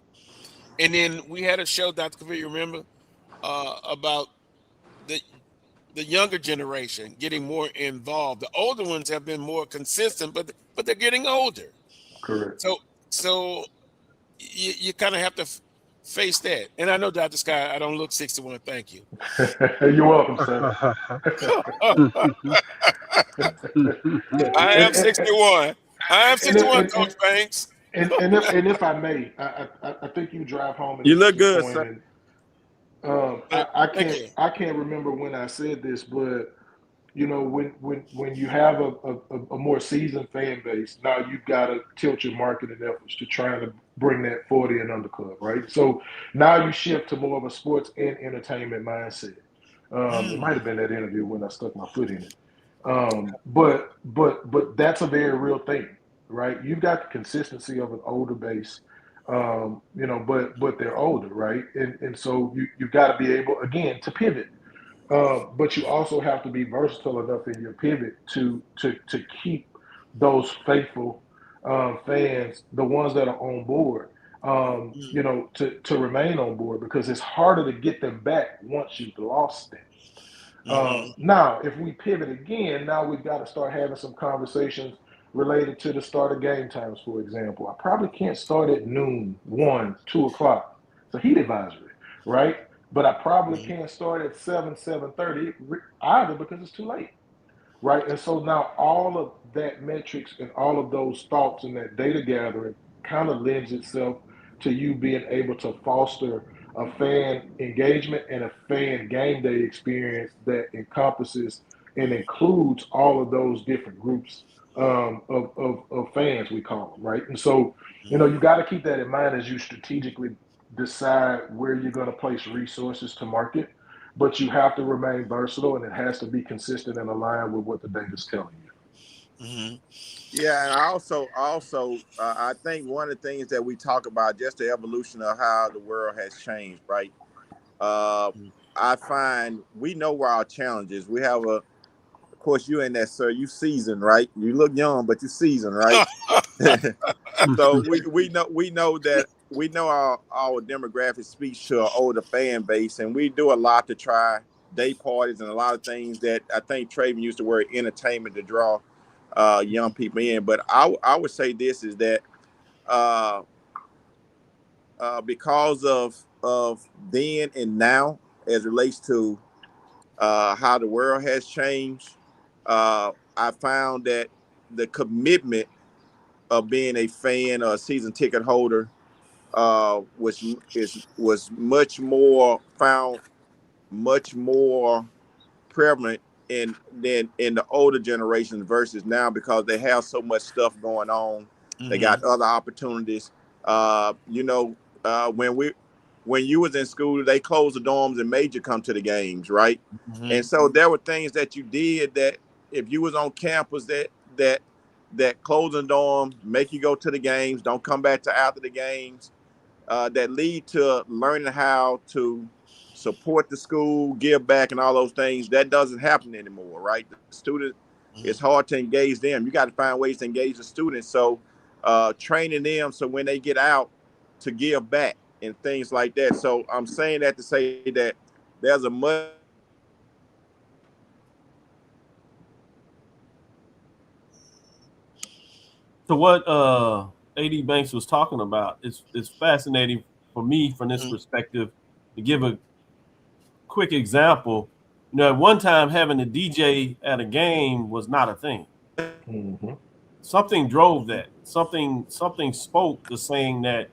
And then we had a show, Dr. Cavil, you remember, about the the younger generation getting more involved. The older ones have been more consistent, but they're getting older. Correct. So you kind of have to face that. And I know, Dr. Scott, I don't look 61. Thank you. You're welcome, sir. I am 61. I am 61, Coach Banks. And if I may, I think you drive home an You look interesting good, point, sir. and I Thank can't you. I can't remember when I said this, but when you have a more seasoned fan base, now you've got to tilt your marketing efforts to trying to bring that 40 and under club, right? So now you shift to more of a sports and entertainment mindset. It might have been that interview when I stuck my foot in it. But that's a very real thing, right? You've got the consistency of an older base, but they're older, right? And so you've got to be able again to pivot. But you also have to be versatile enough in your pivot to keep those faithful fans, the ones that are on board, to remain on board because it's harder to get them back once you've lost them. Now, if we pivot again, now we've got to start having some conversations related to the start of game times, for example. I probably can't start at noon, 1, 2 o'clock. It's a heat advisory, right? But I probably can't start at 7, 7:30 either because it's too late, right? And so now all of that metrics and all of those thoughts and that data gathering kind of lends itself to you being able to foster a fan engagement and a fan game day experience that encompasses and includes all of those different groups of fans, we call them, right? And so, you got to keep that in mind as you strategically decide where you're going to place resources to market, but you have to remain versatile and it has to be consistent and aligned with what the data's telling you. Yeah, and also, I think one of the things that we talk about just the evolution of how the world has changed, right? I find we know where our challenge is. We have of course, you in that, sir. You seasoned, right? You look young, but you seasoned, right? So we know that we know our demographic speaks to an older fan base, and we do a lot to try day parties and a lot of things that I think Trayvean used the word entertainment to draw young people in. But I would say this is that because of then and now as it relates to how the world has changed. I found that the commitment of being a fan or a season ticket holder was much more prevalent in the older generations versus now, because they have so much stuff going on. They got other opportunities. You know, when you was in school, they closed the dorms and made you come to the games, right? And so there were things that you did that if you was on campus that closing dorm, make you go to the games, don't come back to after the games, that lead to learning how to support the school, give back, and all those things. That doesn't happen anymore, right? The student, it's hard to engage them. You got to find ways to engage the students. So training them so when they get out to give back and things like that. So I'm saying that to say that there's a much So what AD Banks was talking about is fascinating for me from this perspective. To give a quick example, you know, at one time having a DJ at a game was not a thing. Something drove that. Something spoke to saying that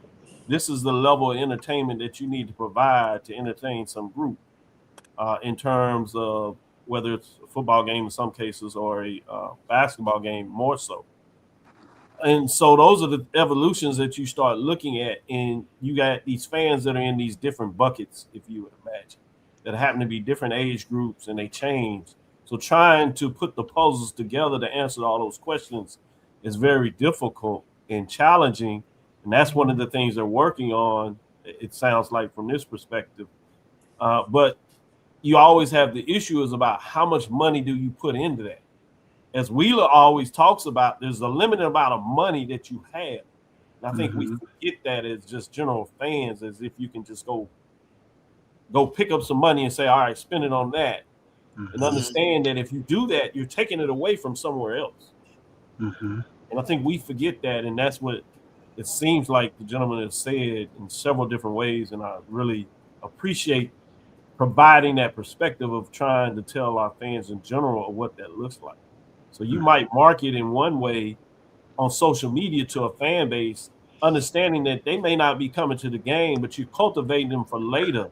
this is the level of entertainment that you need to provide to entertain some group, in terms of whether it's a football game in some cases or a basketball game more so. And so those are the evolutions that you start looking at, and you got these fans that are in these different buckets, if you would imagine, that happen to be different age groups, and they change. So trying to put the puzzles together to answer all those questions is very difficult and challenging, and that's one of the things they're working on, it sounds like, from this perspective. But you always have the issue is about how much money do you put into that. As Wheeler always talks about, there's a limited amount of money that you have. And I think we forget that as just general fans, as if you can just go pick up some money and say, all right, spend it on that. And understand that if you do that, you're taking it away from somewhere else. And I think we forget that, and that's what it seems like the gentleman has said in several different ways, and I really appreciate providing that perspective of trying to tell our fans in general what that looks like. So you might market in one way on social media to a fan base, understanding that they may not be coming to the game, but you're cultivating them for later,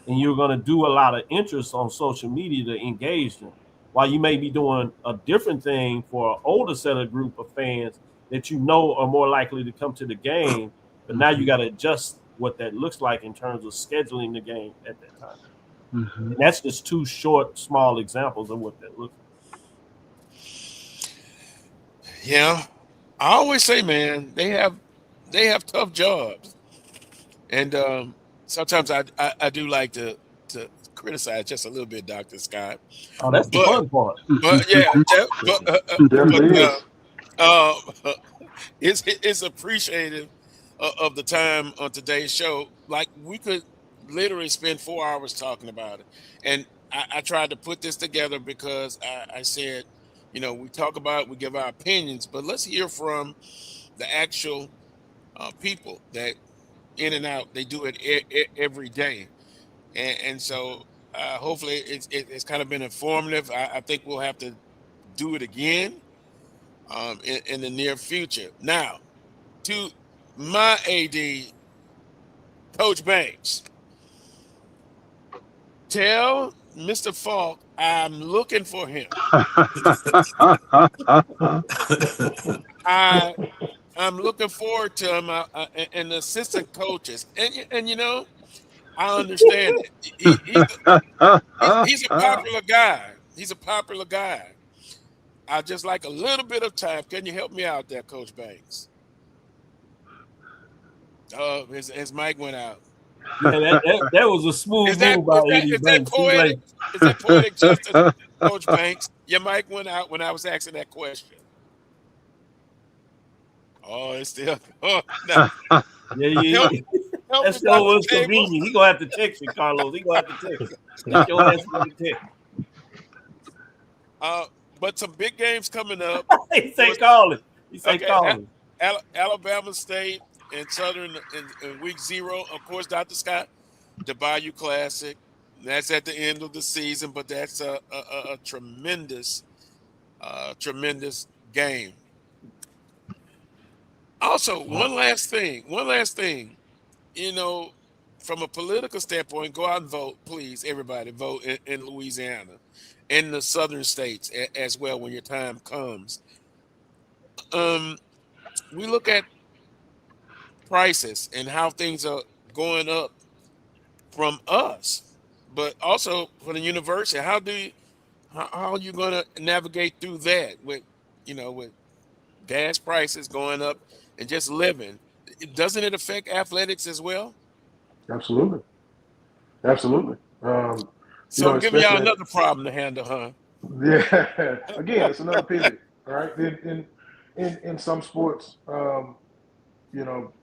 and you're going to do a lot of interest on social media to engage them. While you may be doing a different thing for an older set of group of fans that you know are more likely to come to the game, but now you got to adjust what that looks like in terms of scheduling the game at that time. And that's just two short, small examples of what that looks like. Yeah, I always say, man, they have tough jobs, and sometimes I do like to criticize just a little bit, Dr. Scott. Oh, that's the fun part. But yeah, it's appreciative of the time on today's show. Like, we could literally spend 4 hours talking about it, and I tried to put this together because I said, you know, we talk about it, we give our opinions, but let's hear from the actual people that in and out, they do it every day. And so hopefully it's kind of been informative. I think we'll have to do it again in the near future. Now, to my AD, Coach Banks, tell Mr. Falk I'm looking for him. I'm looking forward to him and the assistant coaches. And you know, I understand it. He's a popular guy. He's a popular guy. I just like a little bit of time. Can you help me out there, Coach Banks? Oh, his mic went out. Yeah, that was a smooth move by AD Banks. Is that poetic justice, Coach Banks? Your mic went out when I was asking that question. Oh, it's still. Oh, no. Yeah. That show was convenient. He gonna have to text you, Carlos. He gonna have to text you. Get your ass on the text. But some big games coming up. He say calling. He say calling. Alabama State and Southern in week 0. Of course, Dr. Scott, the Bayou Classic. That's at the end of the season, but that's a tremendous game. Also, one last thing, you know, from a political standpoint, go out and vote, please. Everybody vote in Louisiana, in the southern states as well when your time comes. Um, we look at prices and how things are going up from us, but also for the university. How are you going to navigate through that with, with gas prices going up and just living? Doesn't it affect athletics as well? Absolutely, absolutely. So I'm giving y'all Especially another problem to handle, huh? yeah. Again, it's another pivot, all right? In some sports,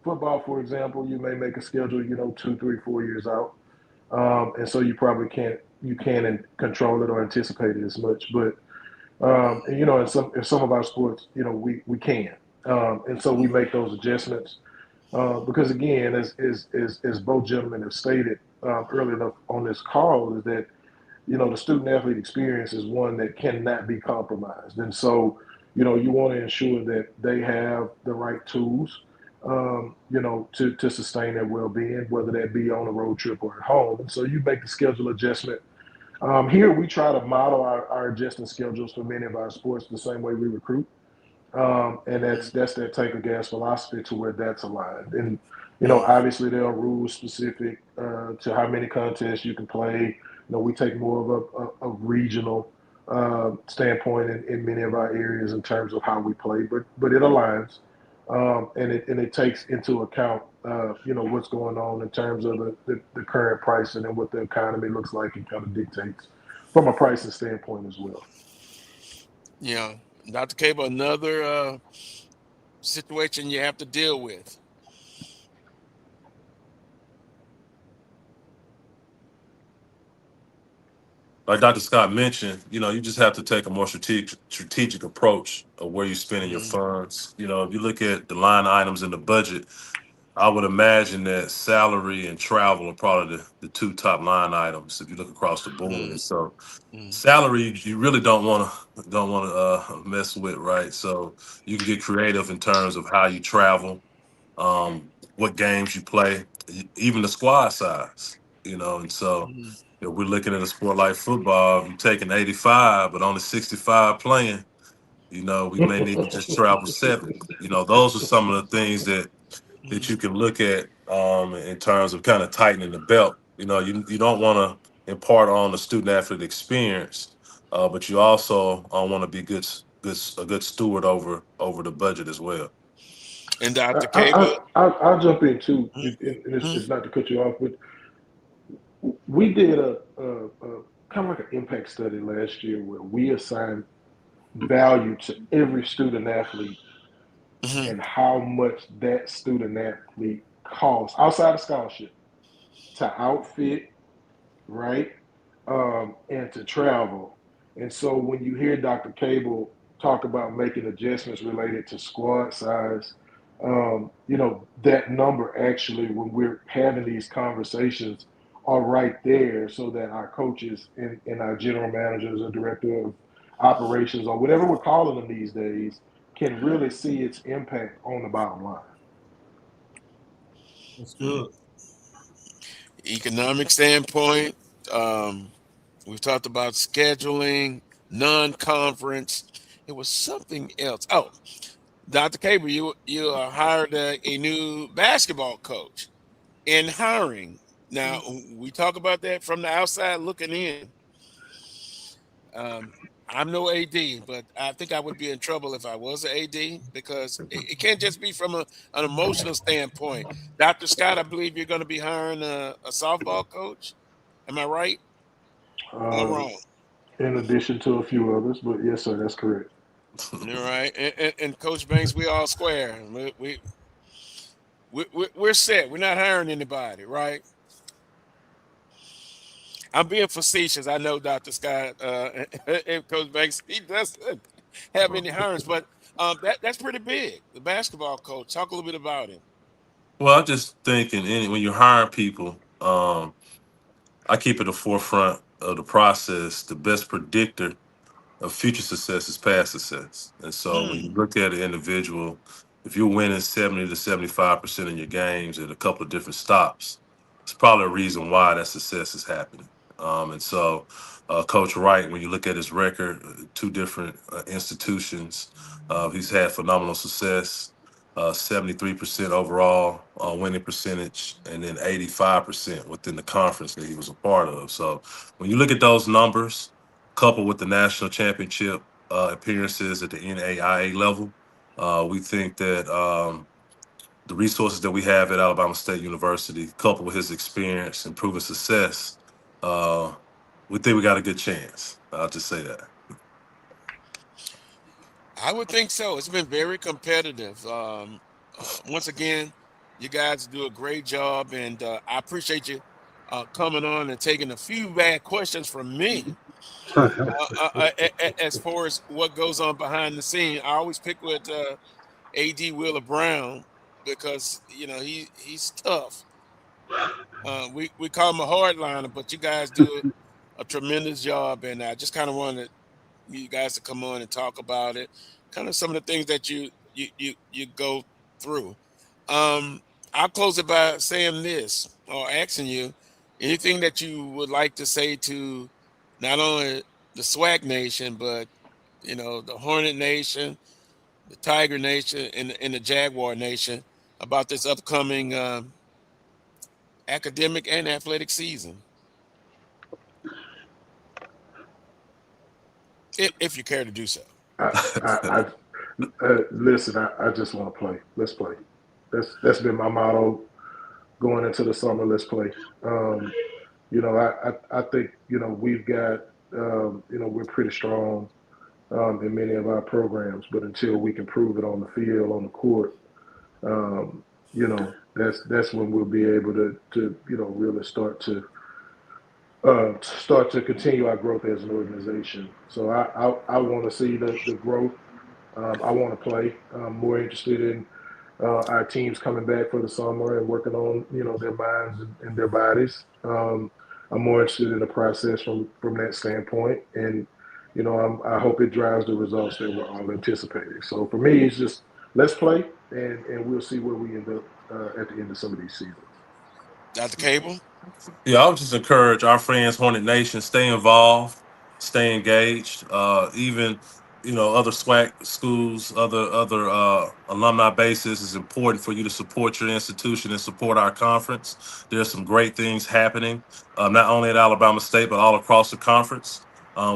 football, for example, you may make a schedule, 2, 3, 4 years out, and so you probably can't control it or anticipate it as much. But in some of our sports, we can, and so we make those adjustments because again, as both gentlemen have stated early enough on this call, is that the student athlete experience is one that cannot be compromised. And so, you want to ensure that they have the right tools, to sustain their well being, whether that be on a road trip or at home. And so you make the schedule adjustment. Here, we try to model our adjusting schedules for many of our sports the same way we recruit. And that's that take a gas philosophy to where that's aligned. And obviously there are rules specific to how many contests you can play. We take more of a regional standpoint in many of our areas in terms of how we play, but it aligns, and it takes into account what's going on in terms of the current pricing and what the economy looks like, and kind of dictates from a pricing standpoint as well. Yeah, Dr. Cable, another situation you have to deal with. Like Dr. Scott mentioned, you just have to take a more strategic approach of where you're spending your funds. If you look at the line items in the budget, I would imagine that salary and travel are probably the two top line items if you look across the board. And so salary you really don't want to mess with, right? So you can get creative in terms of how you travel, what games you play, even the squad size, and so if we're looking at a sport like football, if you're taking 85 but only 65 playing, we may need to just travel 70. Those are some of the things that you can look at in terms of kind of tightening the belt. You don't want to impart on the student athlete experience, but you also want to be a good steward over the budget as well. And Dr. Cable, I'll jump in too. It's not to cut you off, but we did a kind of like an impact study last year where we assigned value to every student athlete and how much that student athlete costs outside of scholarship to outfit, right, and to travel. And so when you hear Dr. Cable talk about making adjustments related to squad size, that number actually, when we're having these conversations, are right there so that our coaches and our general managers or director of operations or whatever we're calling them these days can really see its impact on the bottom line. That's good. Economic standpoint, we've talked about scheduling, non-conference. It was something else. Oh, Dr. Cable, you hired a new basketball coach. In hiring, now we talk about that from the outside looking in. I'm no AD, but I think I would be in trouble if I was an AD because it can't just be from an emotional standpoint. Dr. Scott, I believe you're going to be hiring a softball coach. Am I right? Or am I wrong? In addition to a few others, but yes, sir, that's correct. All right, and Coach Banks, we all square. We're set. We're not hiring anybody, right? I'm being facetious. I know Dr. Scott and Coach Banks, he doesn't have any hirings, but that's pretty big. The basketball coach. Talk a little bit about him. Well, I just think when you're hiring people, I keep at the forefront of the process. The best predictor of future success is past success. And so when you look at an individual, if you're winning 70 to 75% of your games at a couple of different stops, it's probably a reason why that success is happening. And so Coach Wright, when you look at his record, two different institutions, he's had phenomenal success. 73% overall winning percentage, and then 85% within the conference that he was a part of. So when you look at those numbers, coupled with the national championship appearances at the NAIA level, we think that the resources that we have at Alabama State University, coupled with his experience and proven success, we think we got a good chance. I'll just say that. I would think so. It's been very competitive. Once again, you guys do a great job, and I appreciate you coming on and taking a few bad questions from me. As far as what goes on behind the scene, I always pick with AD Wheeler Brown because he's tough. We call him a hardliner, but you guys do a tremendous job, and I just kind of wanted you guys to come on and talk about it, kind of some of the things that you go through. I'll close it by saying this or asking you anything that you would like to say to not only the SWAC Nation, but the Hornet Nation, the Tiger Nation, and the Jaguar Nation about this upcoming academic and athletic season, if you care to do so. Listen, I just want to play. Let's play. That's been my motto going into the summer. Let's play. I think we've got we're pretty strong in many of our programs, but until we can prove it on the field, on the court, that's when we'll be able to really start to continue our growth as an organization. So I want to see the growth. I want to play. I'm more interested in our teams coming back for the summer and working on their minds and their bodies. I'm more interested in the process from that standpoint, and I hope it drives the results that we're all anticipating. So for me, it's just let's play, and we'll see where we end up at the end of some of these seasons. Dr. Cable? Yeah, I would just encourage our friends, Hornet Nation, stay involved, stay engaged. Even other SWAC schools, other alumni bases, is important for you to support your institution and support our conference. There's some great things happening, not only at Alabama State but all across the conference.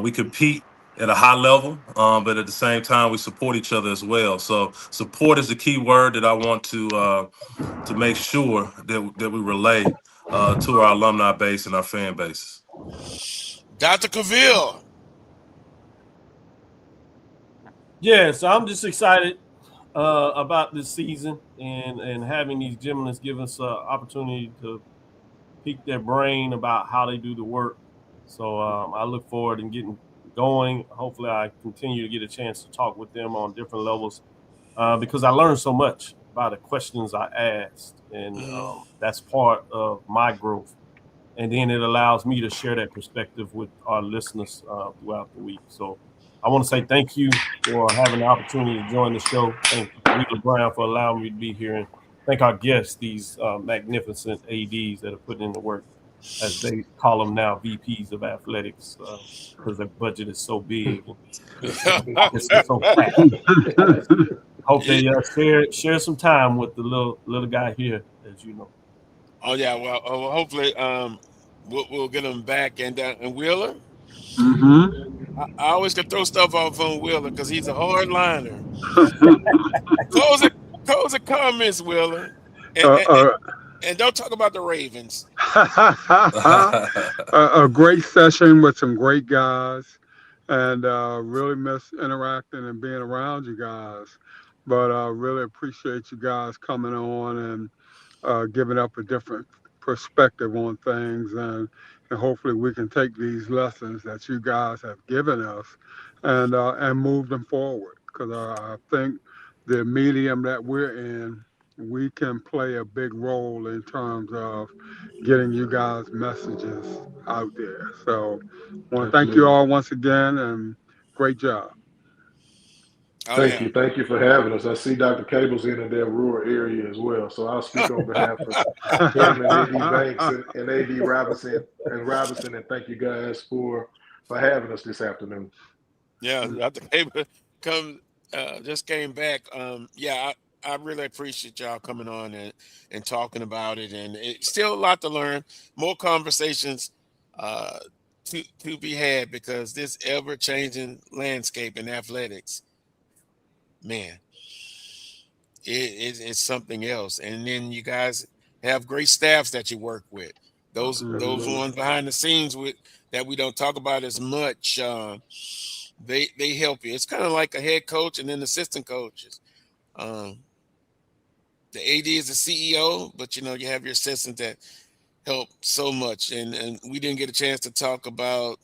We compete at a high level, but at the same time we support each other as well. So support is the key word that I want to make sure that we relay to our alumni base and our fan base. Dr. Cavil. Yes, I'm just excited about this season and having these gentlemen give us an opportunity to pique their brain about how they do the work. So I look forward to getting going. Hopefully I continue to get a chance to talk with them on different levels because I learned so much by the questions I asked, and that's part of my growth. And then it allows me to share that perspective with our listeners throughout the week. So I want to say thank you for having the opportunity to join the show. Thank Wheeler Brown for allowing me to be here, and thank our guests, these magnificent ADs that are putting in the work, as they call them now, VPs of athletics, because their budget is so big. It's so fat. Hope they share some time with the little guy here, as you know. Oh yeah, well, hopefully we'll get them back. And Wheeler, Mm-hmm. I always can throw stuff off on Wheeler because he's a hard liner. Close the comments, Wheeler, and don't talk about the Ravens. A great session with some great guys, and really miss interacting and being around you guys. But I really appreciate you guys coming on and giving up a different perspective on things, and hopefully we can take these lessons that you guys have given us and move them forward. Because I think the medium that we're in we can play a big role in terms of getting you guys messages out there. So I want to thank you all once again, and great job. Oh, Thank yeah. you. Thank you for having us. I see Dr. Cable's in that rural area as well. So I'll speak on behalf of him and AD Banks and AD Robinson, and thank you guys for having us this afternoon. Yeah, Dr. Cable just came back. Yeah, I really appreciate y'all coming on and talking about it. And it's still a lot to learn, more conversations to be had, because this ever-changing landscape in athletics, man, it's something else. And then you guys have great staffs that you work with. Those ones behind the scenes that we don't talk about as much. They help you. It's kind of like a head coach and then assistant coaches. The AD is the CEO, but you have your assistant that help so much. And we didn't get a chance to talk about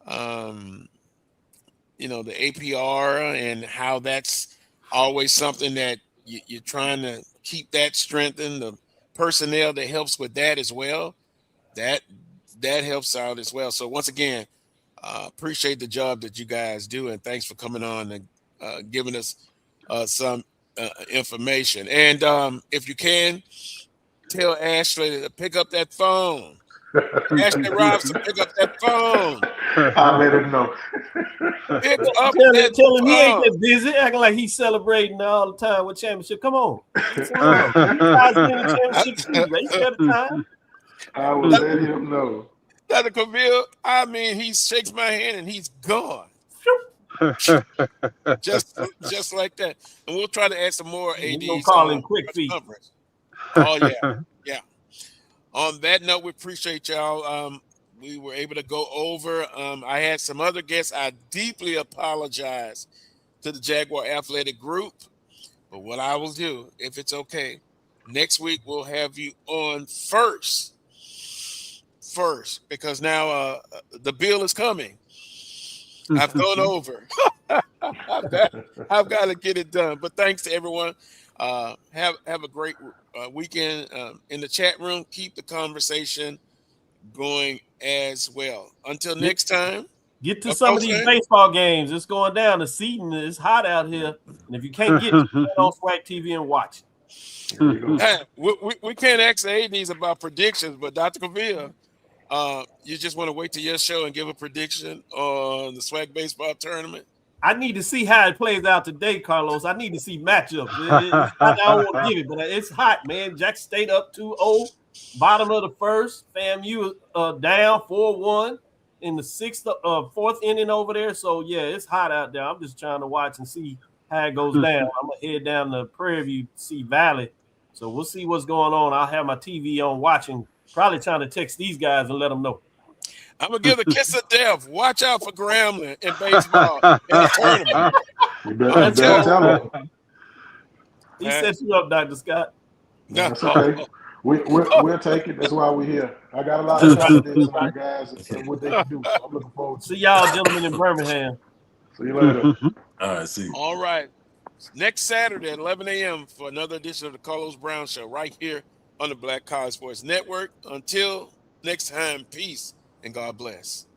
the APR and how that's always something that you're trying to keep that strengthened. The personnel that helps with that as well, that helps out as well. So once again, appreciate the job that you guys do, and thanks for coming on and giving us some information. And if you can, tell Ashley to pick up that phone. Ashley Robinson, pick up that phone. I'll let him know. Pick up Tell that him phone. he ain't that busy, acting like he's celebrating all the time with championship. Come on. You guys win the championship too. Race at a time. I will let him know. Dr. Cavil, I mean, he shakes my hand and he's gone. just like that. And we'll try to add some more ADs. We'll call him quick feet. Oh, yeah. Yeah. On that note, we appreciate y'all. We were able to go over. I had some other guests. I deeply apologize to the Jaguar Athletic Group. But what I will do, if it's okay, next week we'll have you on first, because now the bill is coming. I've gone over. I've got to get it done. But thanks to everyone. Have a great weekend in the chat room. Keep the conversation going as well. Until next time. Get to some of these baseball games. It's going down. The season is hot out here. And if you can't get it, get on SWAC TV and watch it. We can't ask the ADs about predictions, but Dr. Cavil, you just want to wait till your show and give a prediction on the SWAC baseball tournament? I need to see how it plays out today, Carlos. I need to see matchups. I don't want to give it, but it's hot, man. Jackson State up 2-0, bottom of the first. FAMU down 4-1 in the fourth inning over there. So, yeah, it's hot out there. I'm just trying to watch and see how it goes down. I'm going to head down to Prairie View, see Valley. So we'll see what's going on. I'll have my TV on watching, probably trying to text these guys and let them know. I'm going to give a kiss of death. Watch out for Grambling in baseball in the tournament. You better tell him. He set you up, Dr. Scott. No, that's okay. We'll take it. That's why we're here. I got a lot of confidence in my guys and what they can do. So I'm looking forward to see y'all gentlemen in Birmingham. See you later. All right, see you. All right. Next Saturday at 11 a.m. for another edition of the Carlos Brown Show right here on the Black College Sports Network. Until next time, peace and God bless.